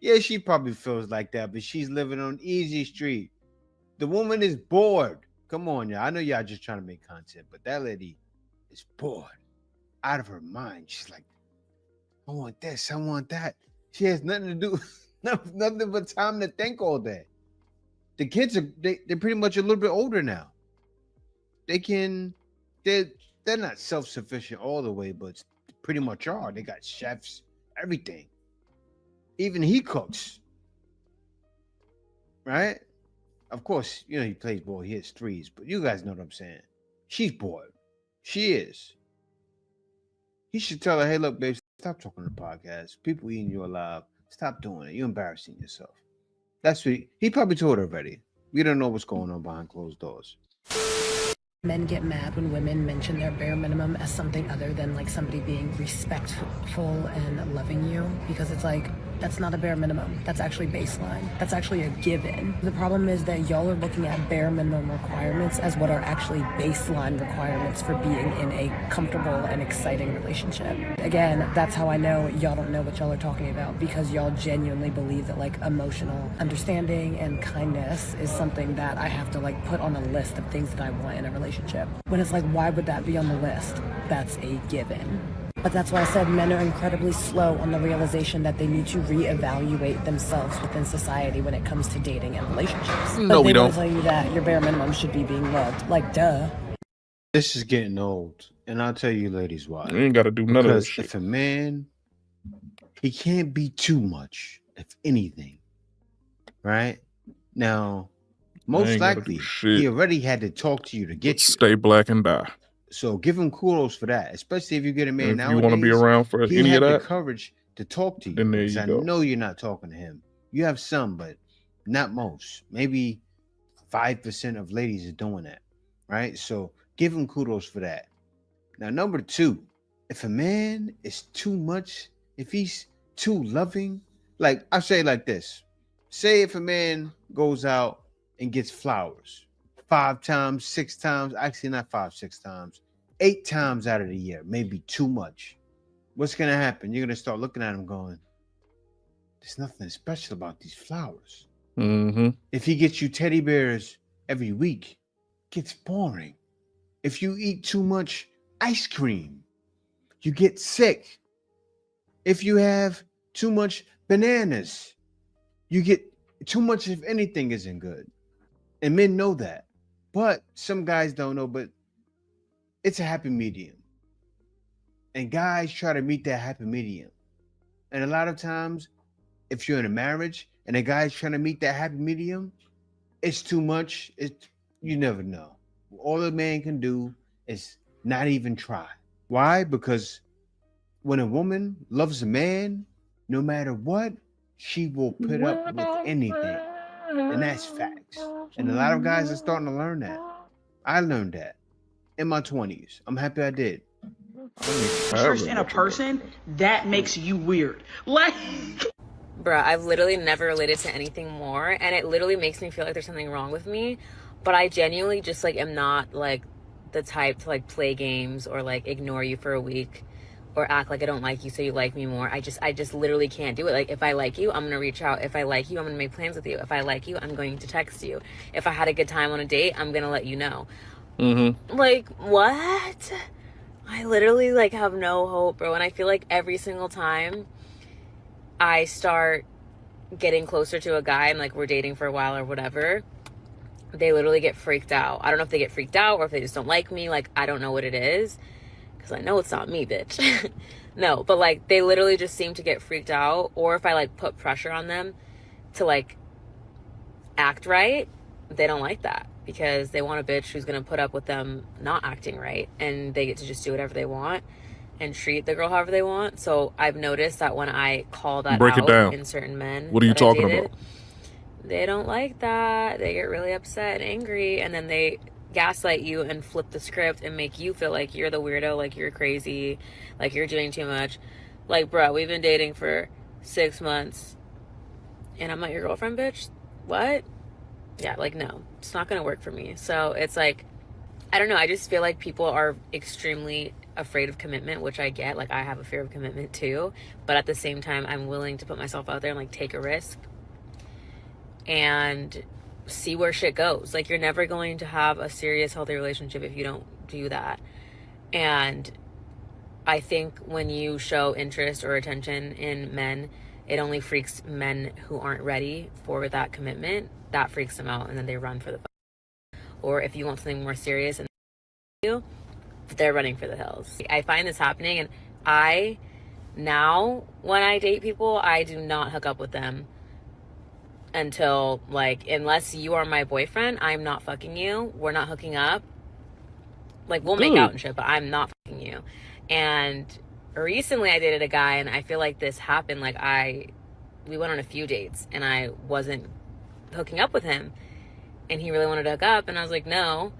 Yeah, she probably feels like that, but she's living on easy street. The woman is bored. Come on, y'all. I know y'all just trying to make content, but that lady is bored, out of her mind. She's like, I want this, I want that. She has nothing to do, nothing but time to think all day. The kids they're pretty much a little bit older now. They're not self-sufficient all the way, but pretty much are. They got chefs, everything. Even he cooks. Right? Of course, you know, he plays ball, he hits threes, but you guys know what I'm saying. She's bored. She is. He should tell her, hey, look, babe, stop talking on the podcast. People eating you alive. Stop doing it. You're embarrassing yourself. That's what he probably told her already. We don't know what's going on behind closed doors. Men get mad when women mention their bare minimum as something other than like somebody being respectful and loving you, because it's like, that's not a bare minimum. That's actually baseline. That's actually a given. The problem is that y'all are looking at bare minimum requirements as what are actually baseline requirements for being in a comfortable and exciting relationship. Again, that's how I know y'all don't know what y'all are talking about, because y'all genuinely believe that like emotional understanding and kindness is something that I have to like put on a list of things that I want in a relationship. When it's like, why would that be on the list? That's a given. But that's why I said men are incredibly slow on the realization that they need to reevaluate themselves within society when it comes to dating and relationships. No, we don't. They will tell you that your bare minimum should be being loved. Like, duh. This is getting old, and I'll tell you ladies why. You ain't got to do none of Because this shit. if a man, he can't be too much, if anything. Right? Now, most likely, he already had to talk to you to get you. Stay black and die. So give him kudos for that, especially if you get a man If nowadays. you want to be around for he any had of the that, courage to talk to you. then there Because you I go. know you're not talking to him. You have some, but not most. Maybe 5% of ladies are doing that, right? So give him kudos for that. Now, number two, if a man is too much, if he's too loving, like I say it like this. Say if a man goes out and gets flowers 5 times, 6 times, actually not 5, 6 times, 8 times out of the year, maybe too much. What's going to happen? You're going to start looking at him going, there's nothing special about these flowers. Mm-hmm. If he gets you teddy bears every week, it gets boring. If you eat too much ice cream, you get sick. If you have too much bananas, you get too much of anything isn't good. And men know that. But some guys don't know, but it's a happy medium. And guys try to meet that happy medium. And a lot of times, if you're in a marriage and a guy's trying to meet that happy medium, it's too much. You never know. All a man can do is not even try. Why? Because when a woman loves a man, no matter what, she will put up with anything. And that's facts. And a lot of guys are starting to learn that. I learned that in my 20s. I'm happy I did. Interest in a person, that makes you weird. Like, bruh, I've literally never related to anything more, and it literally makes me feel like there's something wrong with me. But I genuinely just like am not like the type to like play games or like ignore you for a week or act like I don't like you so you like me more. I just literally can't do it. Like, if I like you, I'm gonna reach out. If I like you, I'm gonna make plans with you. If I like you, I'm going to text you. If I had a good time on a date, I'm gonna let you know. Mm-hmm. Like, what? I literally like have no hope, bro. And I feel like every single time I start getting closer to a guy and like we're dating for a while or whatever, they literally get freaked out. I don't know if they get freaked out or if they just don't like me. Like, I don't know what it is. Because I know it's not me, bitch. No, but like they literally just seem to get freaked out. Or if I like put pressure on them to like act right, they don't like that. Because they want a bitch who's going to put up with them not acting right. And they get to just do whatever they want and treat the girl however they want. So I've noticed that when I call that Break it out down. in certain men, What are you that I talking dated, about? they don't like that. They get really upset and angry, and then they gaslight you and flip the script and make you feel like you're the weirdo, like you're crazy, like you're doing too much. Like, bro, we've been dating for 6 months and I'm not your girlfriend, bitch. What? Yeah, like, no, it's not gonna work for me. So it's like, I don't know. I just feel like people are extremely afraid of commitment, which I get. Like, I have a fear of commitment too. But at the same time, I'm willing to put myself out there and like take a risk and see where shit goes. Like, you're never going to have a serious, healthy relationship if you don't do that. And I think when you show interest or attention in men, it only freaks men who aren't ready for that commitment. That freaks them out, and then they run for the. Or if you want something more serious and you, they're running for the hills. I find this happening, and I now, when I date people, I do not hook up with them until, like, unless you are my boyfriend, I'm not fucking you. We're not hooking up. Like, we'll make out and shit, but I'm not fucking you. And recently I dated a guy, and I feel like this happened. Like, we went on a few dates, and I wasn't hooking up with him, and he really wanted to hook up, and I was like, no.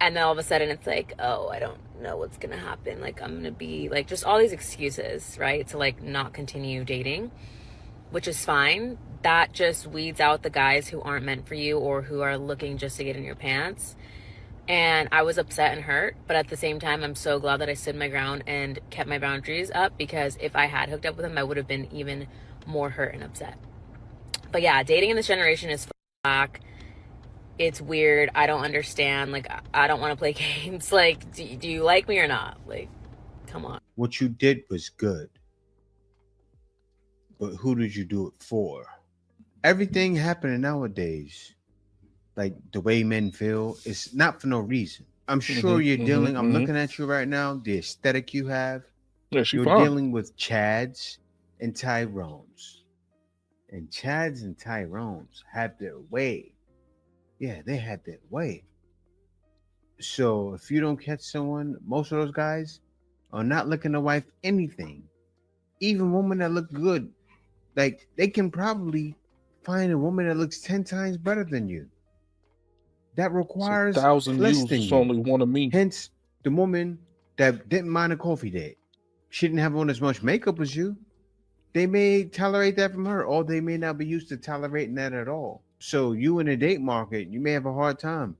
And then all of a sudden it's like, oh, I don't know what's gonna happen. Like, I'm gonna be like, just all these excuses, right? To like not continue dating, which is fine. That just weeds out the guys who aren't meant for you or who are looking just to get in your pants. And I was upset and hurt, but at the same time, I'm so glad that I stood my ground and kept my boundaries up, because if I had hooked up with him, I would have been even more hurt and upset. But yeah, dating in this generation is whack. It's weird. I don't understand. Like, I don't want to play games. Like, do you like me or not? Like, come on. What you did was good. But who did you do it for? Everything happening nowadays, like the way men feel, it's not for no reason. I'm sure you're dealing, I'm looking at you right now, the aesthetic you have. Yeah, you're dealing with Chads and Tyrones. And Chads and Tyrones have their way. Yeah, they had their way. So if you don't catch someone, most of those guys are not looking to wife anything. Even women that look good, like, they can probably find a woman that looks 10 times better than you. That requires 1,000 less views than is you. only one of me. Hence, the woman that didn't mind a coffee date. She didn't have on as much makeup as you. They may tolerate that from her, or they may not be used to tolerating that at all. So you in the date market, you may have a hard time.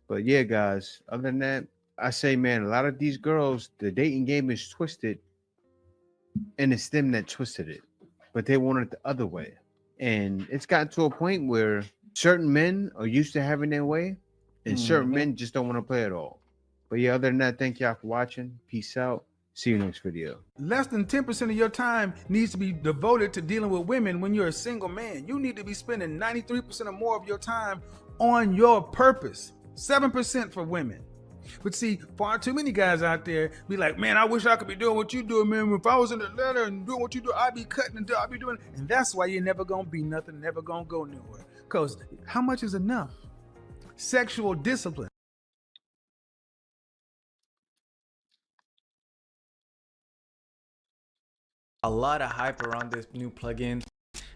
But yeah, guys, other than that, I say, man, a lot of these girls, the dating game is twisted, and it's them that twisted it. But they want it the other way. And it's gotten to a point where certain men are used to having their way, and certain men just don't want to play at all. But yeah, other than that, thank y'all for watching. Peace out. See you next video. Less than 10% of your time needs to be devoted to dealing with women when you're a single man. You need to be spending 93% or more of your time on your purpose. 7% for women. But see, far too many guys out there be like, man, I wish I could be doing what you do, man. If I was in Atlanta and doing what you do, I'd be cutting and I'd be doing. And that's why you're never going to be nothing, never going to go nowhere. Because how much is enough? Sexual discipline. A lot of hype around this new plugin.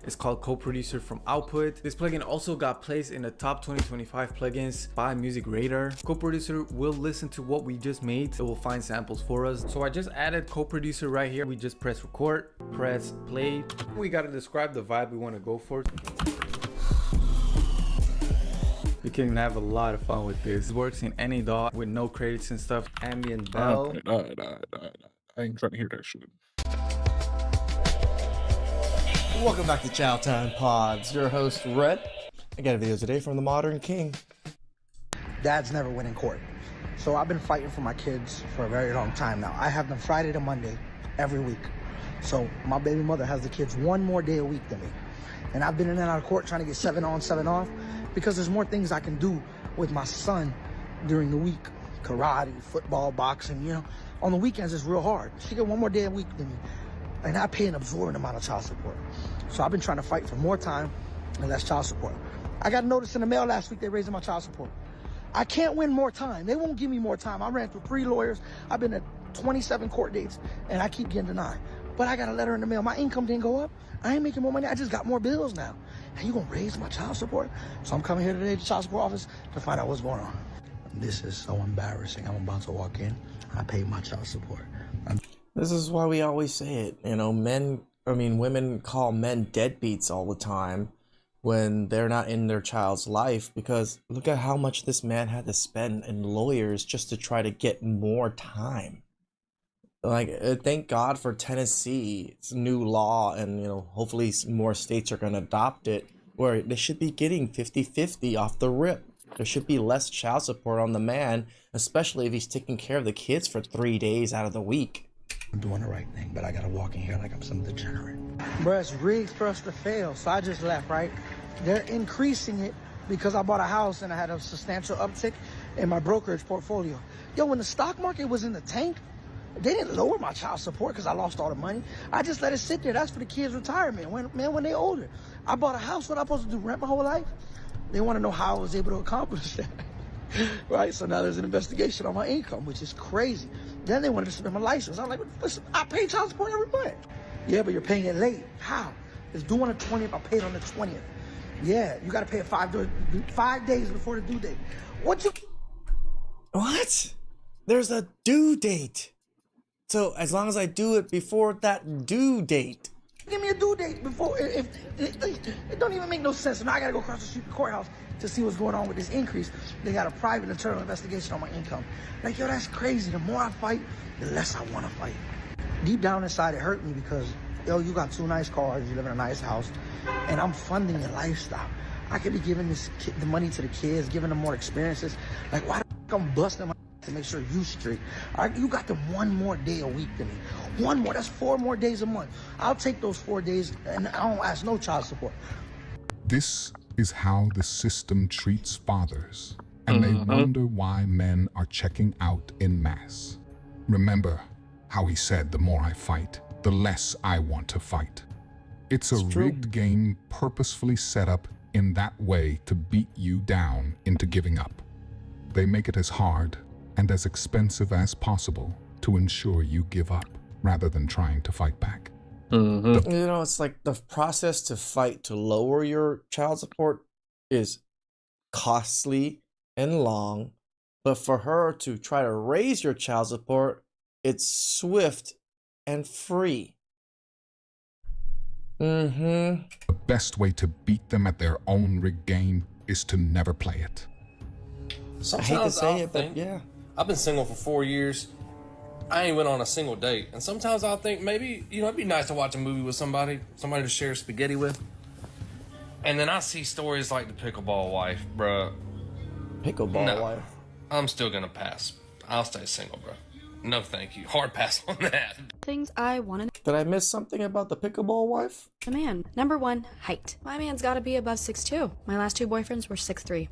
It's called Co-Producer from Output. This plugin also got placed in the top 2025 plugins by Music Radar. Co-Producer will listen to what we just made. It will find samples for us. So I just added Co-Producer right here. We just press record, press play. We got to describe the vibe we want to go for. You can have a lot of fun with this. It works in any DAW with no credits and stuff. Ambient bell. I ain't trying to hear that shit. Welcome back to Chow Time Pods. Your host, Rhett. I got a video today from the Modern King. Dads never win in court. So I've been fighting for my kids for a very long time now. I have them Friday to Monday every week. So my baby mother has the kids one more day a week than me. And I've been in and out of court trying to get 7 on, 7 off, because there's more things I can do with my son during the week. Karate, football, boxing, you know. On the weekends, it's real hard. She get one more day a week than me. And I pay an absorbent amount of child support. So I've been trying to fight for more time and less child support. I got a notice in the mail last week, they're raising my child support. I can't win more time. They won't give me more time. I ran through 3 lawyers. I've been at 27 court dates, and I keep getting denied. But I got a letter in the mail. My income didn't go up. I ain't making more money. I just got more bills now. And you gonna raise my child support? So I'm coming here today to the child support office to find out what's going on. This is so embarrassing. I'm about to walk in. I paid my child support. This is why we always say it. You know, women call men deadbeats all the time. when they're not in their child's life, because look at how much this man had to spend in lawyers just to try to get more time. Like, thank God for Tennessee's new law, and hopefully more states are going to adopt it, where they should be getting 50-50 off the rip. There should be less child support on the man, especially if he's taking care of the kids for 3 days out of the week. I'm doing the right thing, but I gotta walk in here like I'm some degenerate. Bro, it's rigged for us to fail, so I just left, right? They're increasing it because I bought a house and I had a substantial uptick in my brokerage portfolio. Yo, when the stock market was in the tank, they didn't lower my child support because I lost all the money. I just let it sit there. That's for the kids' retirement, when they're older. I bought a house. What am I supposed to do, rent my whole life? They want to know how I was able to accomplish that. Right? So now there's an investigation on my income, which is crazy. Then they wanted to suspend my license. I'm like, listen, I pay child support every month. Yeah, but you're paying it late. How? It's due on the 20th. I paid on the 20th. Yeah, you got to pay it 5 days before the due date. What? There's a due date. So as long as I do it before that due date. Give me a due date before. If it don't even make no sense. So now I got to go across the street to the courthouse to see what's going on with this increase. They got a private internal investigation on my income. Like, yo, that's crazy. The more I fight, the less I want to fight. Deep down inside, it hurt me because, yo, you got 2 nice cars, you live in a nice house, and I'm funding your lifestyle. I could be giving the money to the kids, giving them more experiences. Like, why the f*** I'm busting my to make sure you straight? All right, you got them 1 more day a week than me. 1 more, that's 4 more days a month. I'll take those 4 days and I don't ask no child support. This is how the system treats fathers, and they wonder why men are checking out en masse. Remember how he said, the more I fight, the less I want to fight. It's a rigged game purposefully set up in that way to beat you down into giving up. They make it as hard and as expensive as possible to ensure you give up rather than trying to fight back. It's like the process to fight to lower your child support is costly and long, but for her to try to raise your child support, it's swift and free. The best way to beat them at their own rigged game is to never play it. Sometimes I hate to say it, but yeah. I've been single for 4 years. I ain't went on a single date. And sometimes I'll think maybe, it'd be nice to watch a movie with somebody to share spaghetti with. And then I see stories like the pickleball wife, bruh. Pickleball wife? I'm still gonna pass. I'll stay single, bruh. No thank you. Hard pass on that. Things I wanted. Did I miss something about the pickleball wife? A man. Number 1, height. My man's gotta be above 6'2". My last 2 boyfriends were 6'3".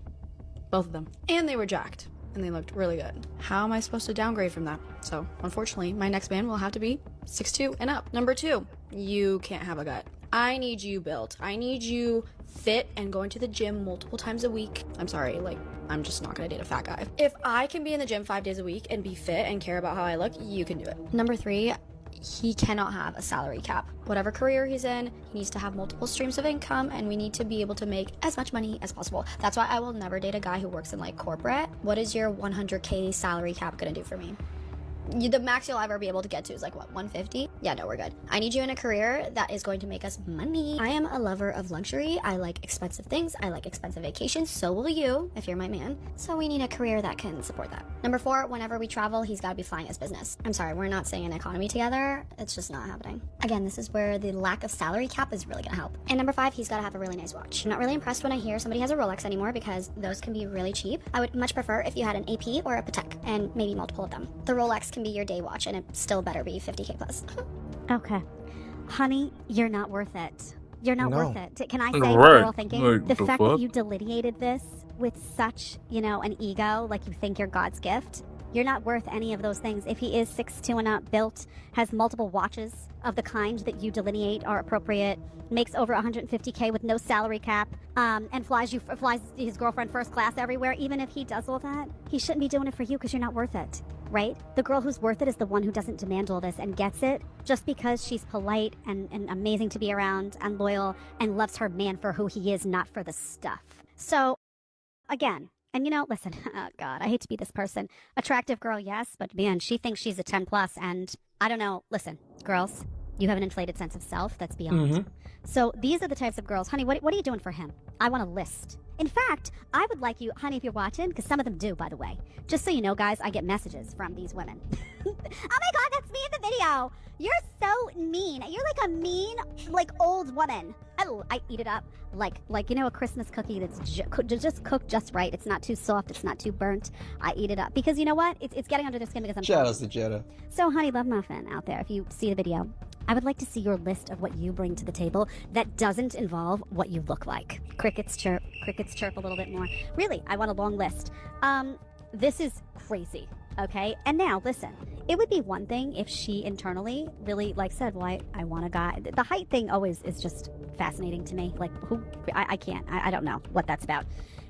Both of them. And they were jacked. And they looked really good. How am I supposed to downgrade from that? So, unfortunately, my next man will have to be 6'2" and up. Number 2, you can't have a gut. I need you built. I need you fit and going to the gym multiple times a week. I'm sorry, I'm just not gonna date a fat guy. If I can be in the gym 5 days a week and be fit and care about how I look, you can do it. Number 3, he cannot have a salary cap. Whatever career he's in, he needs to have multiple streams of income, and we need to be able to make as much money as possible. That's why I will never date a guy who works in corporate. What is your 100K salary cap gonna do for me? The max you'll ever be able to get to is what, 150? Yeah, no, we're good. I need you in a career that is going to make us money. I am a lover of luxury. I like expensive things. I like expensive vacations. So will you, if you're my man. So we need a career that can support that. Number 4, whenever we travel, he's got to be flying his business. I'm sorry, we're not staying in economy together. It's just not happening. Again, this is where the lack of salary cap is really gonna help. And number 5, he's got to have a really nice watch. I'm not really impressed when I hear somebody has a Rolex anymore because those can be really cheap. I would much prefer if you had an AP or a Patek and maybe multiple of them. The Rolex can be your day watch, and it still better be 50K plus. Okay. Honey, you're not worth it. You're not worth it. Can I say Right. what we're all thinking? Like, the the fact fuck? that you delineated this with such, an ego, like you think you're God's gift, you're not worth any of those things. If he is 6'2" and up, built, has multiple watches of the kind that you delineate are appropriate, makes over 150K with no salary cap, and flies his girlfriend first class everywhere, even if he does all that, he shouldn't be doing it for you because you're not worth it. Right? The girl who's worth it is the one who doesn't demand all this and gets it just because she's polite and amazing to be around and loyal and loves her man for who he is, not for the stuff. So, again, and listen, oh God, I hate to be this person. Attractive girl, yes, but man, she thinks she's a 10 plus, and I don't know. Listen, girls, You have an inflated sense of self that's beyond. So these are the types of girls. Honey, what are you doing for him? I want a list. In fact, I would like you, honey, if you're watching, because some of them do, by the way. Just so you know, guys, I get messages from these women. Oh my God, that's me in the video. You're so mean. You're like a mean, like, old woman. I eat it up like you know, a Christmas cookie that's just cooked just right. It's not too soft. It's not too burnt. I eat it up because you know what? It's getting under their skin because I'm. Shout out to Jetta. So, honey, love muffin out there. If you see the video, I would like to see your list of what you bring to the table that doesn't involve what you look like. Crickets chirp a little bit more. Really, I want a long list. This is crazy. Okay, and now listen, it would be one thing if she internally really like said, well, I want a guy. The height thing always is just fascinating to me. Like, who, I can't, I don't know what that's about.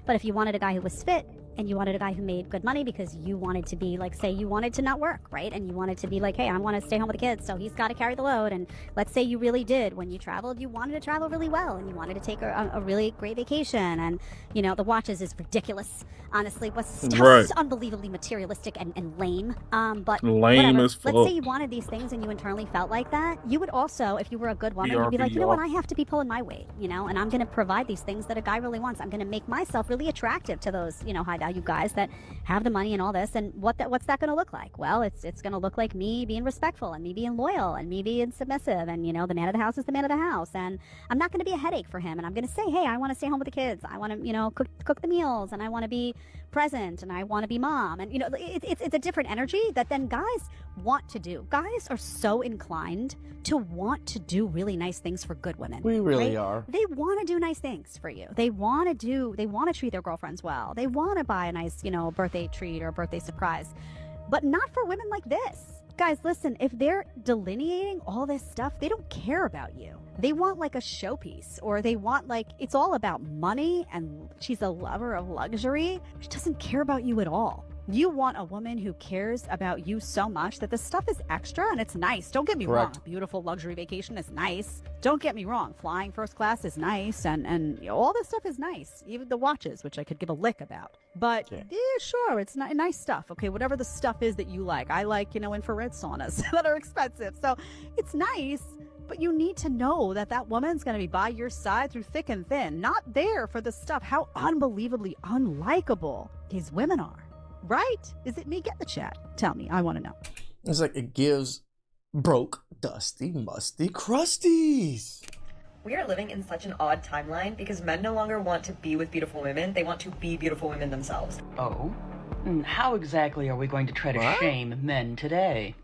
But if you wanted a guy who was fit and you wanted a guy who made good money because you wanted to be like, say you wanted to not work, right? And you wanted to be like, hey, I want to stay home with the kids, so he's got to carry the load. And let's say you really did, when you traveled, you wanted to travel really well and you wanted to take a really great vacation. And, you know, the watches is ridiculous. Honestly, was just unbelievably materialistic and lame. But lame whatever. as fuck. Let's say you wanted these things and you internally felt like that. You would also, if you were a good woman, you'd be like, you know what, I have to be pulling my weight, you know, and I'm going to provide these things that a guy really wants. I'm going to make myself really attractive to those, you know, high value guys that have the money and all this. And what's that going to look like? Well, it's going to look like me being respectful and me being loyal and me being submissive. And, you know, the man of the house is the man of the house. And I'm not going to be a headache for him. And I'm going to say, hey, I want to stay home with the kids. I want to, you know, cook the meals, and I want to be present, and I want to be mom. And, you know, it's a different energy that then guys want to do. Guys are so inclined to want to do really nice things for good women. We really are. They want to do nice things for you. They want to treat their girlfriends well. They want to buy a nice, you know, birthday treat or birthday surprise, but not for women like this. Guys, listen, if they're delineating all this stuff, they don't care about you. They want like a showpiece, or they want like, it's all about money, and she's a lover of luxury. She doesn't care about you at all. You want a woman who cares about you so much that the stuff is extra and it's nice. Don't get me wrong. A beautiful luxury vacation is nice. Don't get me wrong. Flying first class is nice, and you know, all this stuff is nice. Even the watches, which I could give a lick about. But yeah, sure, it's not nice stuff. Okay, whatever the stuff is that you like. I like, you know, infrared saunas that are expensive. So it's nice, but you need to know that that woman's going to be by your side through thick and thin, not there for the stuff. How unbelievably unlikable these women are. Right? Is it me? Get the chat. Tell me. I want to know. It's like it gives broke, dusty, musty crusties. We are living in such an odd timeline because men no longer want to be with beautiful women. They want to be beautiful women themselves. Oh? How exactly are we going to try to shame men today?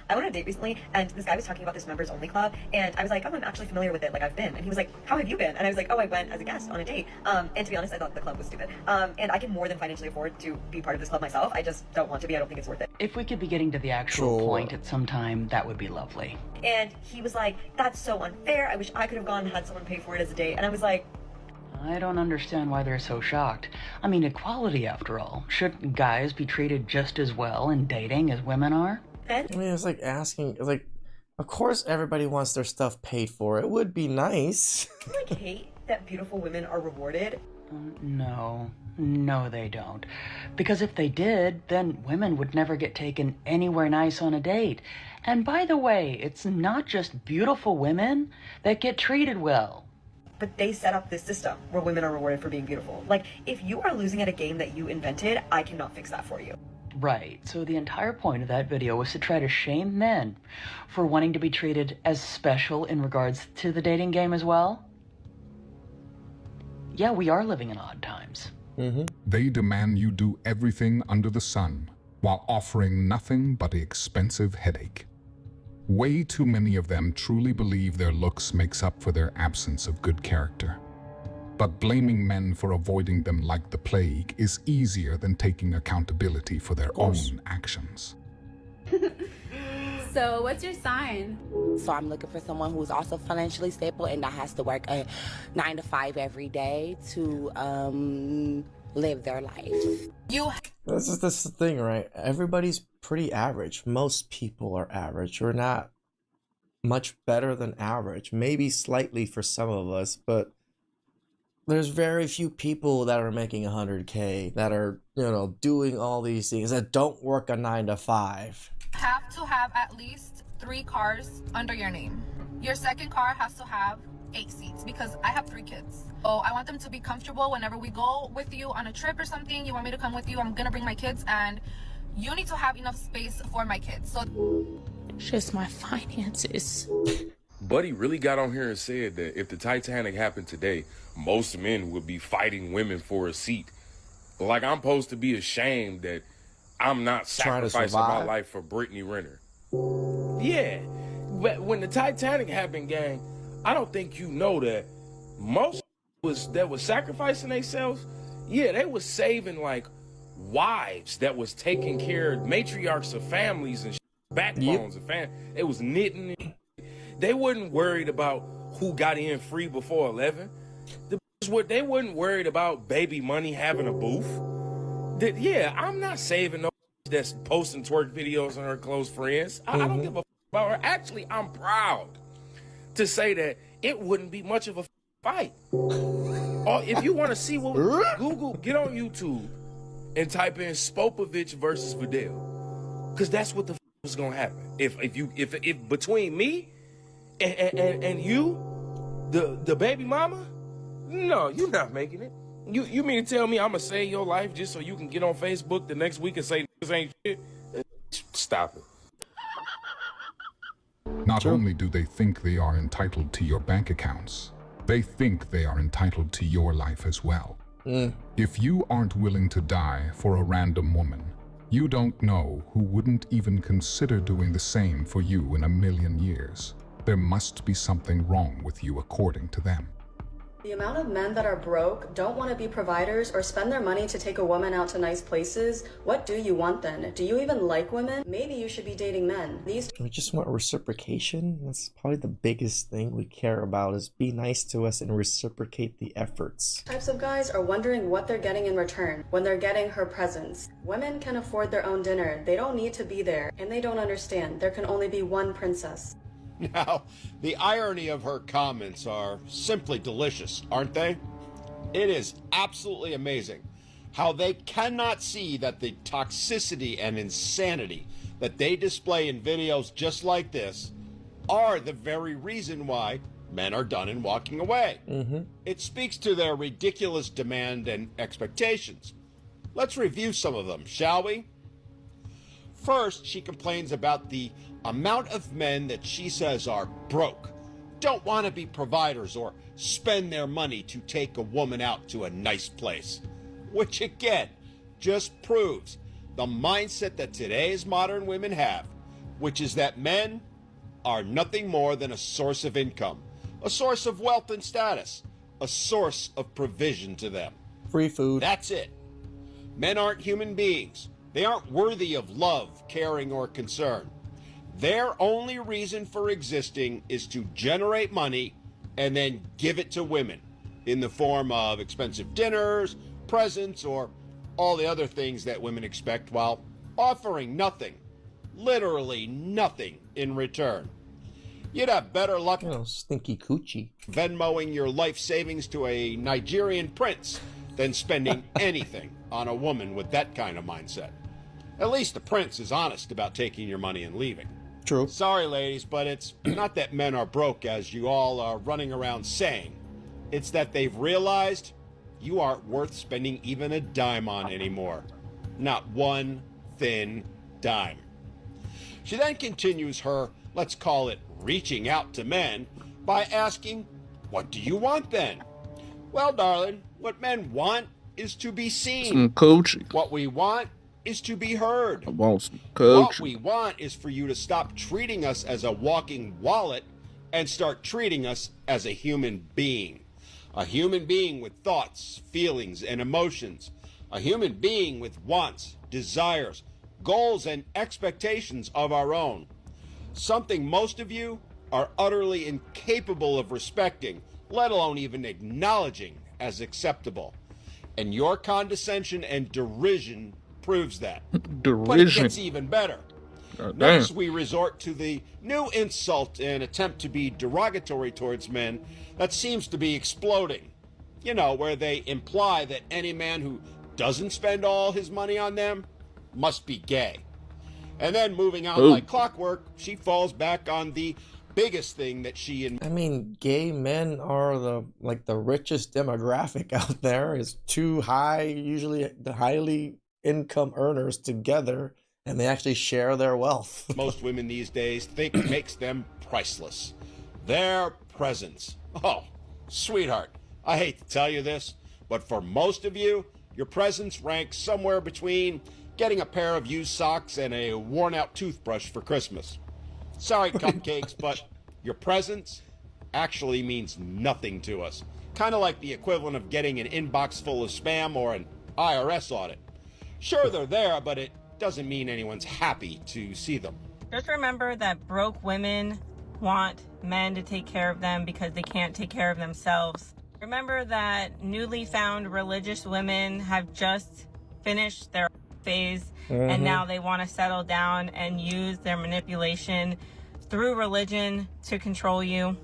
I went on a date recently, and this guy was talking about this members only club, and I was like, oh, I'm actually familiar with it, like I've been. And he was like, how have you been? And I was like, oh, I went as a guest on a date. And to be honest, I thought the club was stupid. And I can more than financially afford to be part of this club myself. I just don't want to be. I don't think it's worth it. If we could be getting to the actual point at some time, that would be lovely. And he was like, that's so unfair. I wish I could have gone and had someone pay for it as a date. And I was like, I don't understand why they're so shocked. I mean, equality after all. Shouldn't guys be treated just as well in dating as women are? I mean, it's like asking, like, of course everybody wants their stuff paid for. It would be nice. Do you like hate that beautiful women are rewarded? No, they don't. Because if they did, then women would never get taken anywhere nice on a date. And by the way, it's not just beautiful women that get treated well. But they set up this system where women are rewarded for being beautiful. Like, if you are losing at a game that you invented, I cannot fix that for you. Right, so the entire point of that video was to try to shame men for wanting to be treated as special in regards to the dating game as well. Yeah, we are living in odd times. They demand you do everything under the sun while offering nothing but an expensive headache. Way too many of them truly believe their looks makes up for their absence of good character. But blaming men for avoiding them like the plague is easier than taking accountability for their own actions. So what's your sign? So I'm looking for someone who's also financially stable and that has to work a 9 to 5 every day to live their life. This is the thing, right? Everybody's pretty average. Most people are average. We're not much better than average. Maybe slightly for some of us, but there's very few people that are making 100K that are, you know, doing all these things that don't work a 9 to 5. Have to have at least 3 cars under your name. Your second car has to have 8 seats because I have 3 kids. So I want them to be comfortable whenever we go with you on a trip or something. You want me to come with you? I'm gonna bring my kids, and you need to have enough space for my kids. So just my finances. Buddy really got on here and said that if the Titanic happened today, most men would be fighting women for a seat. Like, I'm supposed to be ashamed that I'm not Trying to sacrificing my survive. life for Brittany Renner. Yeah, but when the Titanic happened, gang, I don't think you know that most that was sacrificing themselves. Yeah, they was saving like wives that was taking care of matriarchs of families and backbones of family. It was knitting. They wasn't worried about who got in free before 11. They wasn't worried about baby money having a booth. Yeah, I'm not saving no that's posting twerk videos on her close friends. I don't give a about her. Actually, I'm proud to say that it wouldn't be much of a fight. Or if you want to see what Google, get on YouTube and type in Spopovich versus Vidal, because that's what the is gonna happen. If between me and you, the baby mama, no, you're not making it. You mean to tell me I'm gonna save your life just so you can get on Facebook the next week and say this ain't shit? Stop it. Not only do they think they are entitled to your bank accounts, they think they are entitled to your life as well. If you aren't willing to die for a random woman, you don't know who wouldn't even consider doing the same for you in a million years. There must be something wrong with you according to them. The amount of men that are broke, don't want to be providers, or spend their money to take a woman out to nice places, what do you want then? Do you even like women? Maybe you should be dating men. We just want reciprocation. That's probably the biggest thing we care about, is be nice to us and reciprocate the efforts. Types of guys are wondering what they're getting in return when they're getting her presents. Women can afford their own dinner. They don't need to be there, and they don't understand. There can only be one princess. Now, the irony of her comments are simply delicious, aren't they? It is absolutely amazing how they cannot see that the toxicity and insanity that they display in videos just like this are the very reason why men are done and walking away. It speaks to their ridiculous demand and expectations. Let's review some of them, shall we? First, she complains about the amount of men that she says are broke, don't want to be providers or spend their money to take a woman out to a nice place. Which again, just proves the mindset that today's modern women have, which is that men are nothing more than a source of income, a source of wealth and status, a source of provision to them. Free food. That's it. Men aren't human beings. They aren't worthy of love, caring, or concern. Their only reason for existing is to generate money and then give it to women in the form of expensive dinners, presents, or all the other things that women expect, while offering nothing, literally nothing, in return. You'd have better luck stinky coochie Venmoing your life savings to a Nigerian prince than spending anything on a woman with that kind of mindset. At least the prince is honest about taking your money and leaving. True. Sorry, ladies, but it's not that men are broke, as you all are running around saying. It's that they've realized you aren't worth spending even a dime on anymore. Not one thin dime. She then continues her, let's call it, reaching out to men by asking, what do you want then? Well, darling, what men want is to be seen. Some coaching. What we want is to be heard. I want some What coaching. we want is for you to stop treating us as a walking wallet and start treating us as a human being. A human being with thoughts, feelings, and emotions. A human being with wants, desires, goals, and expectations of our own. Something most of you are utterly incapable of respecting, let alone even acknowledging as acceptable. And your condescension and derision proves that. But it gets even better. Next, we resort to the new insult and attempt to be derogatory towards men that seems to be exploding. You know, where they imply that any man who doesn't spend all his money on them must be gay. And then moving on like clockwork, she falls back on the biggest thing that she and I mean, gay men are the richest demographic out there. It's two usually the highly income earners together, and they actually share their wealth. most women these days think makes them priceless. Their presence. Oh, sweetheart, I hate to tell you this, but for most of you, your presence ranks somewhere between getting a pair of used socks and a worn-out toothbrush for Christmas. Sorry, cupcakes, but your presence actually means nothing to us. Kind of like the equivalent of getting an inbox full of spam or an IRS audit. Sure, they're there, but it doesn't mean anyone's happy to see them. Just remember that broke women want men to take care of them because they can't take care of themselves. Remember that newly found religious women have just finished their phase and now they want to settle down and use their manipulation through religion to control you.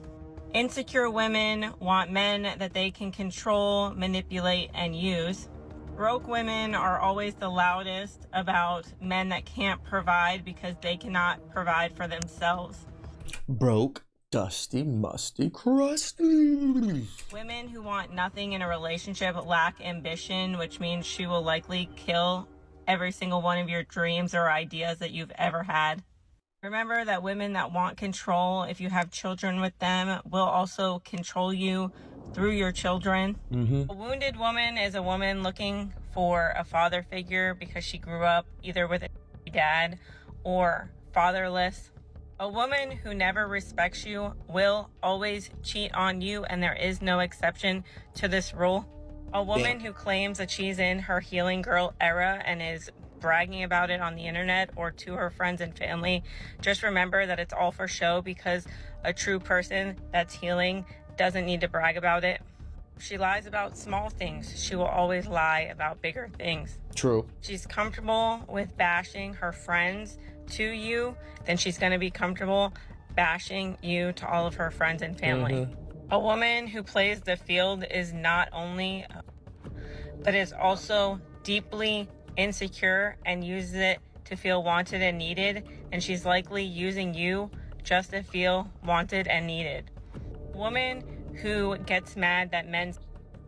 Insecure women want men that they can control, manipulate, and use. Broke women are always the loudest about men that can't provide because they cannot provide for themselves. Broke, dusty, musty, crusty. Women who want nothing in a relationship lack ambition, which means she will likely kill every single one of your dreams or ideas that you've ever had. Remember that women that want control, if you have children with them, will also control you through your children. A wounded woman is a woman looking for a father figure because she grew up either with a dad or fatherless. A woman who never respects you will always cheat on you, and there is no exception to this rule. A woman who claims that she's in her healing girl era and is bragging about it on the internet or to her friends and family, just remember that it's all for show, because a true person that's healing doesn't need to brag about it. If she lies about small things, she will always lie about bigger things. True. She's comfortable with bashing her friends to you, then she's going to be comfortable bashing you to all of her friends and family. A woman who plays the field is not only, but is also deeply insecure and uses it to feel wanted and needed, and she's likely using you just to feel wanted and needed. A woman who gets mad that men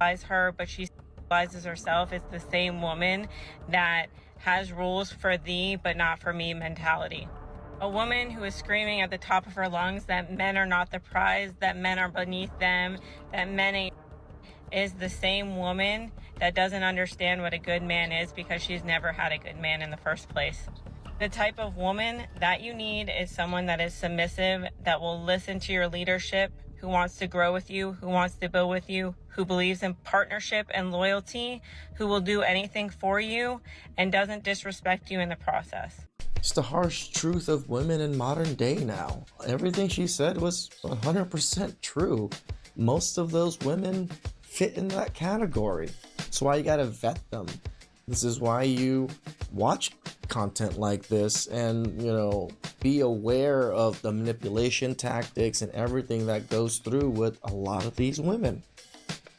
sexualize her, but she sexualizes herself, is the same woman that has rules for thee but not for me mentality. A woman who is screaming at the top of her lungs that men are not the prize, that men are beneath them, that men ain't, is the same woman that doesn't understand what a good man is because she's never had a good man in the first place. The type of woman that you need is someone that is submissive, that will listen to your leadership, who wants to grow with you, who wants to build with you, who believes in partnership and loyalty, who will do anything for you and doesn't disrespect you in the process. It's the harsh truth of women in modern day now. Everything she said was 100% true. Most of those women fit in that category. That's why you gotta vet them. This is why you watch content like this and, be aware of the manipulation tactics and everything that goes through with a lot of these women.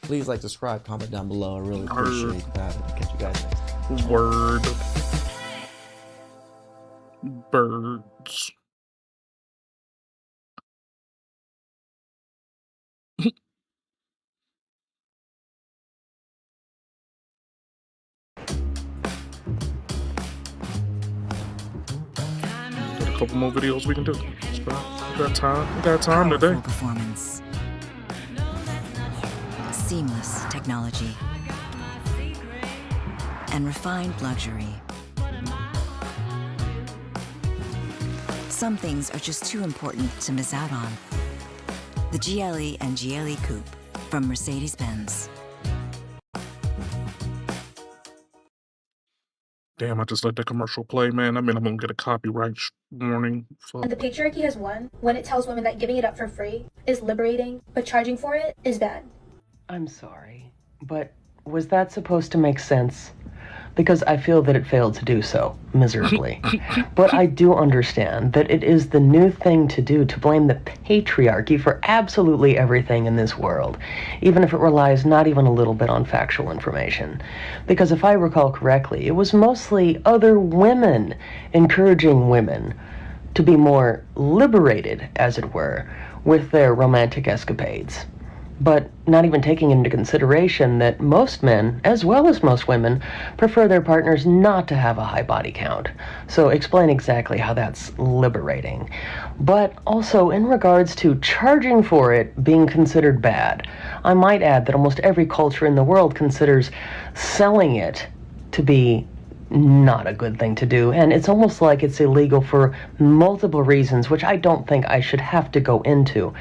Please like, subscribe, comment down below. I really appreciate that. Catch you guys next. Word. Birds. Got a couple more videos we can do. We got time. We got time today. Performance. Seamless technology. And refined luxury. Some things are just too important to miss out on. The GLE and GLE Coupe from Mercedes-Benz. Damn, I just let that commercial play, man. I mean, I'm gonna get a copyright warning. Fuck. And the patriarchy has won when it tells women that giving it up for free is liberating, but charging for it is bad. I'm sorry, but was that supposed to make sense? Because I feel that it failed to do so, miserably. But I do understand that it is the new thing to do to blame the patriarchy for absolutely everything in this world, even if it relies not even a little bit on factual information. Because if I recall correctly, it was mostly other women encouraging women to be more liberated, as it were, with their romantic escapades. But not even taking into consideration that most men, as well as most women, prefer their partners not to have a high body count. So explain exactly how that's liberating. But also in regards to charging for it being considered bad, I might add that almost every culture in the world considers selling it to be not a good thing to do, and it's almost like it's illegal for multiple reasons, which I don't think I should have to go into,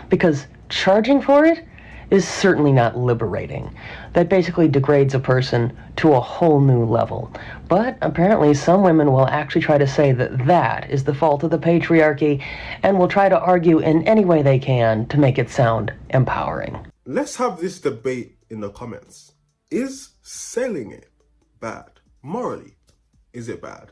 because charging for it is certainly not liberating. That basically degrades a person to a whole new level. But apparently some women will actually try to say that that is the fault of the patriarchy and will try to argue in any way they can to make it sound empowering. Let's have this debate in the comments. Is selling it bad? Morally, is it bad?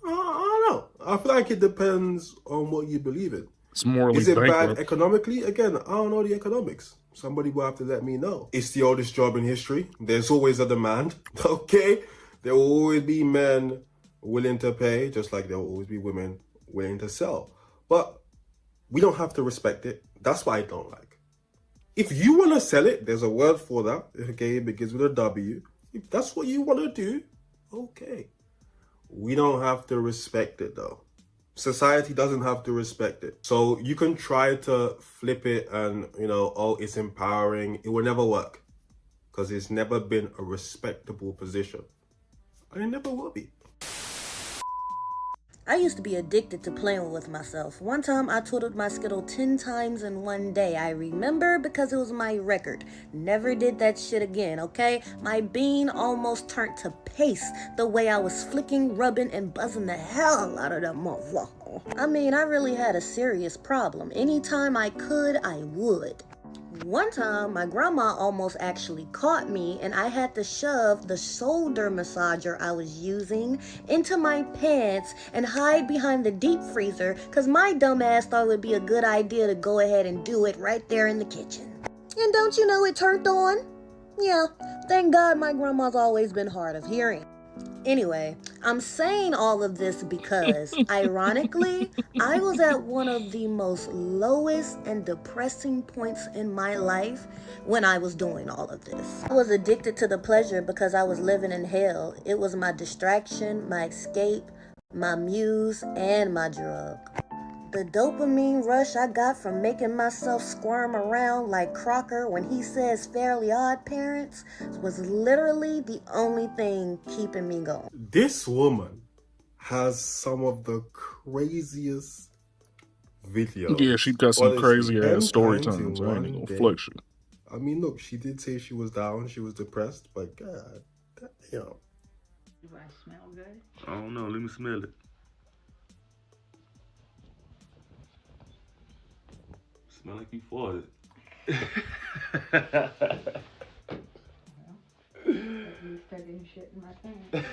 I don't know. I feel like it depends on what you believe in. It's morally Is it bankrupt. bad economically? Again, I don't know the economics. Somebody will have to let me know. It's the oldest job in history. There's always a demand, okay? There will always be men willing to pay, just like there will always be women willing to sell. But we don't have to respect it. That's what I don't like. If you want to sell it, there's a word for that, okay? It begins with a W. If that's what you want to do, okay. We don't have to respect it though. Society doesn't have to respect it. So you can try to flip it and, oh, it's empowering. It will never work because it's never been a respectable position. And it never will be. I used to be addicted to playing with myself. One time I twiddled my Skittle 10 times in one day. I remember because it was my record. Never did that shit again, okay? My bean almost turned to paste the way I was flicking, rubbing, and buzzing the hell out of that motherfucker. I mean, I really had a serious problem. Anytime I could, I would. One time, my grandma almost actually caught me and I had to shove the shoulder massager I was using into my pants and hide behind the deep freezer because my dumb ass thought it would be a good idea to go ahead and do it right there in the kitchen. And don't you know it turned on? Yeah, thank God my grandma's always been hard of hearing. Anyway, I'm saying all of this because, ironically, I was at one of the most lowest and depressing points in my life when I was doing all of this. I was addicted to the pleasure because I was living in hell. It was my distraction, my escape, my muse, and my drug. The dopamine rush I got from making myself squirm around like Crocker when he says Fairly Odd Parents was literally the only thing keeping me going. This woman has some of the craziest videos. Yeah, she got some crazy ass story 10 times. in I one ain't gonna day. flex you. I mean, look, she did say she was down, she was depressed, but God, damn. Do I smell good? I don't know. Let me smell it. Smell like you farted. You studying shit in my pants.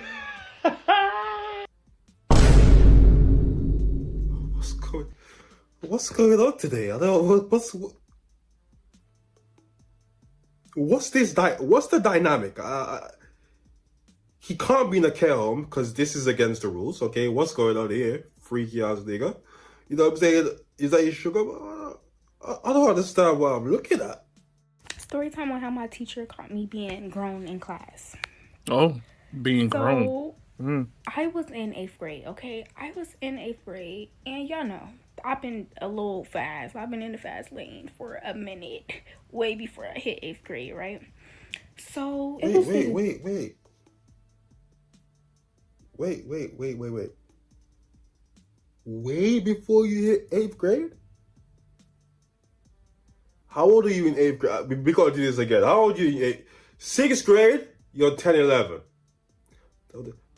What's going on today? I don't know what's the dynamic? He can't be in a care home because this is against the rules. Okay, what's going on here? Freaky ass nigga. You know what I'm saying? Is that your sugar? I don't understand what I'm looking at. Story time on how my teacher caught me being grown in class. Oh, being grown. I was in 8th grade, okay? I was in 8th grade, and y'all know, I've been a little fast. I've been in the fast lane for a minute, way before I hit 8th grade, right? So, Wait. Way before you hit 8th grade? How old are you in 8th grade? We're gonna do this again. How old are you in 6th grade? You're 10, 11.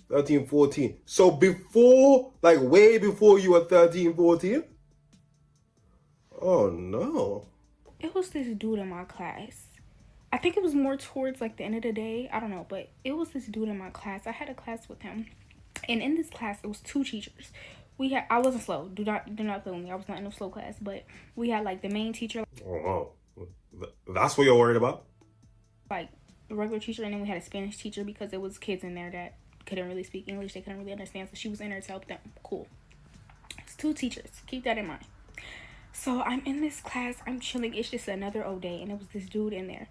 13, 14. So before, like way before you were 13, 14? Oh no. it was this dude in my class. I think it was more towards like the end of the day. I don't know, but it was this dude in my class. I had a class with him. And in this class, it was 2 teachers. I wasn't slow. Do not feel me. I was not in a slow class. But we had like the main teacher. Oh, that's what you're worried about? Like the regular teacher, and then we had a Spanish teacher because it was kids in there that couldn't really speak English. They couldn't really understand. So she was in there to help them. Cool. class, 2 teachers. Keep that in mind. So I'm in this class, I'm chilling. It's just another old day, and it was this dude in there.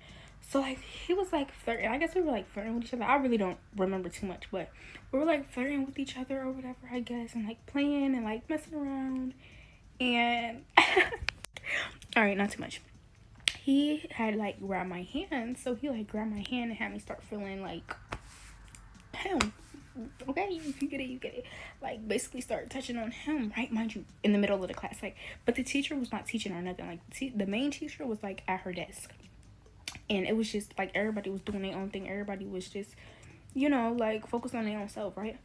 So like he was like flirting. I guess we were like flirting with each other. I really don't remember too much, but we were like flirting with each other or whatever, I guess, and like playing and like messing around. And all right, not too much. He had like grabbed my hand, so he like grabbed my hand and had me start feeling like him. Okay, you get it, you get it. Like basically start touching on him, right? Mind you, in the middle of the class, like, but the teacher was not teaching or nothing. Like the main teacher was like at her desk, and it was just like everybody was doing their own thing. Everybody was just, you know, like focused on their own self, right?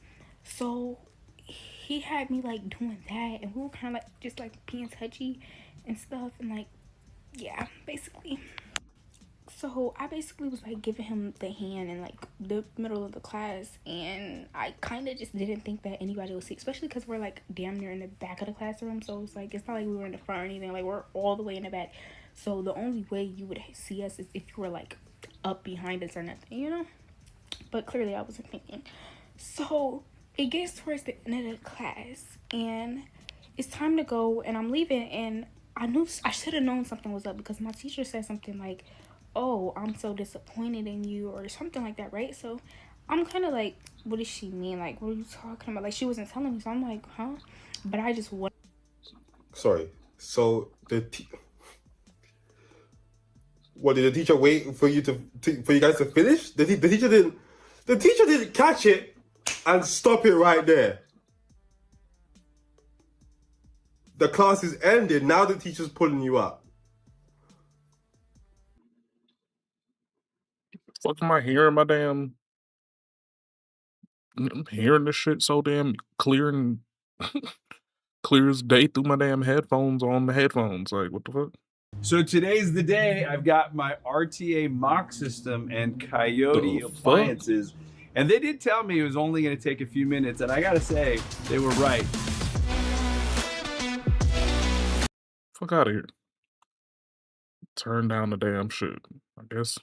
So he had me like doing that, and we were kind of like just like being touchy and stuff, and like, yeah, basically. So I basically was like giving him the hand in like the middle of the class, and I kind of just didn't think that anybody would see, especially because we're like damn near in the back of the classroom. So it's like, it's not like we were in the front or anything, like we're all the way in the back. So the only way you would see us is if you were like up behind us or nothing, you know? But clearly I wasn't thinking. So it gets towards the end of the class, and it's time to go, and I'm leaving, and I knew I should have known something was up because my teacher said something like, oh, I'm so disappointed in you, or something like that, right? So I'm kind of like, what does she mean? Like, what are you talking about? Like, she wasn't telling me, so I'm like, huh? But I just went. Sorry. So what, did the teacher wait for you for you guys to finish? The teacher didn't catch it and stop it right there. The class is ended. Now the teacher's pulling you up. Fuck am I hearing my damn? I'm hearing this shit so damn clear and clear as day through my damn headphones on the headphones. Like, what the fuck? So today's the day. I've got my RTA mock system and Coyote appliances. And they did tell me it was only going to take a few minutes. And I got to say, they were right. Fuck out of here. Turn down the damn shit. I guess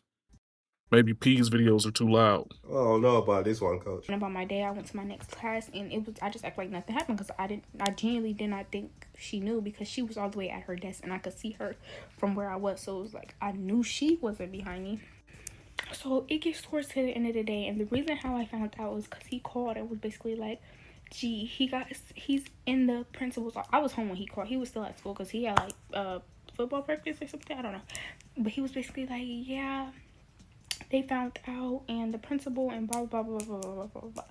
maybe P's videos are too loud. I don't know about this one, coach. About my day, I went to my next class, and I just acted like nothing happened because I genuinely did not think she knew, because she was all the way at her desk and I could see her from where I was. So it was like I knew she wasn't behind me. So it gets towards to the end of the day, and the reason how I found out was because he called and was basically like, gee, he's in the principal's office. I was home when he called. He was still at school because he had like football practice or something, I don't know. But he was basically like, yeah, they found out, and the principal and blah blah blah blah blah blah blah.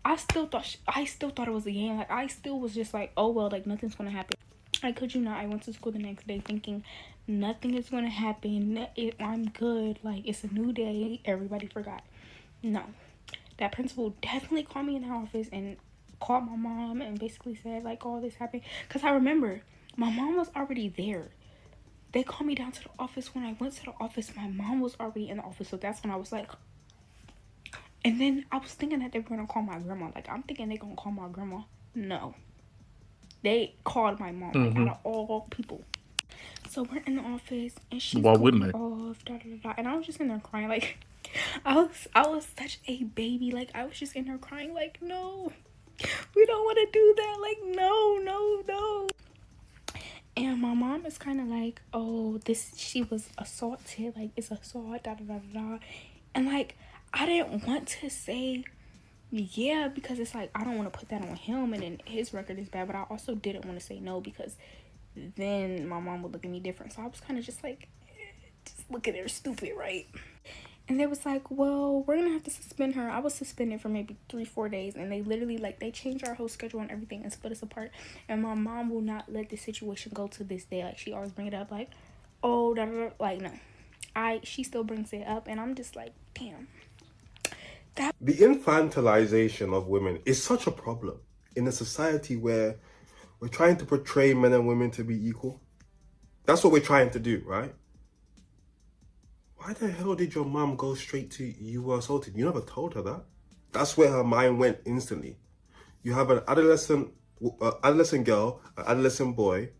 I still thought it was a game. Like, I still was just like, oh well, like nothing's gonna happen. I kid you not, I went to school the next day thinking nothing is gonna happen. I'm good. Like, it's a new day. Everybody forgot. No, that principal definitely called me in the office and called my mom and basically said like all this happened. Because I remember my mom was already there. They called me down to the office. When I went to the office, my mom was already in the office. So that's when I was like, and then I was thinking that they were going to call my grandma. Like, I'm thinking they're going to call my grandma. No. They called my mom, like, out of all people. So we're in the office, and she's going off, da, da, da, da. And I was just in there crying. Like, I was such a baby. Like, I was just in there crying. Like, no, we don't want to do that. Like, no, no, no. And my mom is kind of like, oh, she was assaulted. Like, it's assault, da, da, da, da. And, like, I didn't want to say, yeah, because it's like, I don't want to put that on him, and then his record is bad. But I also didn't want to say no, because then my mom would look at me different. So I was kind of just like, just look at her stupid, right? And they was like, well, we're gonna have to suspend her. I was suspended for maybe 3-4 days, and they literally, like, they changed our whole schedule and everything and split us apart. And my mom will not let this situation go to this day. Like, she always bring it up, like, oh, da, da, da. Like, no, she still brings it up, and I'm just like, damn. The infantilization of women is such a problem in a society where we're trying to portray men and women to be equal. That's what we're trying to do, right? Why the hell did your mom go straight to you were assaulted? You never told her that. That's where her mind went instantly. You have an adolescent girl, an adolescent boy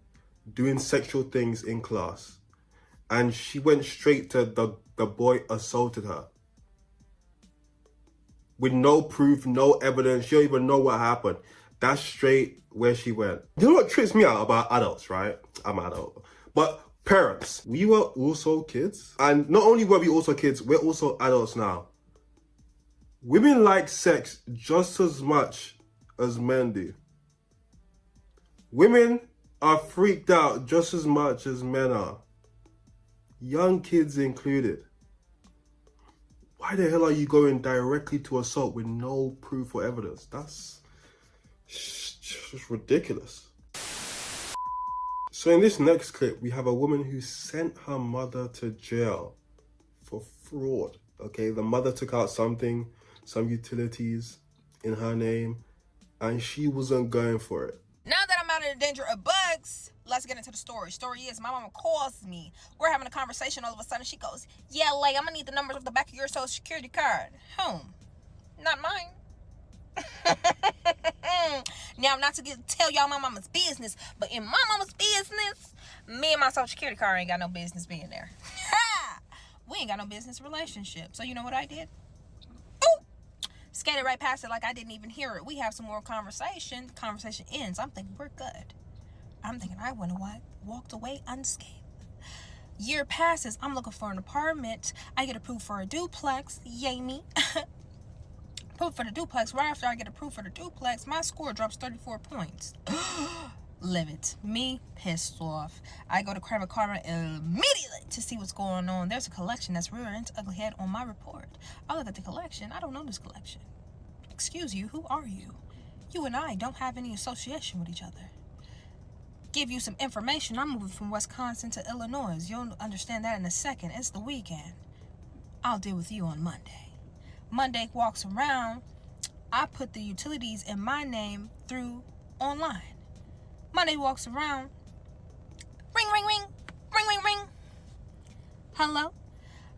doing sexual things in class, and she went straight to the boy assaulted her. With no proof, no evidence, you don't even know what happened. That's straight where she went. You know what trips me out about adults, right? I'm an adult. But parents, we were also kids. And not only were we also kids, we're also adults now. Women like sex just as much as men do. Women are freaked out just as much as men are. Young kids included. Why the hell are you going directly to assault with no proof or evidence? That's just ridiculous. So in this next clip, we have a woman who sent her mother to jail for fraud. Okay, the mother took out some utilities in her name, and she wasn't going for it. Now that I'm out of the danger of bugs, let's get into the story. Story is, my mama calls me. We're having a conversation. All of a sudden, she goes, yeah, like, I'm gonna need the numbers of the back of your social security card. Whom? Not mine. Now, not to tell y'all my mama's business, but in my mama's business, me and my social security card ain't got no business being there. We ain't got no business relationship. So you know what I did? Ooh! Skated right past it like I didn't even hear it. We have some more conversation. Conversation ends. I'm thinking we're good. I'm thinking I went away, walked away unscathed. Year passes. I'm looking for an apartment. I get approved for a duplex. Yay me. Approved for the duplex. Right after I get approved for the duplex, my score drops 34 points. Livid. Me pissed off. I go to Credit Karma immediately to see what's going on. There's a collection that's rear ends ugly head on my report. I look at the collection. I don't know this collection. Excuse you, who are you? You and I don't have any association with each other. Give you some information. I'm moving from Wisconsin to Illinois. You'll understand that in a second. It's the weekend. I'll deal with you on Monday. Monday walks around. I put the utilities in my name through online. Monday walks around. Ring, ring, ring. Ring, ring, ring. Hello?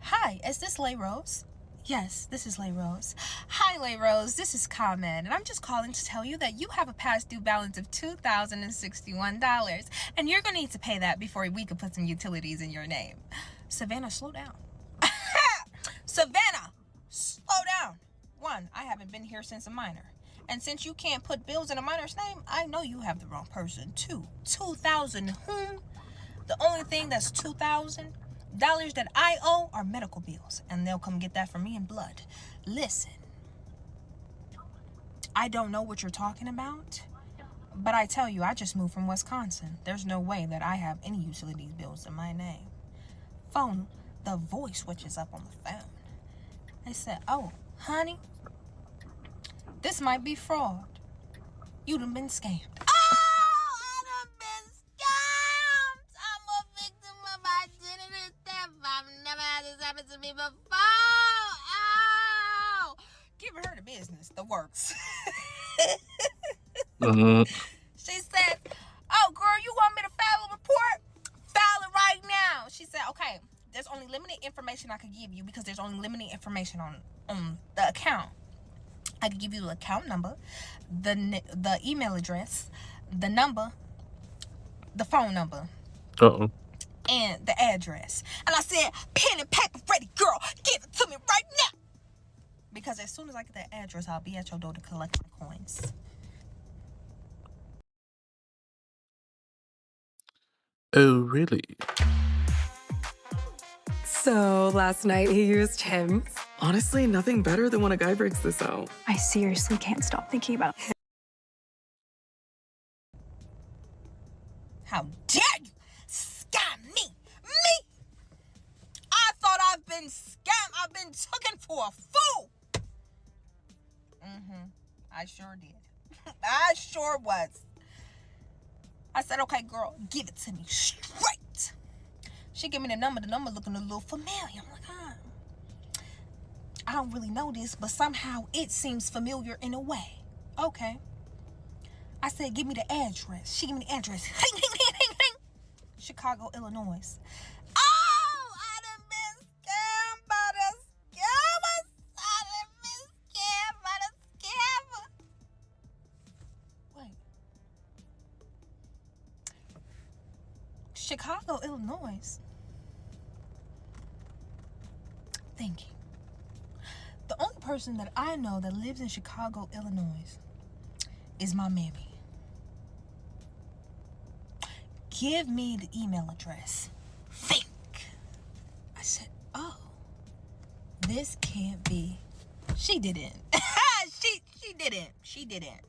Hi, is this Lay Rose? Yes, this is Lay Rose. Hi, Lay Rose. This is ComEd, and I'm just calling to tell you that you have a past due balance of $2,061, and you're going to need to pay that before we can put some utilities in your name. Savannah, slow down. Savannah, slow down. One, I haven't been here since a minor. And since you can't put bills in a minor's name, I know you have the wrong person. Two, 2,000 whom? The only thing that's $2,000 that I owe are medical bills, and they'll come get that from me in blood. Listen, I don't know what you're talking about, but I tell you, I just moved from Wisconsin. There's no way that I have any utilities bills in my name. Phone, the voice switches up on the phone. I said, oh, honey, this might be fraud. You done been scammed. To me before. Ow! Giving her the business, the works. She said, oh girl, you want me to file a report? File it right now. She said, okay, there's only limited information I could give you because there's only limited information on the account. I could give you the account number, the email address, the number, the phone number. Uh-oh. And the address. And I said, pen and paper ready, girl. Give it to me right now. Because as soon as I get that address, I'll be at your door to collect my coins. Oh, really? So last night he used him. Honestly, nothing better than when a guy breaks this out. I seriously can't stop thinking about him. How dare you scam me? Me? I thought I've been scammed. I've been taken for a fool. I sure did. I sure was. I said, okay, girl, give it to me straight. She gave me the number looking a little familiar. I'm like, I don't really know this, but somehow it seems familiar in a way. Okay. I said, give me the address. She gave me the address. Chicago, Illinois. Oh, I done been scammed by the scammer. I done been scammed by the scammer. Wait. Chicago, Illinois. Thinking. The only person that I know that lives in Chicago, Illinois is my mammy. Give me the email address. Fake. I said, oh, this can't be. She didn't. She didn't. She didn't.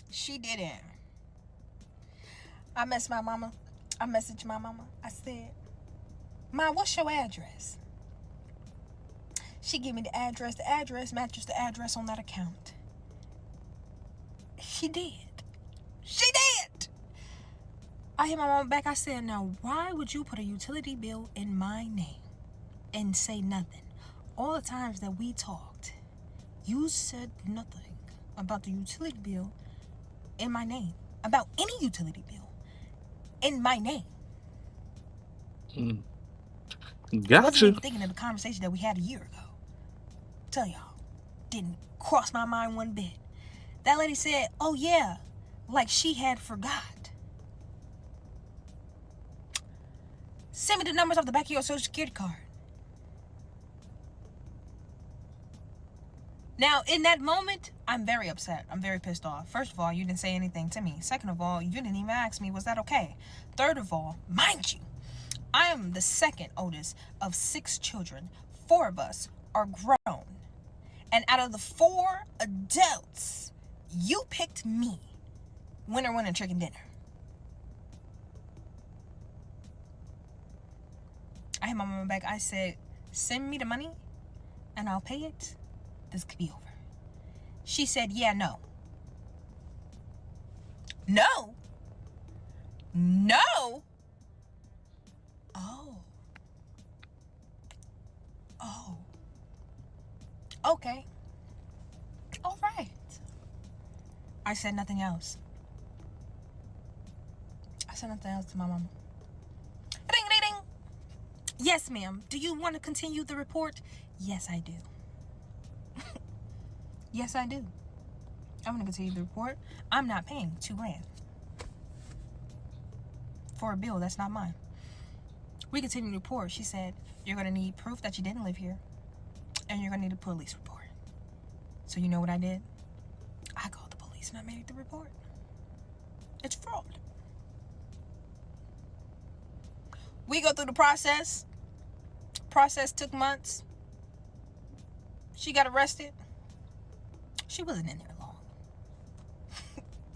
She didn't. I messaged my mama. I said, Ma, what's your address? She gave me the address. The address matches the address on that account. She did. She did. I hit my mama back. I said, now, why would you put a utility bill in my name and say nothing? All the times that we talked, you said nothing about the utility bill in my name. About any utility bill in my name. Gotcha. Wasn't even thinking of the conversation that we had a year ago. Tell y'all, didn't cross my mind one bit. That lady said, oh yeah, like she had forgot. Send me the numbers off the back of your social security card. Now, in that moment, I'm very upset. I'm very pissed off. First of all, you didn't say anything to me. Second of all, you didn't even ask me, was that okay? Third of all, mind you, I am the second oldest of 6 children. 4 of us are grown. And out of the 4 adults, you picked me. Winner, chicken dinner. I hit my mama back. I said, send me the money and I'll pay it. This could be over. She said, yeah, no. No? No? Oh. Oh. Okay. All right. I said nothing else. I said nothing else to my mama. Ding, ding, ding. Yes, ma'am. Do you want to continue the report? Yes, I do. Yes, I do. I'm going to continue the report. I'm not paying $2,000 for a bill that's not mine. We continue the report. She said, you're going to need proof that you didn't live here. And you're going to need a police report. So you know what I did? I called the police and I made the report. It's fraud. We go through the process. Process took months. She got arrested. She wasn't in there long.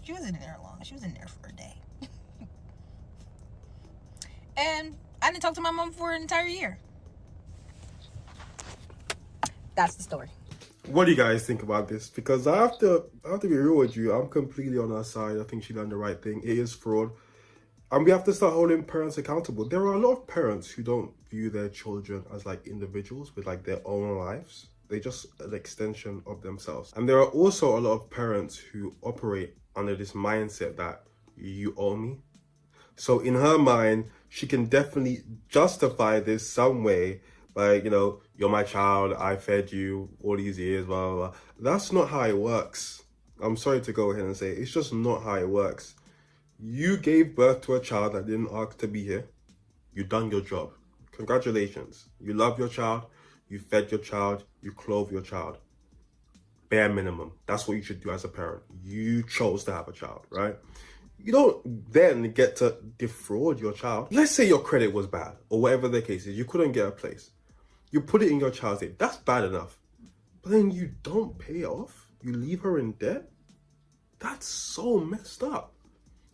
She wasn't in there long. She was in there for a day. And I didn't talk to my mom for an entire year. That's the story. What do you guys think about this? Because I have to be real with you. I'm completely on her side. I think she done the right thing. It is fraud. And we have to start holding parents accountable. There are a lot of parents who don't view their children as like individuals with like their own lives. They're just an extension of themselves. And there are also a lot of parents who operate under this mindset that you own me. So in her mind, she can definitely justify this some way by, you know, you're my child, I fed you all these years, blah, blah, blah. That's not how it works. I'm sorry to go ahead and say it. It's just not how it works. You gave birth to a child that didn't ask to be here. You done your job. Congratulations. You love your child. You fed your child. You clothe your child. Bare minimum. That's what you should do as a parent. You chose to have a child, right? You don't then get to defraud your child. Let's say your credit was bad or whatever the case is. You couldn't get a place. You put it in your child's name. That's bad enough. But then you don't pay it off. You leave her in debt. That's so messed up.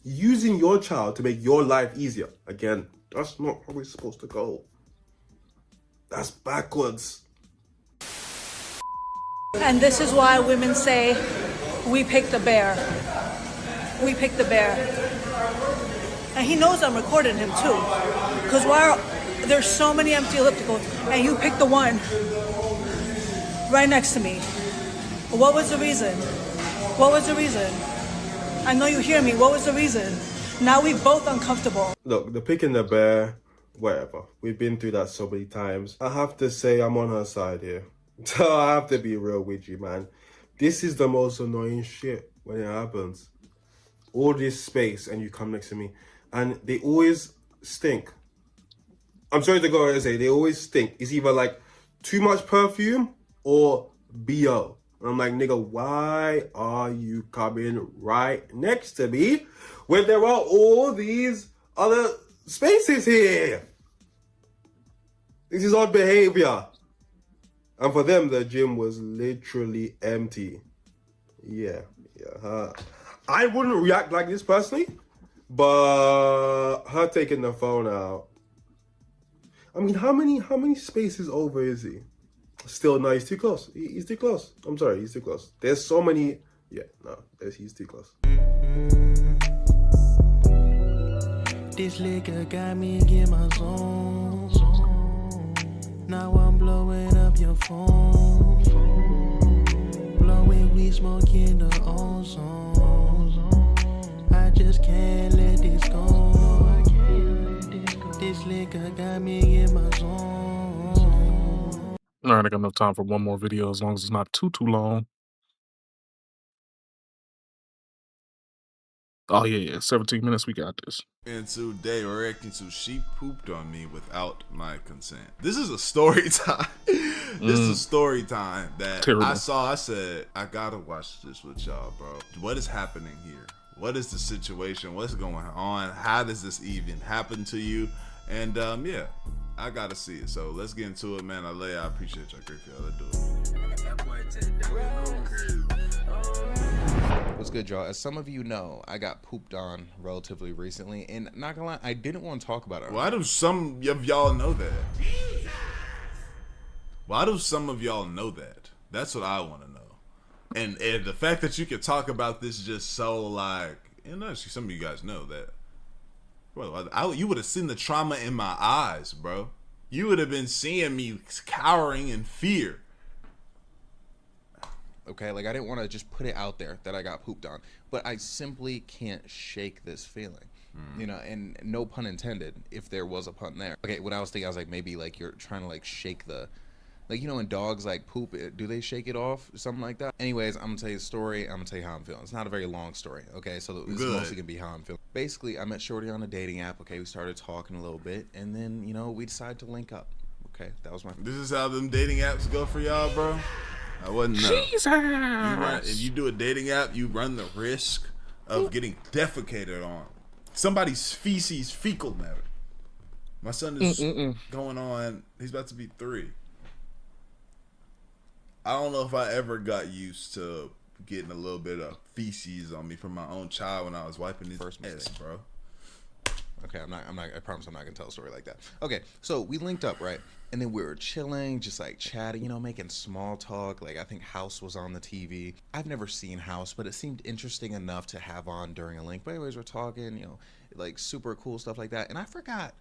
Using your child to make your life easier. Again, that's not how it's supposed to go. That's backwards. And this is why women say, we picked the bear. We picked the bear. And he knows I'm recording him too. Because there's so many empty ellipticals, and you picked the one right next to me. What was the reason? What was the reason? I know you hear me. What was the reason? Now we're both uncomfortable. Look, the picking the bear, whatever. We've been through that so many times. I have to say I'm on her side here. So I have to be real with you, man. This is the most annoying shit when it happens. All this space and you come next to me. And they always stink. I'm sorry to go ahead and say, they always stink. It's either like too much perfume or BO. And I'm like, nigga, why are you coming right next to me when there are all these other spaces here? This is odd behavior. And for them, the gym was literally empty. Yeah. I wouldn't react like this personally, but her taking the phone out. I mean, how many spaces over is he? Still, no, he's too close. He's too close. I'm sorry, he's too close. There's so many. Yeah, no, he's too close. This liquor got me in my zone. Now I'm blowing up your phone. Blowing weed, smoking the ozone. I just can't let this go. This liquor got me in my zone. All right, I got enough time for one more video as long as it's not too long. Oh, yeah, 17 minutes, we got this. And today we're reacting to She Pooped on Me Without My Consent. This is a story time. This is a story time that Terrible. I said, I gotta watch this with y'all, bro. What is happening here? What is the situation? What's going on? How does this even happen to you? And yeah, I gotta see it. So let's get into it, man. I appreciate y'all. Great for y'all. Let's do it. What's good, y'all? As some of you know, I got pooped on relatively recently, and not gonna lie, I didn't want to talk about it. Why do some of y'all know that? Why do some of y'all know that? That's what I want to know. And the fact that you could talk about this just so like, and actually some of you guys know that. Bro, you would have seen the trauma in my eyes, bro. You would have been seeing me cowering in fear. Okay, like I didn't want to just put it out there that I got pooped on, but I simply can't shake this feeling, you know, and no pun intended if there was a pun there. Okay, what I was thinking, I was like, maybe like you're trying to like shake the, like, you know, when dogs like poop, do they shake it off? Something like that. Anyways, I'm gonna tell you a story. I'm gonna tell you how I'm feeling. It's not a very long story, okay? So it's mostly gonna be how I'm feeling. Basically, I met Shorty on a dating app, okay? We started talking a little bit, and then, you know, we decided to link up, okay? That was my... This is how them dating apps go for y'all, bro? I wasn't know. Jesus! If you do a dating app, you run the risk of getting defecated on. Somebody's fecal matter. My son is going on, he's about to be 3. I don't know if I ever got used to getting a little bit of feces on me from my own child when I was wiping his ass, bro. Okay, I promise I'm not gonna tell a story like that. Okay, so we linked up, right? And then we were chilling, just like chatting, you know, making small talk. Like, I think House was on the TV. I've never seen House, but it seemed interesting enough to have on during a link. But anyways, we're talking, you know, like super cool stuff like that. And I forgot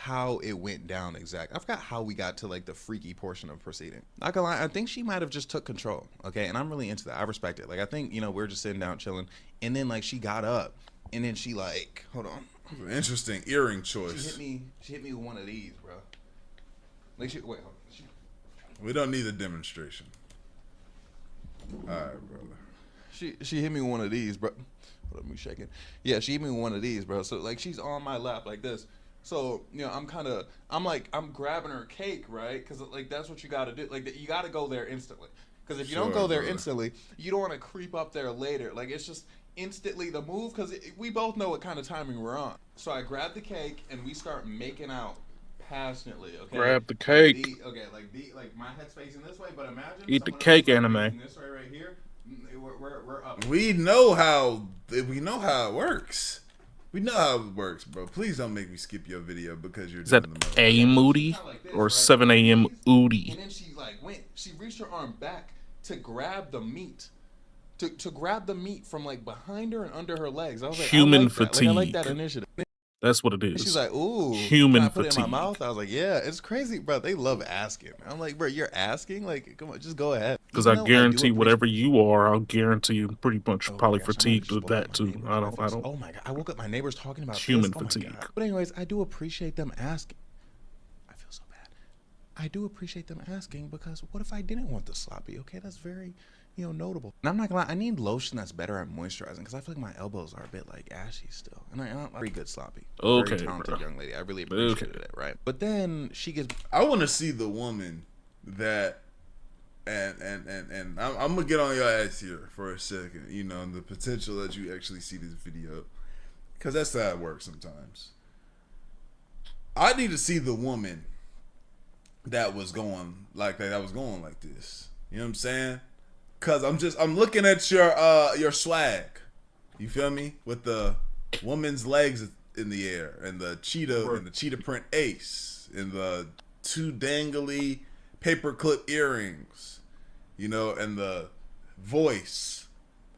how it went down exactly. I forgot how we got to like the freaky portion of proceeding. Not gonna lie, I think she might have just took control, okay? And I'm really into that. I respect it. Like, I think, you know, we're just sitting down chilling, and then like she got up, and then she like, hold on. Interesting earring choice. She hit me with one of these, bro. Like, wait, hold on. We don't need a demonstration. All right, brother. She hit me with one of these, bro. Hold on, me shaking. Yeah, she hit me with one of these, bro. So like she's on my lap like this. So, you know, I'm grabbing her cake, right? Because like that's what you got to do. Like you got to go there instantly. Because if you don't go there instantly, you don't want to creep up there later. Like, it's just instantly the move, because we both know what kind of timing we're on. So I grab the cake and we start making out passionately. Okay. Grab the cake. Like my head's facing this way, but imagine eat the cake anime. This way right here. We're up. We know how it works. We know how it works, bro. Please don't make me skip your video because you're doing the most. Is that A Moody or 7 a.m. Oody? And then she like she reached her arm back to grab the meat. To grab the meat from like behind her and under her legs. I was like, human I like fatigue. That. Like, I like that initiative. That's what it is. And she's like, ooh, human can I put fatigue. it in my mouth? I was like, yeah, it's crazy, bro. They love asking. I'm like, bro, you're asking? Like, come on, just go ahead. Because I guarantee whatever you are, I'll guarantee you pretty much probably fatigued with that too. I don't. Oh my god, I woke up. My neighbors talking about human this. fatigue. But anyways, I do appreciate them asking. I feel so bad. I do appreciate them asking because what if I didn't want the sloppy? Okay, that's very, you know, notable. And I'm not gonna lie, I need lotion that's better at moisturizing because I feel like my elbows are a bit like ashy still. And I'm very good sloppy. Okay, very talented bro. young lady. I really appreciated it, right? But then she gets. I want to see the woman that And I'm gonna get on your ass here for a second, you know, and the potential that you actually see this video, because that's how it works sometimes. I need to see the woman that was going like that, like this. You know what I'm saying? Cause I'm looking at your swag. You feel me? With the woman's legs in the air and the cheetah print ace and the 2 dangly paperclip earrings, you know, and the voice.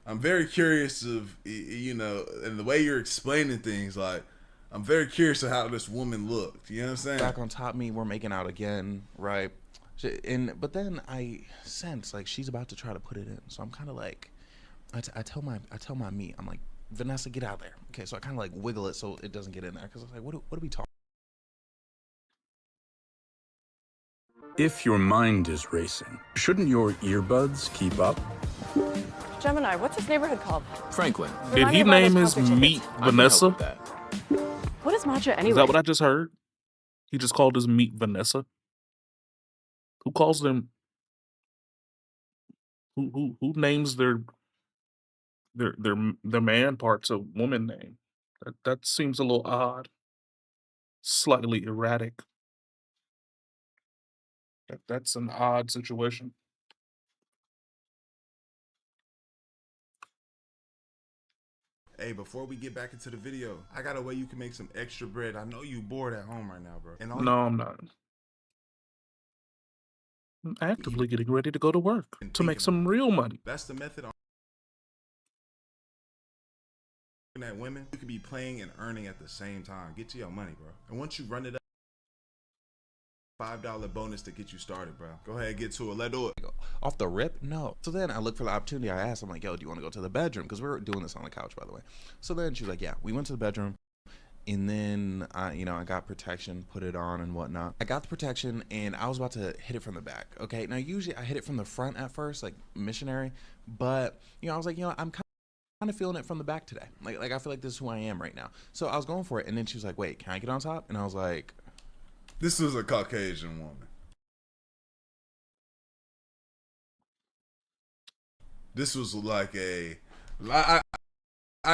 I'm very curious of, you know, and the way you're explaining things, like, I'm very curious of how this woman looked. You know what I'm saying? Back on top of me, we're making out again, right? But then I sense like she's about to try to put it in, so I'm kind of like, I tell my meat, I'm like, Vanessa, get out there. Okay, so I kind of like wiggle it so it doesn't get in there, because I was like, what are we talking? If your mind is racing, shouldn't your earbuds keep up? Gemini, what's this neighborhood called? Franklin. Did he name his meat Vanessa? What is matcha anyway? Is that what I just heard? He just called his meat Vanessa? Who calls them? Who names their man parts a woman name? That seems a little odd. Slightly erratic. That's an odd situation. Hey, before we get back into the video, I got a way you can make some extra bread. I know you bored at home right now, bro. And No, I'm not. I'm actively getting ready to go to work to make some real money. That's the method on that women. You could be playing and earning at the same time. Get to your money, bro. And once you run it up, $5 bonus to get you started, bro. Go ahead, get to it. Let's do it. Off the rip? No. So then I look for the opportunity. I asked, I'm like, yo, do you want to go to the bedroom? Because we were doing this on the couch, by the way. So then she's like, yeah. We went to the bedroom. And then, I got protection, put it on and whatnot. I got the protection, and I was about to hit it from the back, okay? Now, usually I hit it from the front at first, like missionary. But, I was like, I'm kind of feeling it from the back today. Like I feel like this is who I am right now. So I was going for it, and then she was like, wait, can I get on top? And I was like... This was a Caucasian woman. This was like I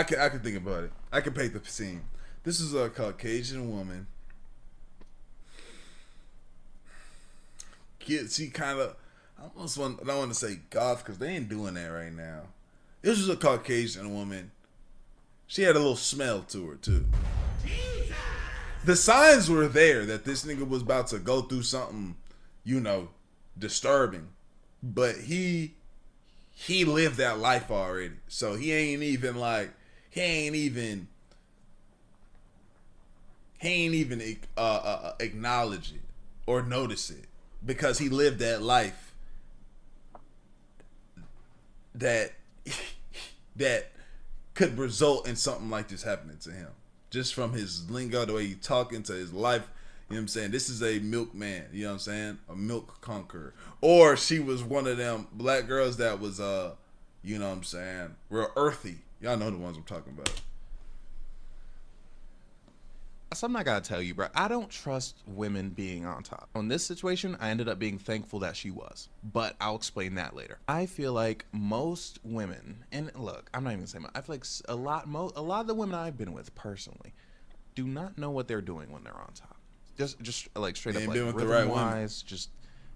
can think about it. I can paint the scene. This is a Caucasian woman. She kind of, I don't want to say goth because they ain't doing that right now. This was a Caucasian woman. She had a little smell to her too. The signs were there that this nigga was about to go through something, disturbing. But he lived that life already. So he ain't even acknowledge it or notice it because he lived that life that could result in something like this happening to him. Just from his lingo, the way he talking to his life, you know what I'm saying? This is a milkman, you know what I'm saying? A milk conqueror. Or she was one of them black girls that was, you know what I'm saying, real earthy. Y'all know the ones I'm talking about. Something I gotta tell you, bro. I don't trust women being on top. On this situation, I ended up being thankful that she was, but I'll explain that later. I feel like most women, and look, I'm not even saying, I feel like a lot of the women I've been with personally do not know what they're doing when they're on top. Just like straight up, like rhythm-wise, just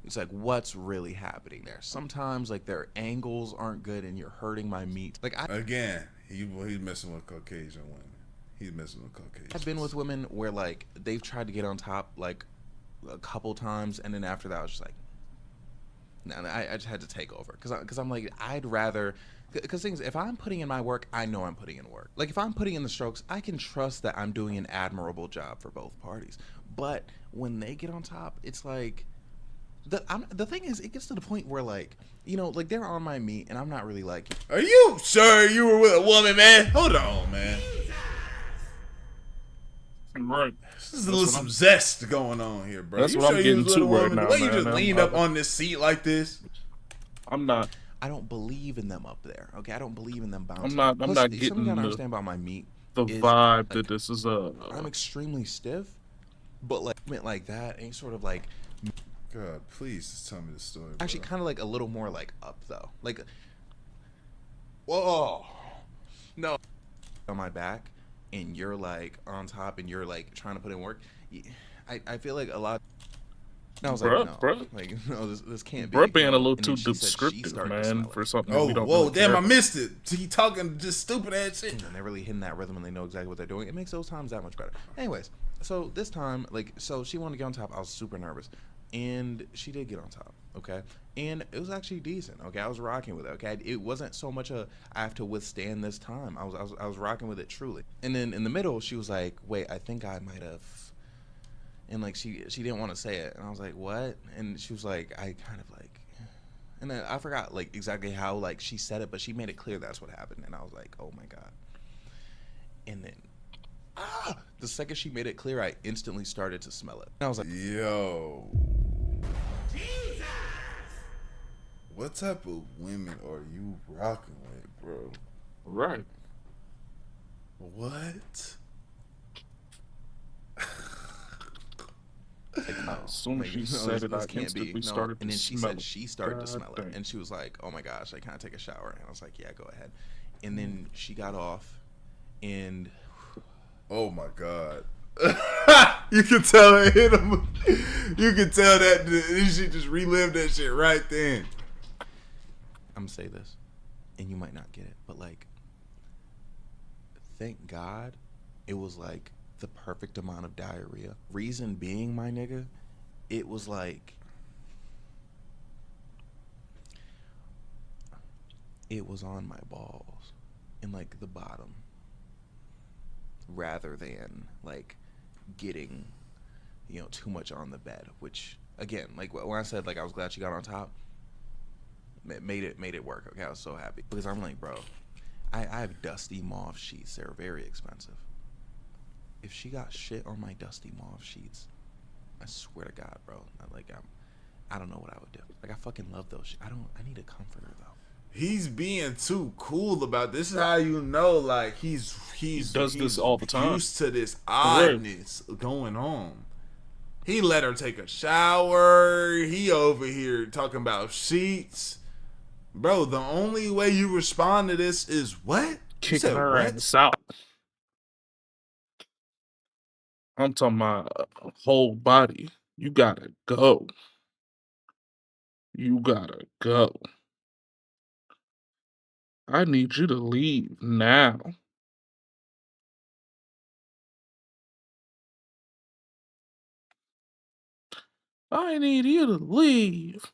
it's like what's really happening there. Sometimes like their angles aren't good, and you're hurting my meat. Like again, he's messing with Caucasian women. He's messing with Caucasians. I've been with women where like they've tried to get on top like a couple times, and then after that I was just like, no, I just had to take over because I'm like, I'd rather, because things, if I'm putting in my work, I know I'm putting in work. Like if I'm putting in the strokes, I can trust that I'm doing an admirable job for both parties. But when they get on top, it's like the thing is, it gets to the point where like, like they're on my meat and I'm not really liking. Are you sure you were with a woman, man? Hold on, man. Right. There's a little some zest going on here, bro. That's what I'm getting to right now, the way you man. just leaned up on this seat like this. I'm not. I don't believe in them up there. Okay, I don't believe in them bouncing. I'm not Something getting you gotta understand about my meat. The vibe that this is I'm extremely stiff, but like that ain't sort of like God, please just tell me the story. Actually, kind of like a little more like up though. Like, whoa, no, on my back, and you're like on top, and you're like trying to put in work. I feel like a lot. And I was like, no, like no, this can't be. Bruh being a no. little And too then she said she descriptive, started to man, smell for it. something that we don't whoa, really damn, care I missed it. He talking just stupid ass shit. And they're really hitting that rhythm, and they know exactly what they're doing. It makes those times that much better. Anyways, so this time, like, so she wanted to get on top. I was super nervous, and she did get on top. Okay, and it was actually decent. Okay, I was rocking with it. Okay, it wasn't so much a I have to withstand this time. I was rocking with it truly. And then in the middle, she was like, "Wait, I think I might have." And like she didn't want to say it, and I was like, "What?" And she was like, "I kind of like," and then I forgot like exactly how like she said it, but she made it clear that's what happened, and I was like, "Oh my god!" And then the second she made it clear, I instantly started to smell it. And I was like, "Yo, Jesus! What type of women are you rocking with, bro?" Right. What? Like, no, as soon as she said it, I instantly started to smell it. And then she said she started to smell it, and she was like, "Oh my gosh, I can't take a shower." And I was like, "Yeah, go ahead." And then she got off, and oh my god, you can tell it hit him. You can tell that she just relived that shit right then. I'm gonna say this, and you might not get it, but like, thank God, it was like the perfect amount of diarrhea. Reason being, my nigga, it was like it was on my balls in like the bottom, rather than like getting, you know, too much on the bed. Which again, like when I said like I was glad she got on top, made it work. Okay, I was so happy because I'm like, bro, I have dusty mauve sheets. They're very expensive. If she got shit on my dusty mauve sheets, I swear to God, bro, I don't know what I would do. Like, I fucking love those. I need a comforter though. He's being too cool about this. Is how you know, like he does this all the time. Used to this oddness going on. He let her take a shower. He over here talking about sheets, bro. The only way you respond to this is what? Kicking her ass out. I'm talking about whole body. You gotta go. You gotta go. I need you to leave now. I need you to leave.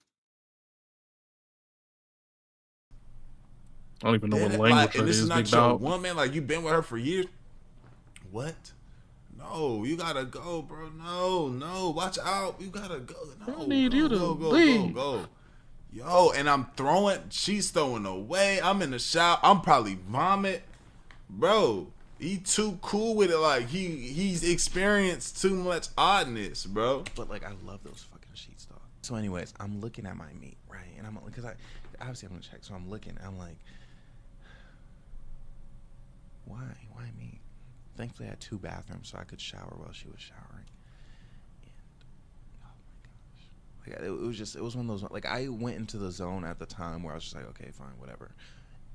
I don't even know what language that is, big dog. Woman, like you been with her for years. What? No, you gotta go, bro. No, watch out. You gotta go. No, I need you to leave. Go. Yo, and she's throwing away. I'm in the shower. I'm probably vomit. Bro, he too cool with it. Like he's experienced too much oddness, bro. But like I love those fucking sheets, dog. So anyways, I'm looking at my meat, right? And I'm because obviously I'm gonna check. So I'm looking. I'm like, why meat? Thankfully, I had 2 bathrooms, so I could shower while she was showering. And oh my gosh, like it was one of those. Like I went into the zone at the time where I was just like, okay, fine, whatever.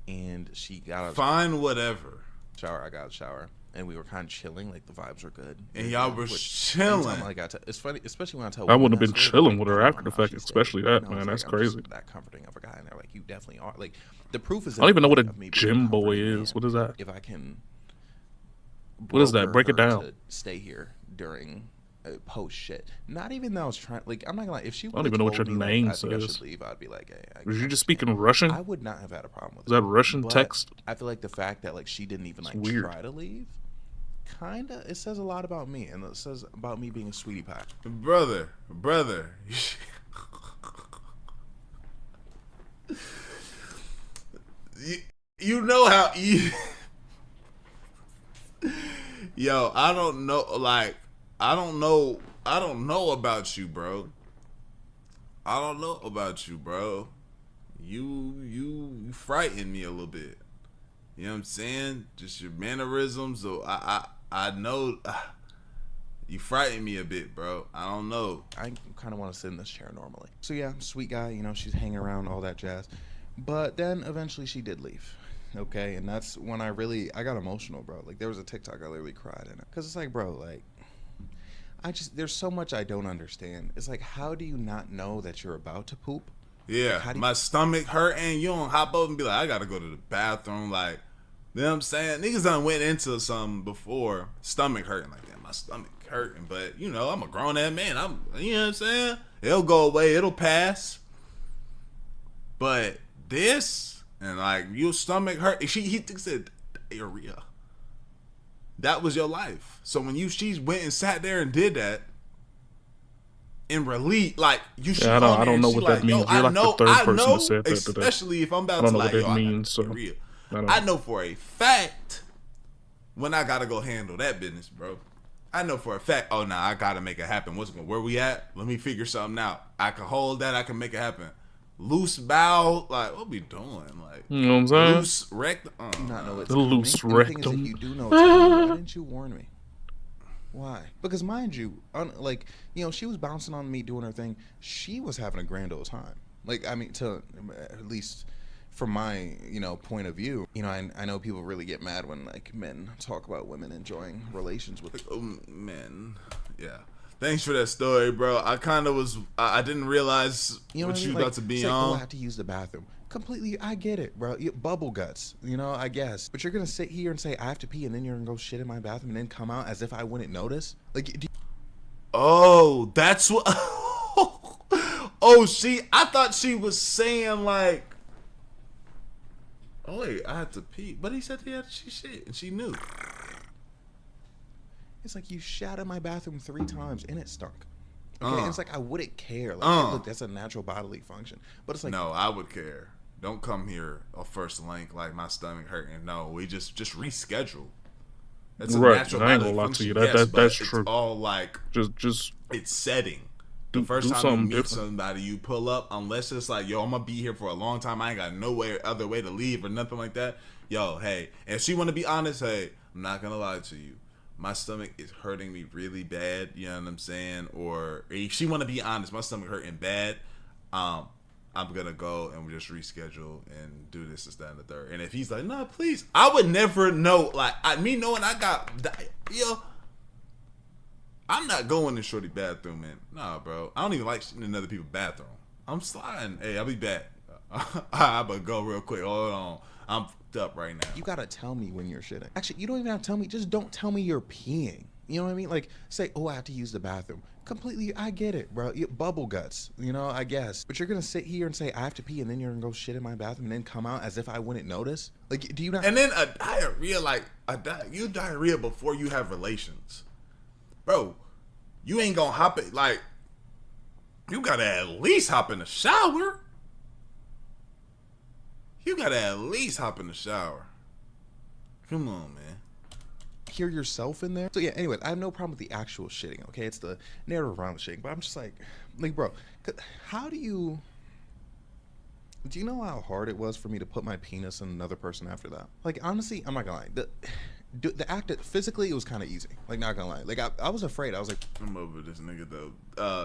And she got out. Fine, whatever. Shower. I got a shower, and we were kind of chilling. Like the vibes were good. And y'all were chilling. Like it's funny, especially when I tell. I wouldn't have been chilling with her after the fact, especially that, man. That's crazy. That comforting of a guy, and they're like, you definitely are. Like the proof is. I don't even know what a gym boy is. What is that? If I can. What is that? Break it down. To stay here during post shit. Not even though I was trying. Like I'm not gonna lie. If she, I don't even know what your name says. I should leave. I'd be like, hey. Was you just speaking Russian? I would not have had a problem with it. Is that Russian text? I feel like the fact that like she didn't even like try to leave, kinda, it says a lot about me, and it says about me being a sweetie pie. Brother. you know how Yo, I don't know about you, bro. I don't know about you, bro. You frighten me a little bit. You know what I'm saying? Just your mannerisms. So I know You frighten me a bit, bro. I don't know. I kind of want to sit in this chair normally. So yeah, sweet guy, you know, she's hanging around, all that jazz. But then eventually she did leave. Okay, and that's when I got emotional, bro. Like, there was a TikTok I literally cried in it. Because it's like, bro, like, there's so much I don't understand. It's like, how do you not know that you're about to poop? Yeah, Like, my stomach hurt and you don't hop up and be like, I gotta go to the bathroom. Like, you know what I'm saying? Niggas done went into something before, stomach hurting. Like, damn, my stomach hurting. But, you know, I'm a grown-ass man. You know what I'm saying? It'll go away. It'll pass. But this, and like, your stomach hurt. He said diarrhea. That was your life. So when she went and sat there and did that, in relief, like, you should. Yeah, I don't know what that means. You're like the third person that said that today. Especially if I'm about I don't to know like, what that means. So I know for a fact when I gotta go handle that business, bro. I know for a fact. Oh, nah, I gotta make it happen. Where we at? Let me figure something out. I can hold that. I can make it happen. Loose bowel, like, what we doing? Like, you know what I'm saying? Loose rectum. Not know it's the loose coming. rectum. The thing is, if you do know it's coming, why didn't you warn me? Why? Because mind you, like, you know, she was bouncing on me doing her thing. She was having a grand old time. Like, I mean, to at least from my, you know, point of view, you know, I know people really get mad when like men talk about women enjoying relations with men. Yeah. Thanks for that story, bro. I kind of was. I didn't realize you know what I you mean? about Like, to be say, on. Oh, I have to use the bathroom. Completely, I get it, bro. Bubble guts, you know, I guess. But you're gonna sit here and say I have to pee, and then you're gonna go shit in my bathroom, and then come out as if I wouldn't notice. Like, oh, that's what. Oh, I thought she was saying like, oh wait, I had to pee, but he said he had she shit, and she knew. It's like you shat in my bathroom 3 times, and it stunk. Okay, and it's like I wouldn't care. Like, hey, look, that's a natural bodily function. But it's like, no, I would care. Don't come here a first link like my stomach hurting. No, we just reschedule. That's a natural bodily function. That's true. It's all like just it's setting. The first time you meet somebody, you pull up, unless it's like, yo, I'm gonna be here for a long time. I ain't got no other way to leave or nothing like that. Yo, hey, if she wanna be honest, hey, I'm not gonna lie to you. My stomach is hurting me really bad, you know what I'm saying? Or if she want to be honest, my stomach hurting bad, I'm going to go and we just reschedule and do this, this, that, and the third. And if he's like, no, please, I would never know. Like, me knowing I got, I'm not going to shorty bathroom, man. Nah, bro. I don't even like shitting in other people's bathroom. I'm sliding. Hey, I'll be back. I'm going to go real quick. Hold on. I'm up right now. You gotta tell me when you're shitting. Actually, you don't even have to tell me. Just don't tell me you're peeing. You know what I mean? Like, say, oh, I have to use the bathroom. Completely, I get it, bro. Bubble guts, you know, I guess. But you're gonna sit here and say, I have to pee, and then you're gonna go shit in my bathroom and then come out as if I wouldn't notice? Like, do you not? And then a diarrhea, like, you diarrhea before you have relations. Bro, you ain't gonna hop it. Like, you gotta at least hop in the shower. You gotta at least hop in the shower. Come on, man. Hear yourself in there? So yeah, anyway, I have no problem with the actual shitting, okay? It's the narrative around the shitting. But I'm just like, bro, how do you know how hard it was for me to put my penis in another person after that? Like, honestly, I'm not gonna lie. The act, physically, it was kind of easy. Like, not gonna lie. Like, I was afraid. I was like, I'm over this nigga, though.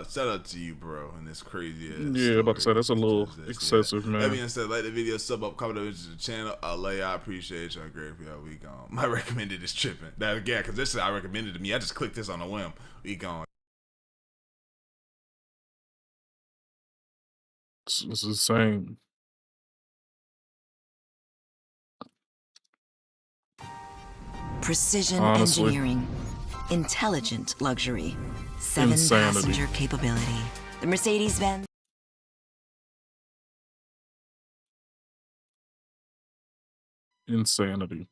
Shout out to you, bro, and this crazy ass Yeah, about to say, that's a little excessive, man. That being said, like the video, sub up, comment over to the channel. I appreciate y'all. Great for y'all. We gone. My recommended is tripping. That again, because this is I recommended to me. I just clicked this on a whim. We gone. It's insane. Precision Honestly. engineering, intelligent luxury, 7-passenger capability. The Mercedes-Benz. Insanity.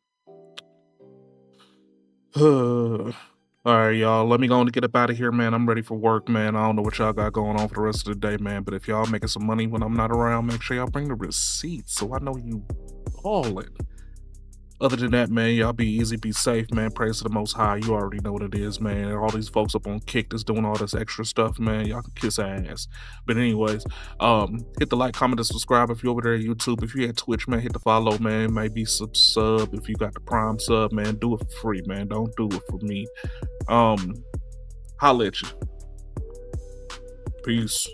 All right, y'all. Let me go and get up out of here, man. I'm ready for work, man. I don't know what y'all got going on for the rest of the day, man. But if y'all making some money when I'm not around, make sure y'all bring the receipts so I know you balling. Other than that, man, y'all be easy, be safe, man. Praise to the Most High. You already know what it is, man. All these folks up on Kick that's doing all this extra stuff, man. Y'all can kiss ass. But anyways, hit the like, comment, and subscribe if you're over there at YouTube. If you at Twitch, man, hit the follow, man. Maybe sub if you got the Prime sub, man. Do it for free, man. Don't do it for me. Holla at you. Peace.